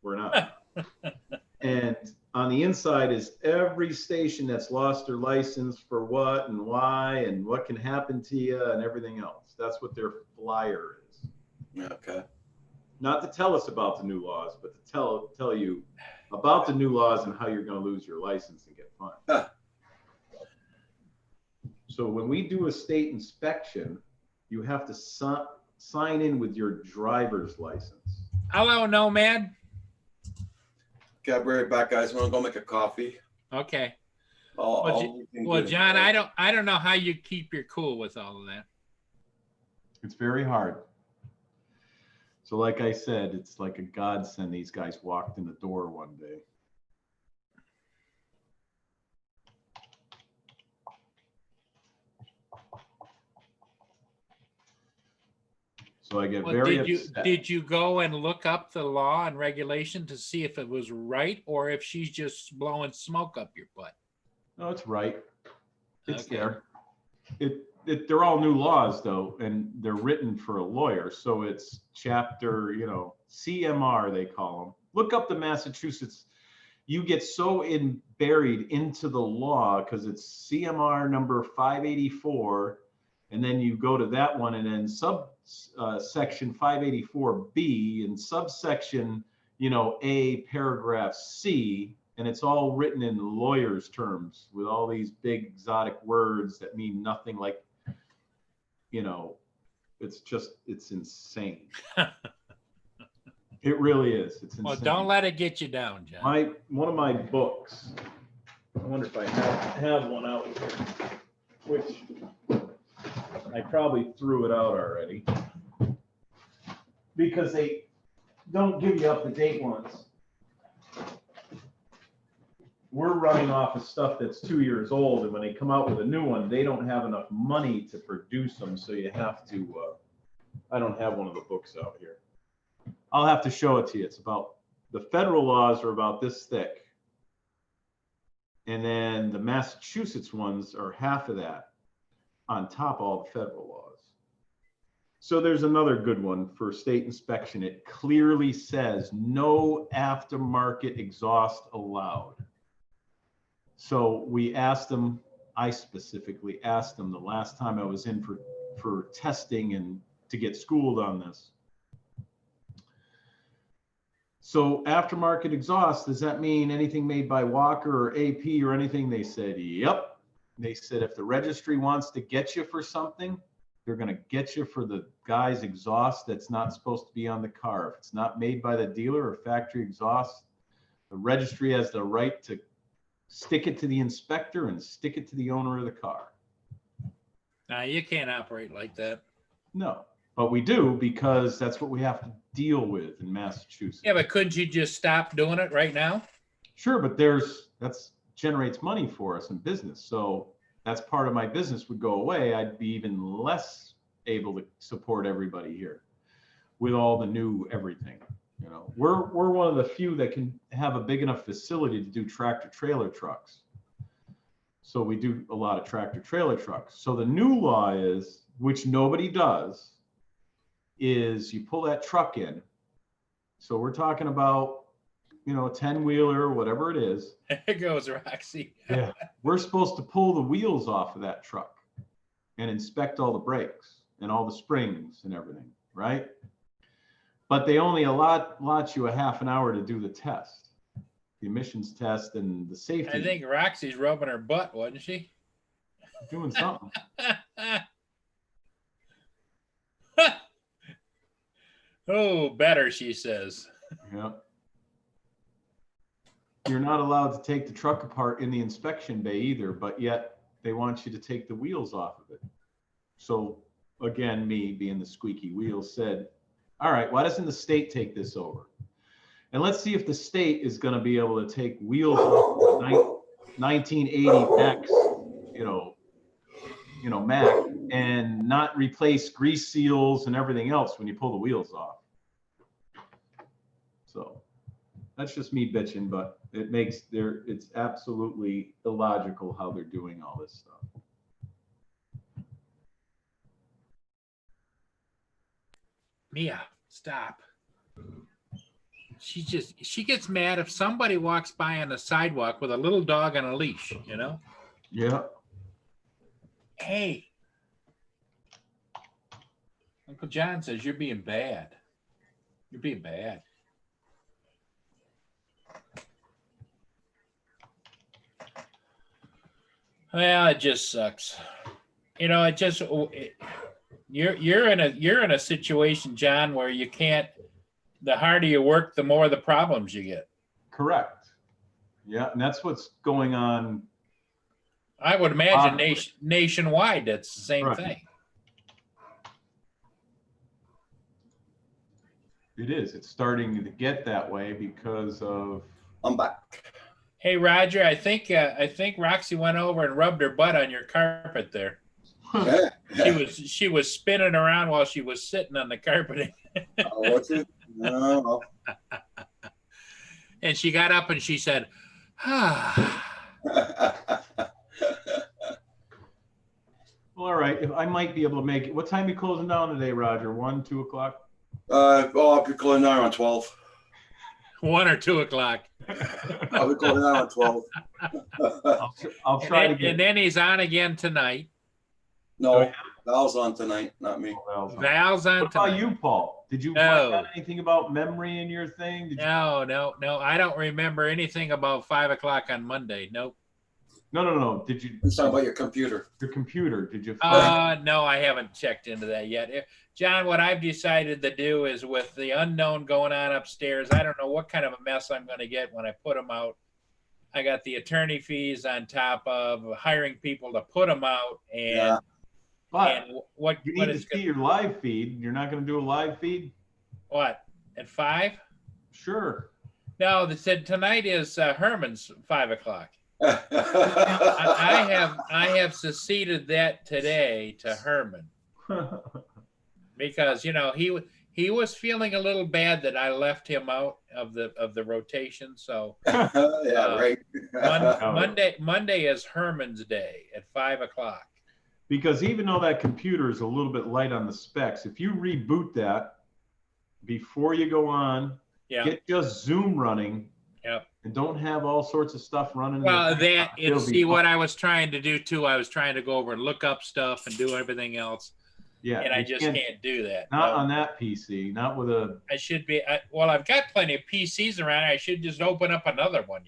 we're not. And on the inside is every station that's lost their license for what and why and what can happen to you and everything else. That's what their flyer is. Yeah. Okay. Not to tell us about the new laws, but to tell you about the new laws and how you're going to lose your license and get fined. Huh. So when we do a state inspection, you have to sign in with your driver's license. Hello, Nomad. Okay, I'll be right back, guys. I'm gonna go make a coffee. Okay. I'll Well, Well, get John, it. I don't know how you keep your cool with all of that. It's very hard. So like I said, it's like a godsend these guys walked in the door one day. So I get Well, very did you upset. did you go and look up the law and regulation to see if it was right or if she's just blowing smoke up your butt? No, it's right. It's Okay. there. They're all new laws though, and they're written for a lawyer. So it's chapter, CMR, they call them. Look up the Massachusetts. You get so buried into the law because it's CMR number 584. And then you go to that one and then section 584B and subsection, A paragraph C, and it's all written in lawyer's terms with all these big exotic words that mean nothing, like, it's insane. It really is. It's insane. Well, don't let it get you down, John. One of my books, I wonder if I have one out here, which I probably threw it out already because they don't give you up-to-date ones. We're running off of stuff that's 2 years old, and when they come out with a new one, they don't have enough money to produce them, so you have to, I don't have one of the books out here. I'll have to show it to you. It's about, the federal laws are about this thick, and then the Massachusetts ones are half of that on top of all the federal laws. So there's another good one for state inspection. It clearly says no aftermarket exhaust allowed. So we asked them, I specifically asked them the last time I was in for testing and to get schooled on this. So aftermarket exhaust, does that mean anything made by Walker or AP or anything? They said, yep. They said, if the registry wants to get you for something, they're going to get you for the guy's exhaust that's not supposed to be on the car. If it's not made by the dealer or factory exhaust, the registry has the right to stick it to the inspector and stick it to the owner of the car. Now, you can't operate like that. No, but we do because that's what we have to deal with in Massachusetts. Yeah, but couldn't you just stop doing it right now? Sure, but that's generates money for us in business. So that's part of my business would go away. I'd be even less able to support everybody here with all the new everything. We're one of the few that can have a big enough facility to do tractor trailer trucks. So we do a lot of tractor trailer trucks. So the new law is, which nobody does, is you pull that truck in. So we're talking about, a 10-wheeler, whatever it is. There goes Roxy. Yeah. We're supposed to pull the wheels off of that truck and inspect all the brakes and all the springs and everything, right? But they only allot you a half an hour to do the test, the emissions test and the safety. I think Roxy's rubbing her butt, wasn't she? Doing something. Oh, better, she says. Yeah. You're not allowed to take the truck apart in the inspection bay either, but yet they want you to take the wheels off of it. So again, me being the squeaky wheel said, all right, why doesn't the state take this over? And let's see if the state is going to be able to take wheels off the 1980 Max, Mac, and not replace grease seals and everything else when you pull the wheels off. So that's just me bitching, but it's absolutely illogical how they're doing all this stuff. Mia, stop. She gets mad if somebody walks by on the sidewalk with a little dog on a leash, Yeah. Hey. Uncle John says you're being bad. You're being bad. Well, it just sucks. You're in a situation, John, where you can't, the harder you work, the more the problems you get. Correct. Yeah, and that's what's going on. I would imagine nationwide, that's the same Right. thing. It is. It's starting to get that way because of. I'm back. Hey, Roger, I think Roxy went over and rubbed her butt on your carpet there. Yeah. She was spinning around while she was sitting on the carpeting. What's it? No. And she got up and she said, ah. Well, all right. If I might be able to make it. What time are you closing down today, Roger? 1, 2 o'clock? I'll be calling now on 12. 1 or 2 o'clock. I'll be calling now on 12. I'll try to And get. then he's on again tonight. No, Val's on tonight, not me. Val's on What about tonight. you, Paul? Did you No. find out anything about memory in your thing? Did you... No. I don't remember anything about 5 o'clock on Monday. Nope. No. Did you? It's talking about your computer. Your computer? Did you find? No, I haven't checked into that yet. John, what I've decided to do is with the unknown going on upstairs, I don't know what kind of a mess I'm going to get when I put them out. I got the attorney fees on top of hiring people to put them out, and Yeah. But and what you what need to is see your live feed. You're not going to do a live feed? what at 5? Sure. No, they said tonight is Herman's 5 o'clock. Yeah. I have seceded that today to Herman because he was feeling a little bad that I left him out of the rotation. So Yeah, right. Monday is Herman's day at 5 o'clock. Because even though that computer is a little bit light on the specs, if you reboot that before you go on, Yeah. get just Zoom running. Yep. And don't have all sorts of stuff running. Well, in the and see what I was trying to do too. I was trying to go over and look up stuff and do everything else, yeah, and I you just can't do that. Not No. on that PC. Not with a. I should be. Well, I've got plenty of PCs around. I should just open up another one.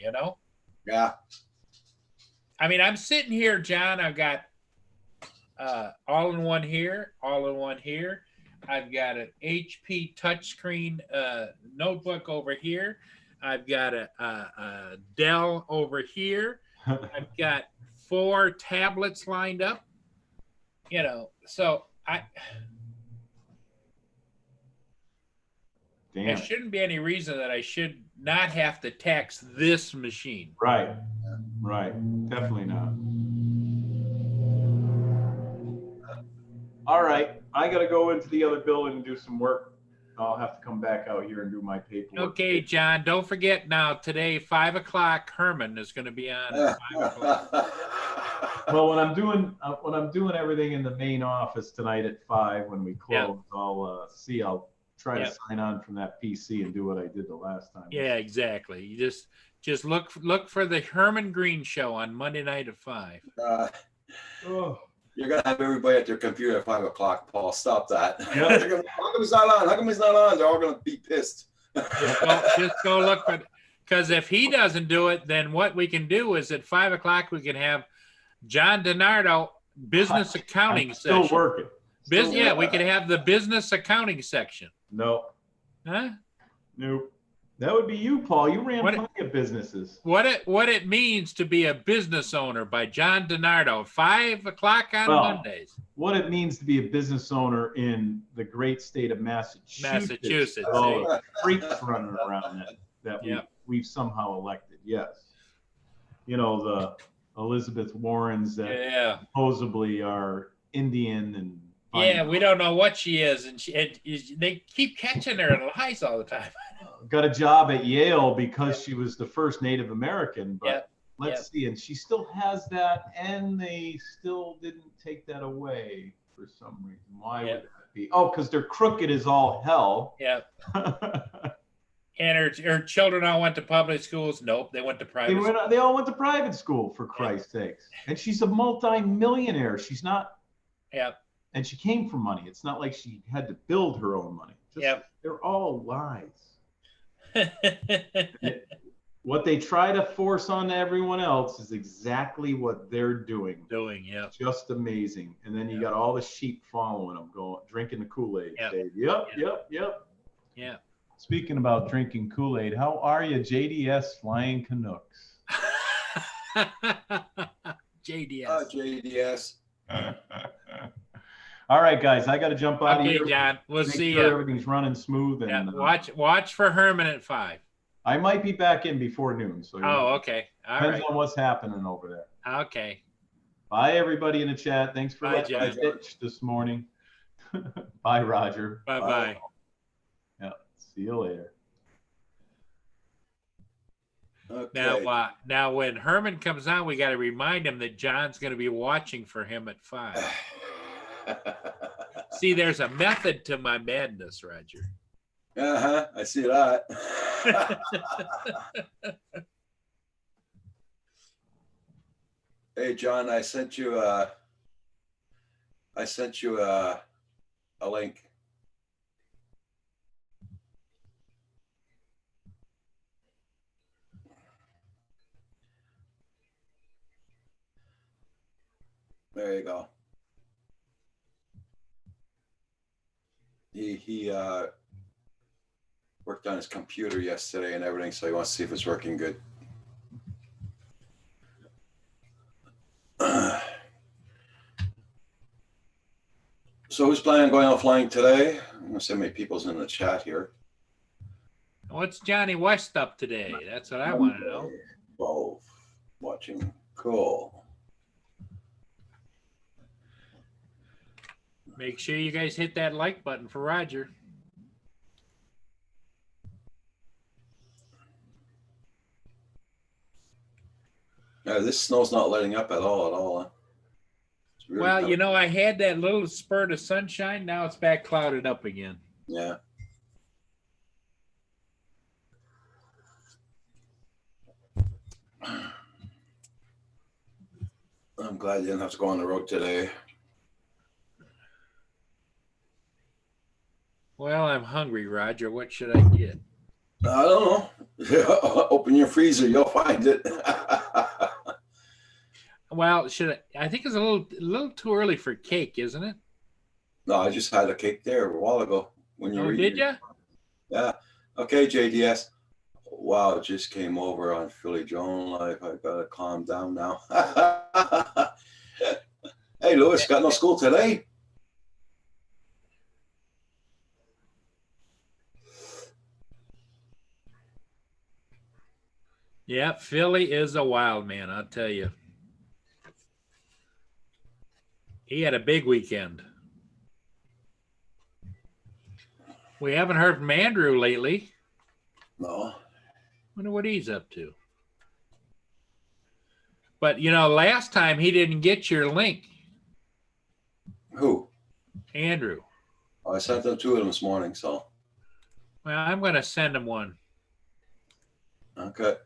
Yeah. I mean, I'm sitting here, John. I've got all-in-one here, all-in-one here. I've got an HP touchscreen notebook over here. I've got a Dell over here. I've got 4 tablets lined up. So there Damn. shouldn't be any reason that I should not have to tax this machine. Right. Definitely not. All right. I got to go into the other building and do some work. I'll have to come back out here and do my paperwork. Okay, John, don't forget now, today, 5 o'clock, Herman is going to be on at 5 o'clock. Well, when I'm doing everything in the main office tonight at 5 when we close, I'll try to sign on from that PC and do what I did the last time. Yeah, exactly. You just look for the Herman Green show on Monday night at 5. Oh. You're gonna have everybody at their computer at 5 o'clock, Paul. Stop that. Yeah. How come he's not on? How come he's not on? They're all gonna be pissed. Just go look for, because if he doesn't do it, then what we can do is at 5 o'clock we can have John DiNardo business accounting I'm still section. working. Yeah, we could have the business accounting section. No. Huh? Nope. That would be you, Paul. You ran What- plenty of businesses. What it means to be a business owner by John DiNardo, 5 o'clock on Well, Mondays. What it means to be a business owner in the great state of Massachusetts. Massachusetts, Oh, the freaks running around that Yeah. we've somehow elected. Yes. The Elizabeth Warrens that Yeah. supposedly are Indian and. Yeah, we don't know what she is, and they keep catching her in lies all the time. Got a job at Yale because she was the first Native American, but Yep. let's see. And she still has that, and they still didn't take that away for some reason. Why Yep. would that be? Oh, because they're crooked as all hell. Yeah. And her children all went to public schools. Nope, they went to private schools. They all went to private school, for Christ's sakes. And she's a multi-millionaire. She's not. Yeah. And she came from money. It's not like she had to build her own money. Yep. They're all lies. What they try to force on everyone else is exactly what they're doing. Yeah. Just amazing. And then you got all the sheep following them, drinking the Kool-Aid. Yep. Yep. Yeah. Speaking about drinking Kool-Aid, how are you, JDS Flying Canucks? JDS. JDS. All right, guys, I got to jump out of Okay, here. John. We'll Make see sure you. everything's running smooth. And Yeah, watch for Herman at 5. I might be back in before noon. So Oh, okay. All depends right. on what's happening over there. Okay. Bye, everybody in the chat. Thanks for Bye, letting me John. pitch this morning. Bye, Roger. Bye-bye. Yeah. See you later. Okay. Now when Herman comes on, we got to remind him that John's going to be watching for him at 5. See, there's a method to my madness, Roger. I see that. Hey, John, I sent you a link. There you go. He worked on his computer yesterday and everything, so he wants to see if it's working good. So who's planning on going out flying today? I'm gonna see how many people's in the chat here. What's Johnny West up today? That's what I want to know. Both watching. Cool. Make sure you guys hit that like button for Roger. This snow's not letting up at all. It's really Well, tough. you know, I had that little spurt of sunshine. Now it's back clouded up again. Yeah. I'm glad you didn't have to go on the road today. Well, I'm hungry, Roger. What should I get? I don't know. Open your freezer, you'll find it. Well, I think it's a little too early for cake, isn't it? No, I just had a cake there a while ago. When you Oh, were did eating. you? Yeah. Okay, JDS. Wow, it just came over on Philly Joan Life. I gotta calm down now. Hey, Lewis, got no school today? Yeah, Philly is a wild man, I'll tell you. He had a big weekend. We haven't heard from Andrew lately. No. Wonder what he's up to. But, you know, last time he didn't get your link, Who? Andrew. I sent them two of them this morning, so. Well, I'm going to send him one Okay.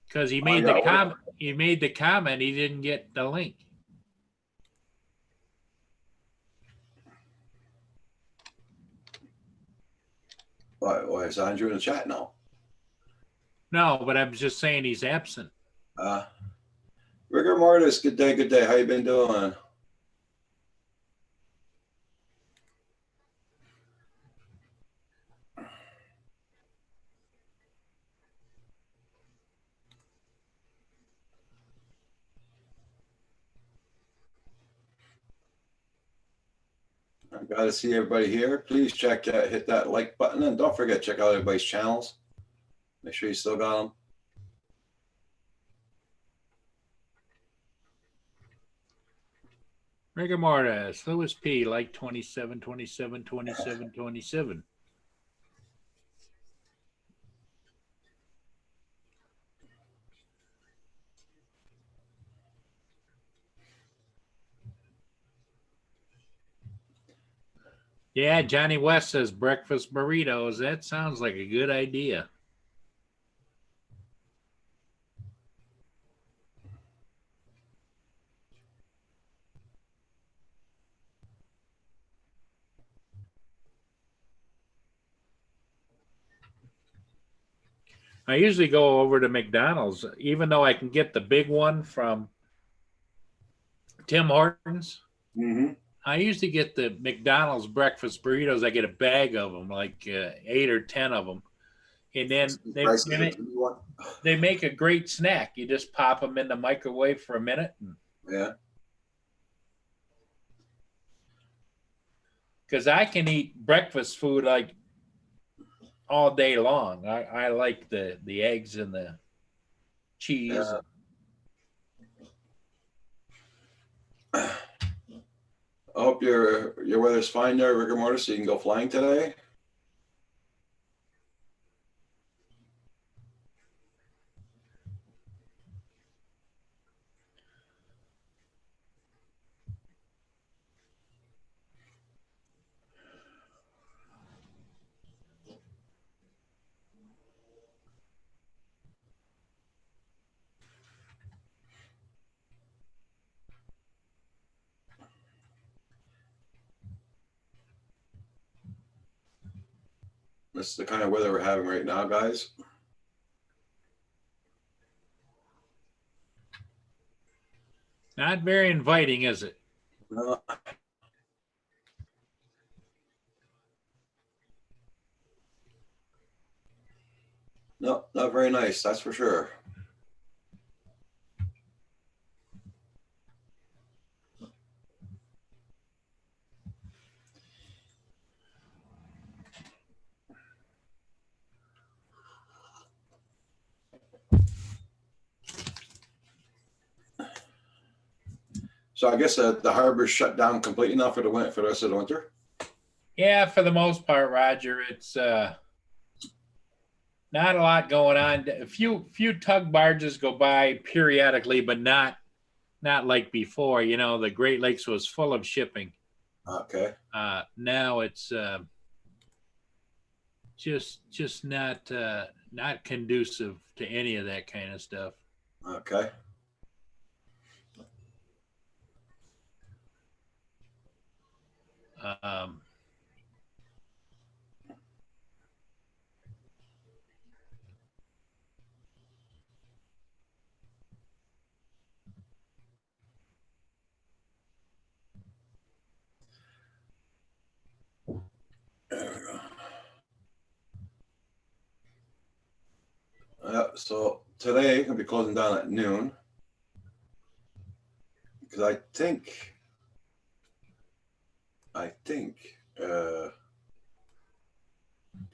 because he Oh, made yeah, the what- comment. He made the comment. He didn't get the link. Why is Andrew in the chat now? No, but I'm just saying he's absent. Rigor Mortis, good day, good day. How you been doing? I'm glad to see everybody here. Please hit that like button, and don't forget, check out everybody's channels. Make sure you still got them. Rigor Mortis, Louis P. Like 27, 27, 27, 27. Yeah, Johnny West says breakfast burritos. That sounds like a good idea. I usually go over to McDonald's, even though I can get the big one from Tim Hortons. Mm-hmm. I usually get the McDonald's breakfast burritos. I get a bag of them, like 8 or 10 of them. And then Price of the new one. they make a great snack. You just pop them in the microwave for a minute. Yeah. Because I can eat breakfast food like all day long. I like the eggs and the cheese. Yeah. I hope your weather's fine there, rigor mortis, so you can go flying today. This is the kind of weather we're having right now, guys. Not very inviting, is it? No. No, not very nice, that's for sure. So I guess the harbor's shut down completely now for the rest of the winter. Yeah, for the most part, Roger. It's not a lot going on. A few tug barges go by periodically, but not like before. You know, the Great Lakes was full of shipping. Okay. Now it's just not conducive to any of that kind of stuff. Okay. There we go. So today gonna be closing down at noon because I think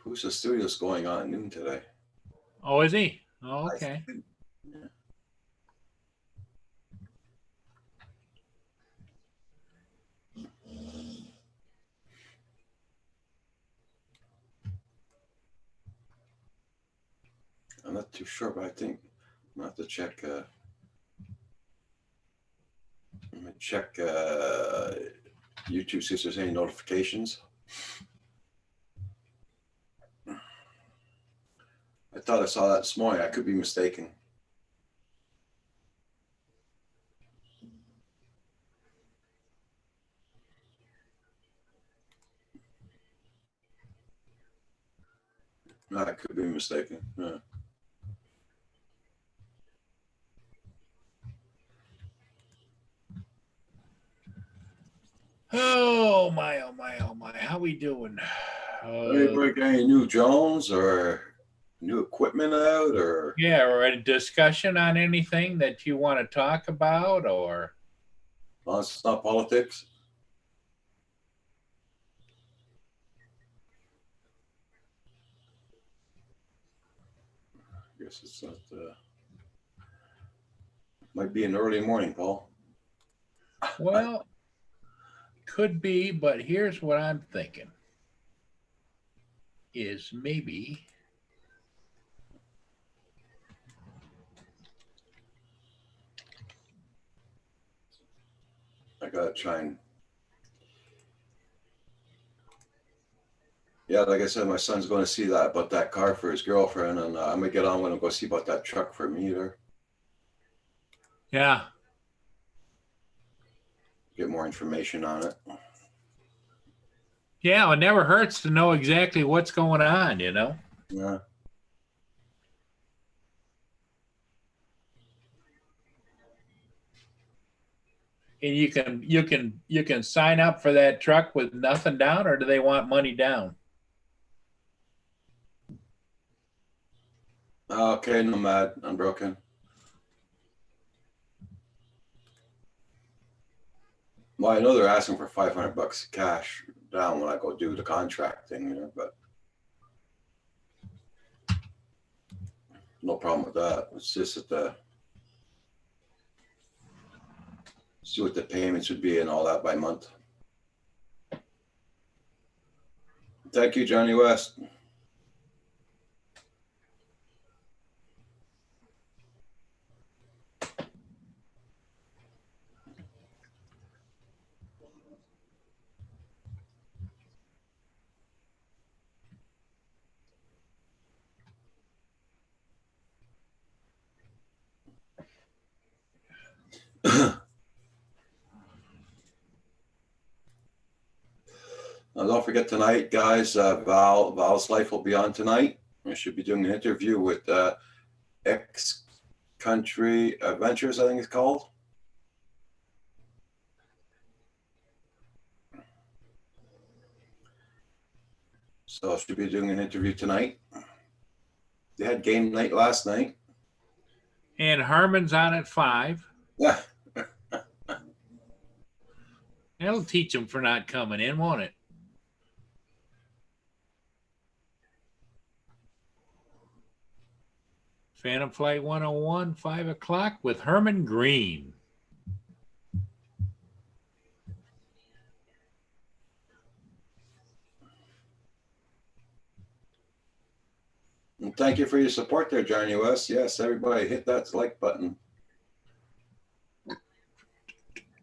Pusa Studios going on at noon today. Oh, is he? Oh, okay. I think, yeah. I'm not too sure, but I think I'm gonna have to check. I'm gonna check YouTube, see if there's any notifications. I thought I saw that this morning. I could be mistaken. No, I could be mistaken. Yeah. Oh my, oh my, oh my. How we doing? Anybody got any new drones or new equipment out or? Yeah, or a discussion on anything that you want to talk about, or Well, it's not politics. I guess it's not. Might be an early morning, Paul. well, could be, but here's what I'm thinking is maybe I gotta try and. Yeah, like I said, my son's going to see about that car for his girlfriend, and I'm gonna get on with him, go see about that truck for me either. yeah. Get more information on it. Yeah, it never hurts to know exactly what's going on, you know. Yeah. And you can sign up for that truck with nothing down, or do they want money down? Okay, Nomad, Unbroken. Well, I know they're asking for $500 cash down when I go do the contract thing, you know, but no problem with that. It's just that see what the payments would be and all that by month. Thank you, Johnny West. Now, don't forget tonight, guys. Val's Life will be on tonight. I should be doing an interview with X Country Adventures, I think it's called. So I should be doing an interview tonight. They had game night last night. And Herman's on at 5. Yeah. That'll teach him for not coming in, won't it? Phantom Flight 101, 5 o'clock with Herman Green. And thank you for your support there, Johnny West. Yes, everybody hit that like button.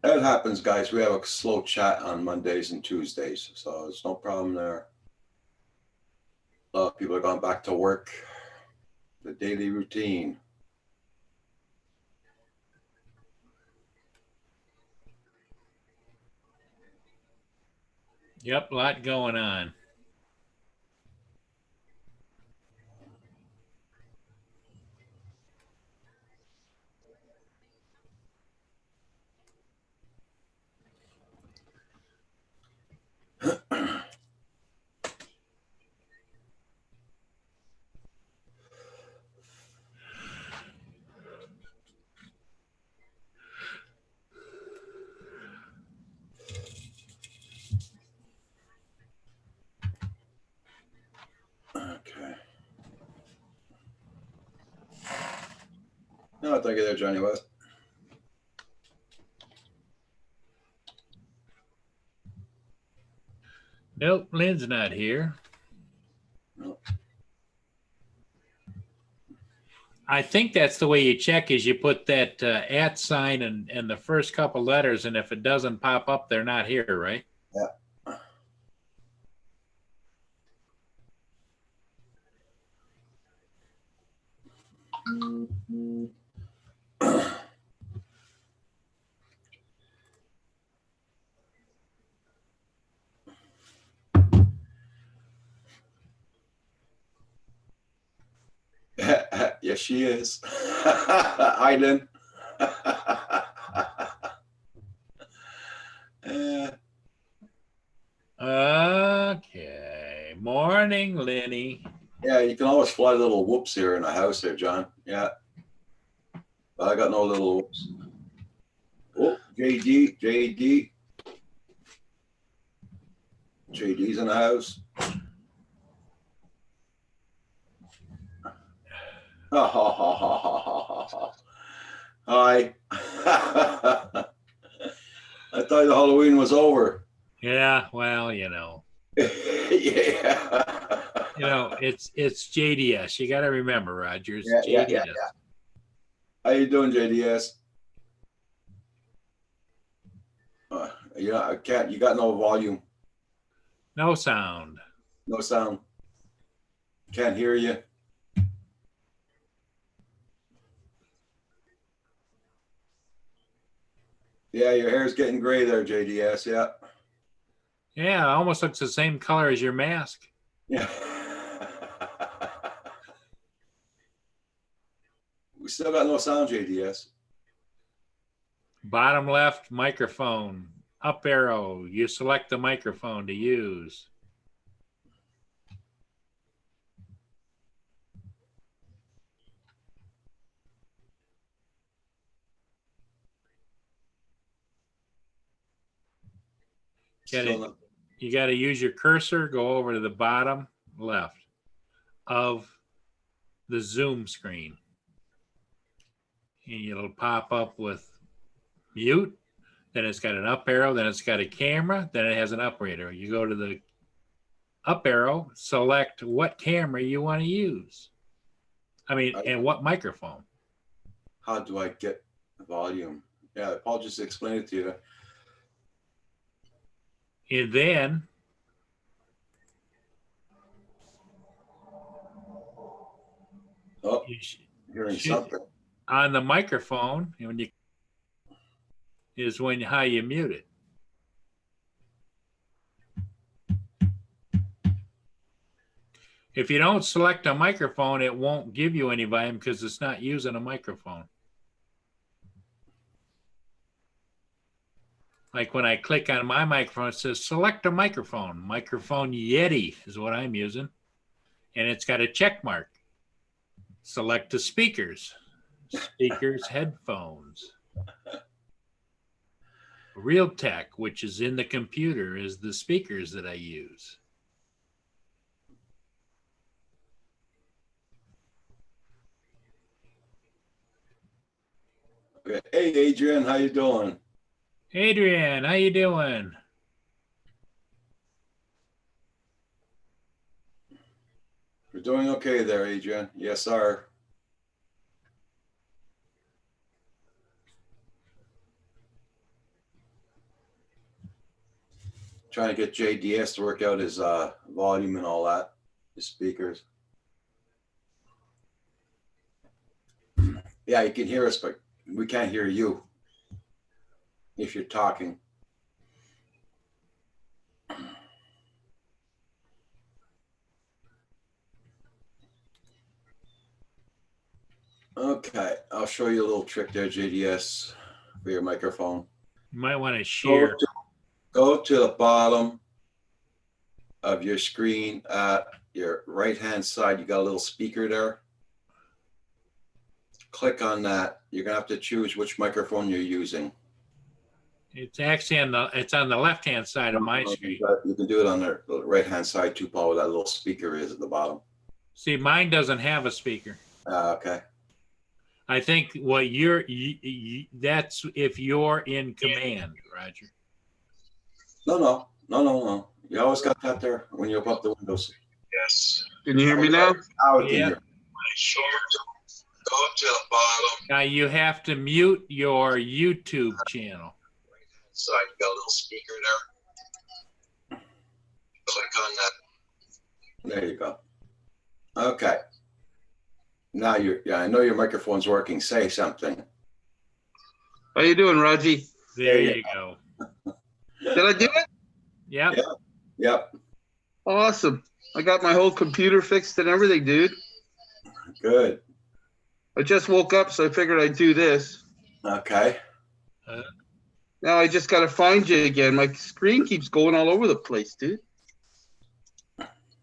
That happens, guys. We have a slow chat on Mondays and Tuesdays, so there's no problem there. A lot of people are going back to work, the daily routine. Yep, a lot going on. Okay. No, thank you there, Johnny West. Nope, Lynn's not here. Nope. I think that's the way you check is you put that at sign and the first couple letters, and if it doesn't pop up, they're not here, right? Yeah. Yes, she is. Hi, Lynn. Okay. Morning, Lenny. Yeah, you can always fly little whoops here in the house there, John. Yeah. But I got no little whoops. Oh, JD's in the house. Hi. I thought the Halloween was over. Yeah, well, you know. Yeah. You know, it's JDS. You got to remember, Rogers. Yeah, JDS. How you doing, JDS? Yeah, I can't. You got no volume, No sound. no sound. Can't hear you. Yeah, your hair's getting gray there, JDS. Yeah. Yeah, it almost looks the same color as your mask. Yeah. We still got no sound, JDS. Bottom left microphone, up arrow. You select the microphone to use. Still not- You got to use your cursor, go over to the bottom left of the Zoom screen. And it'll pop up with mute. Then it's got an up arrow. Then it's got a camera. Then it has an up arrow. You go to the up arrow, select what camera you want to use. I mean, and what microphone. How do I get the volume? Yeah, Paul just explained it to you. And then Oh, you hearing should- something. on the microphone, when you is when how you mute it. If you don't select a microphone, it won't give you any volume because it's not using a microphone. Like when I click on my microphone, it says select a microphone. Microphone Yeti is what I'm using. And it's got a check mark. Select the speakers. Speakers, headphones. Realtek, which is in the computer, is the speakers that I use. Okay. Hey, Adrian, how you doing? Adrian, how you doing? We're doing okay there, Adrian. Yes, sir. Trying to get JDS to work out his volume and all that, his speakers. Yeah, you can hear us, but we can't hear you if you're talking. Okay, I'll show you a little trick there, JDS, for your microphone. You might want to share. Go to the bottom of your screen at your right-hand side. You got a little speaker there. Click on that. You're gonna have to choose which microphone you're using. It's actually on the left-hand side of my screen. You can do it on the right-hand side too, Paul, where that little speaker is at the bottom. See, mine doesn't have a speaker. Okay. I think what that's if you're in command, Roger. No. You always got that there when you open up the windows. Yes. Can you hear me now? Now we can Yeah. hear. Sure. Go to the bottom Now you have to mute your YouTube channel. side. You got a little speaker there. Click on that. There you go. Okay. Now I know your microphone's working. Say something. How you doing, Raji? There you go. Did I do it? Yep. Yeah. Yep. Awesome. I got my whole computer fixed and everything, dude. Good. I just woke up, so I figured I'd do this. Okay. Now I just got to find you again. My screen keeps going all over the place, dude.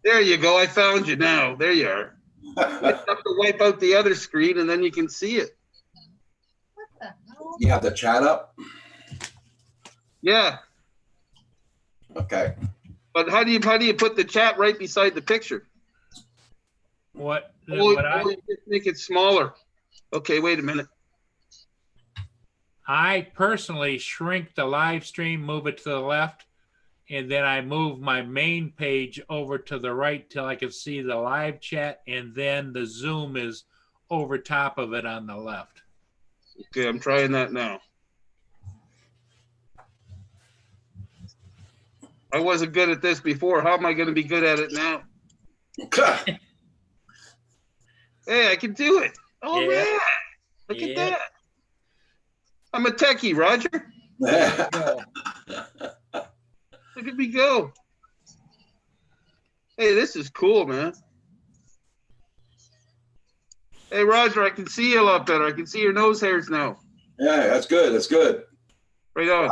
There you go. I found you now. There you are. You have to wipe out the other screen, and then you can see it. You have the chat up? Yeah. Okay. But how do you put the chat right beside the picture? What Oh, I you just make it smaller. Okay, wait a minute. I personally shrink the live stream, move it to the left, and then I move my main page over to the right till I can see the live chat, and then the Zoom is over top of it on the left. Okay, I'm trying that now. I wasn't good at this before. How am I going to be good at it now? Hey, I can do it. Oh, Yeah. man. Look at Yeah. that. I'm a techie, Roger. Look at me go. Hey, this is cool, man. Hey, Roger, I can see you a lot better. I can see your nose hairs now. Yeah, that's good. That's good. Right on.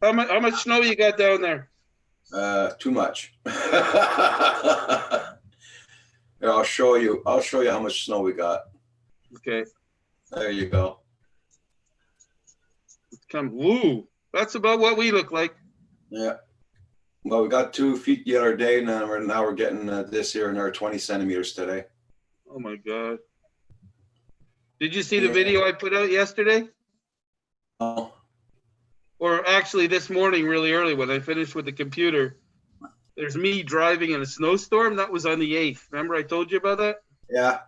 How much snow you got down there? Too much. Here, I'll show you how much snow we got. Okay. There you go. Woo. That's about what we look like. Yeah. Well, we got 2 feet the other day, and now we're getting this here another 20 centimeters today. Oh my God. Did you see the Yeah. video I put out yesterday? Oh, Or actually this morning, really early when I finished with the computer. There's me driving in a snowstorm. That was on the 8th. Remember I told you about that? yeah.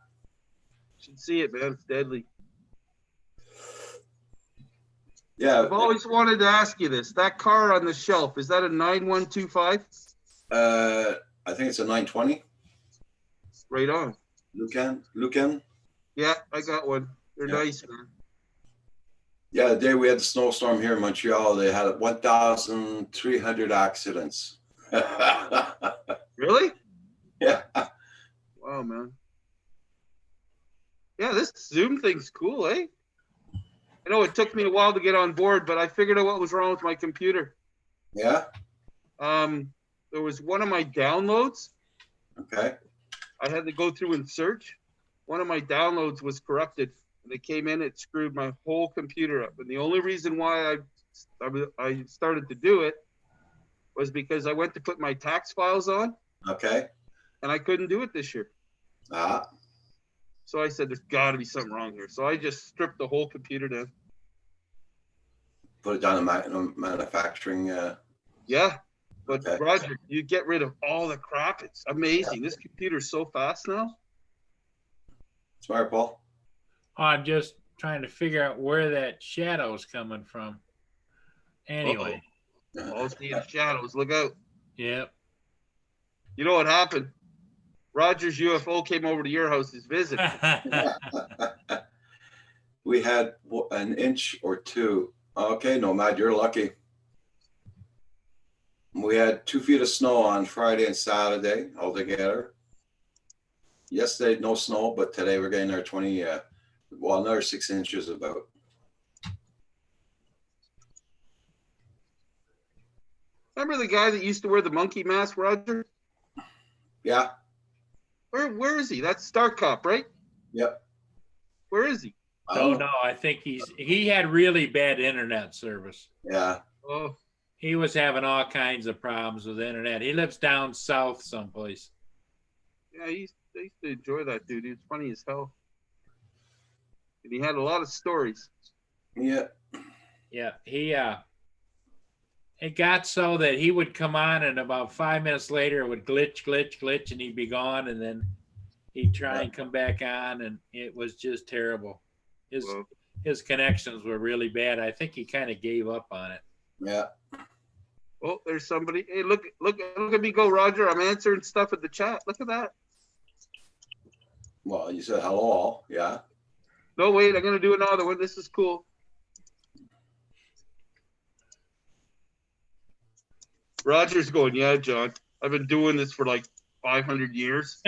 You should see it, man. It's deadly. Yeah. I've always wanted to ask you this. That car on the shelf, is that a 9125? I think it's a 920. Right on. Lucan. Yeah, I got one. They're Yeah. nice, man. Yeah, the day we had the snowstorm here in Montreal, they had 1,300 accidents. Really? Yeah. Wow, man. Yeah, this Zoom thing's cool, eh? I know it took me a while to get on board, but I figured out what was wrong with my computer. Yeah. There was one of my downloads. Okay. I had to go through and search. One of my downloads was corrupted. And it came in, it screwed my whole computer up. And the only reason why I started to do it was because I went to put my tax files on Okay. and I couldn't do it this year. Ah. So I said, there's got to be something wrong here. So I just stripped the whole computer down. Put it down in manufacturing. Yeah. But Okay. Roger, you get rid of all the crap. It's amazing. This computer's so fast now. Smart, Paul. I'm just trying to figure out where that shadow's coming from. Anyway, All seeing shadows. Look out. yep. You know what happened? Roger's UFO came over to your house to visit. We had an inch or 2. Okay, Nomad, you're lucky. We had 2 feet of snow on Friday and Saturday altogether. Yesterday, no snow, but today we're getting our 20, another 6 inches about. Remember the guy that used to wear the monkey mask, Roger? Yeah, Where is he? That's Star Cop, right? yep. Where is he? Don't know. I think he had really bad internet service. Yeah, Oh, He was having all kinds of problems with internet. He lives down south someplace. yeah, I used to enjoy that dude. He was funny as hell. And he had a lot of stories. yeah. Yeah, it got so that he would come on and about 5 minutes later it would glitch, and he'd be gone, and then he'd try and come back on, and it was just terrible. Well, His connections were really bad. I think he kind of gave up on it. Yeah. oh, there's somebody. Hey, look at me go, Roger. I'm answering stuff at the chat. Look at that. Well, you said hello all. Yeah. No, wait, I'm gonna do another one. This is cool. Roger's going, yeah, John. I've been doing this for like 500 years.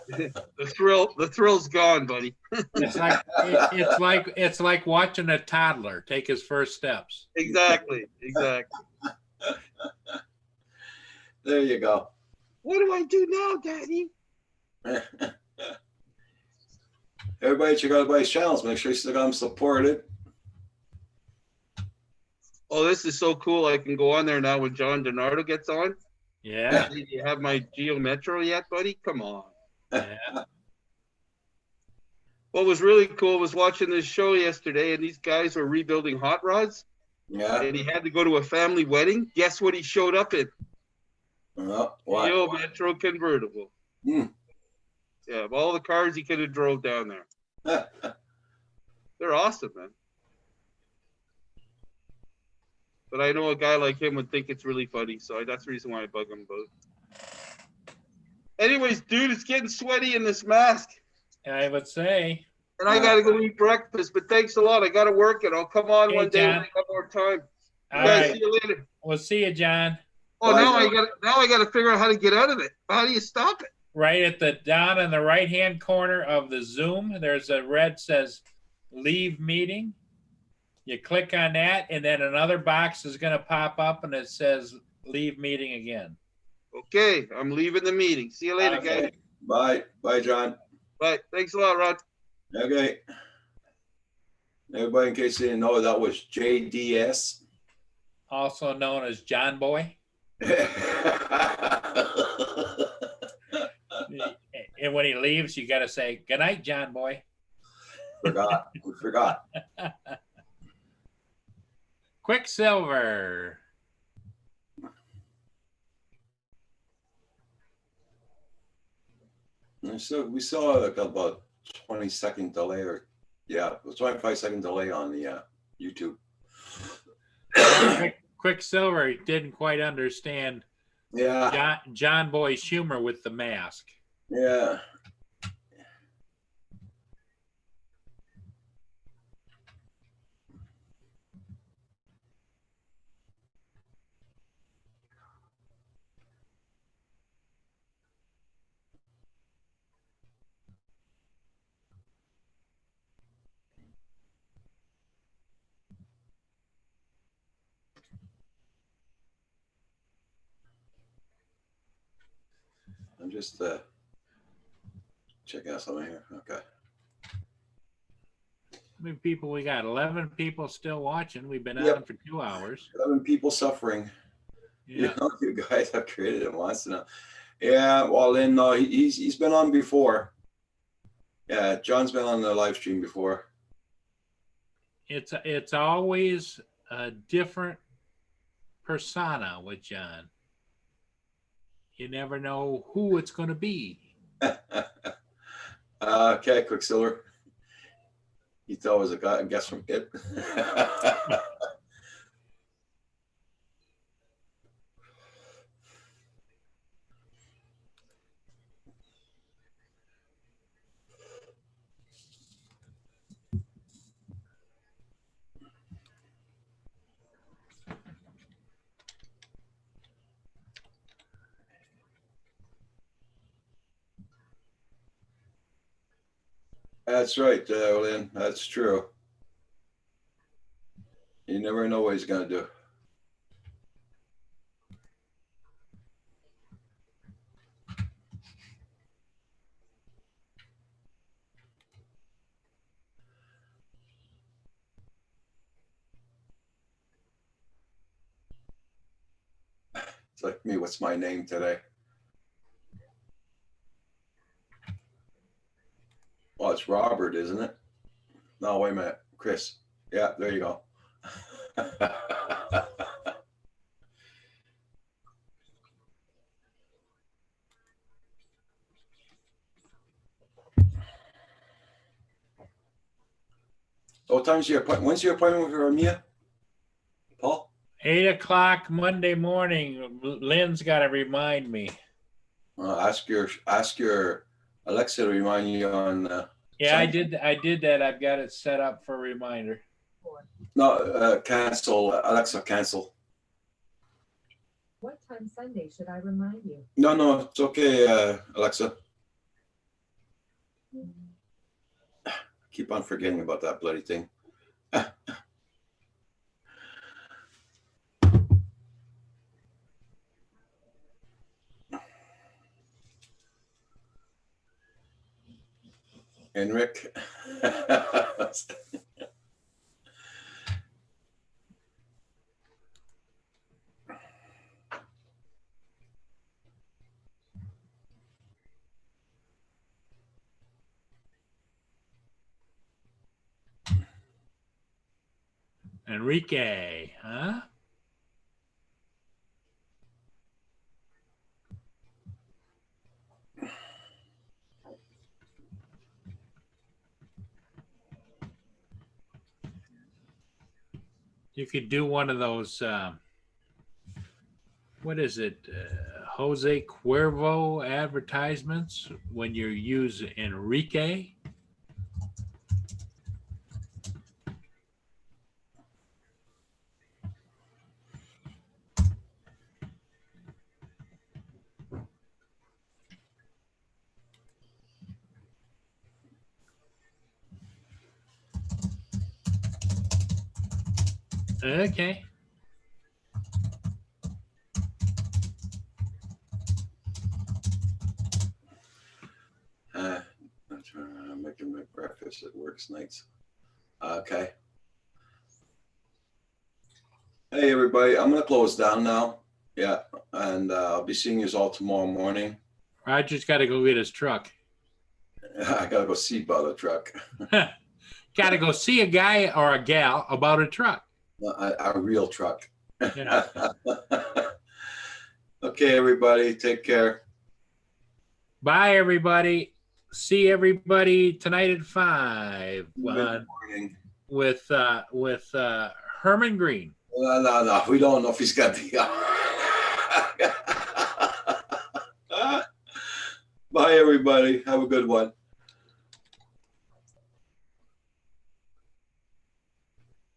The thrill's gone, buddy. It's like watching a toddler take his first steps. Exactly. There you go. What do I do now, Daddy? Everybody check out everybody's channels. Make sure you still got them supported. Oh, this is so cool. I can go on there now when John DiNardo gets on. Yeah. Do you have my Geo Metro yet, buddy? Come on. Yeah. What was really cool was watching this show yesterday, and these guys were rebuilding hot rods, Yeah. and he had to go to a family wedding. Guess what he showed up in? Oh, what? Geo Metro convertible. Hmm. Yeah, of all the cars he could have drove down there. They're awesome, man. But I know a guy like him would think it's really funny, so that's the reason why I bug him about it. Anyways, dude, it's getting sweaty in this mask. I would say. And I gotta go eat breakfast, but thanks a lot. I gotta work and I'll come on Okay, one day when John. I got more time. All Guys, right. see you later. We'll see you, John. Oh, Bye, now I gotta figure out how to get out of it. How do you stop it? Right at the down in the right-hand corner of the Zoom, there's a red says leave meeting. You click on that, and then another box is going to pop up, and it says leave meeting again. Okay, I'm leaving the meeting. See you later, Okay. guys. Bye. Bye, John. Bye. Thanks a lot, Rod. also known as John Boy. And when he leaves, you got to say, good night, John Boy. Forgot. We forgot. Quicksilver. And so we saw like about 20-second delay, or yeah, it was 25-second delay on the YouTube. Quicksilver didn't quite understand Yeah, John Boy's humor with the mask. yeah. I'm just checking out something here. Okay. How many people we got? 11 people still watching. We've been Yep. on for 2 hours. 11 people suffering. Yeah. You know, you guys have created it once. Yeah, well, then he's been on before. Yeah, John's been on the live stream before. It's always a different persona with John. You never know who it's going to be. Okay, Quicksilver. You thought it was a guy, I guess, from It. That's right, Lynn. That's true. You never know what he's going to do. It's like me, what's my name today? Well, it's Robert, isn't it? No, wait a minute. Chris. Yeah, there you go. What time's your appointment? When's your appointment with Mia? Paul? 8 o'clock Monday morning. Lynn's got to remind me. Ask your Alexa to remind you on. Yeah, I Sunday. did that. I've got it set up for a reminder. No, cancel. Alexa, cancel. What time Sunday should I remind you? No, it's okay, Alexa. Keep on forgetting about that bloody thing. And Rick. Enrique, huh? You could do one of those, what is it, Jose Cuervo advertisements when you use Enrique. Okay. I'm making my breakfast. It works nights. Okay. Hey, everybody, I'm gonna close down now. Yeah, and I'll be seeing you all tomorrow morning. Roger's got to go get his truck. I gotta go see about a truck. Got to go see a guy or a gal about a truck. A real truck. Yeah. Okay, everybody, take care. Bye, everybody. See everybody tonight at 5 Good morning. with Herman Green. No, we don't know if he's got the. Bye, everybody. Have a good one.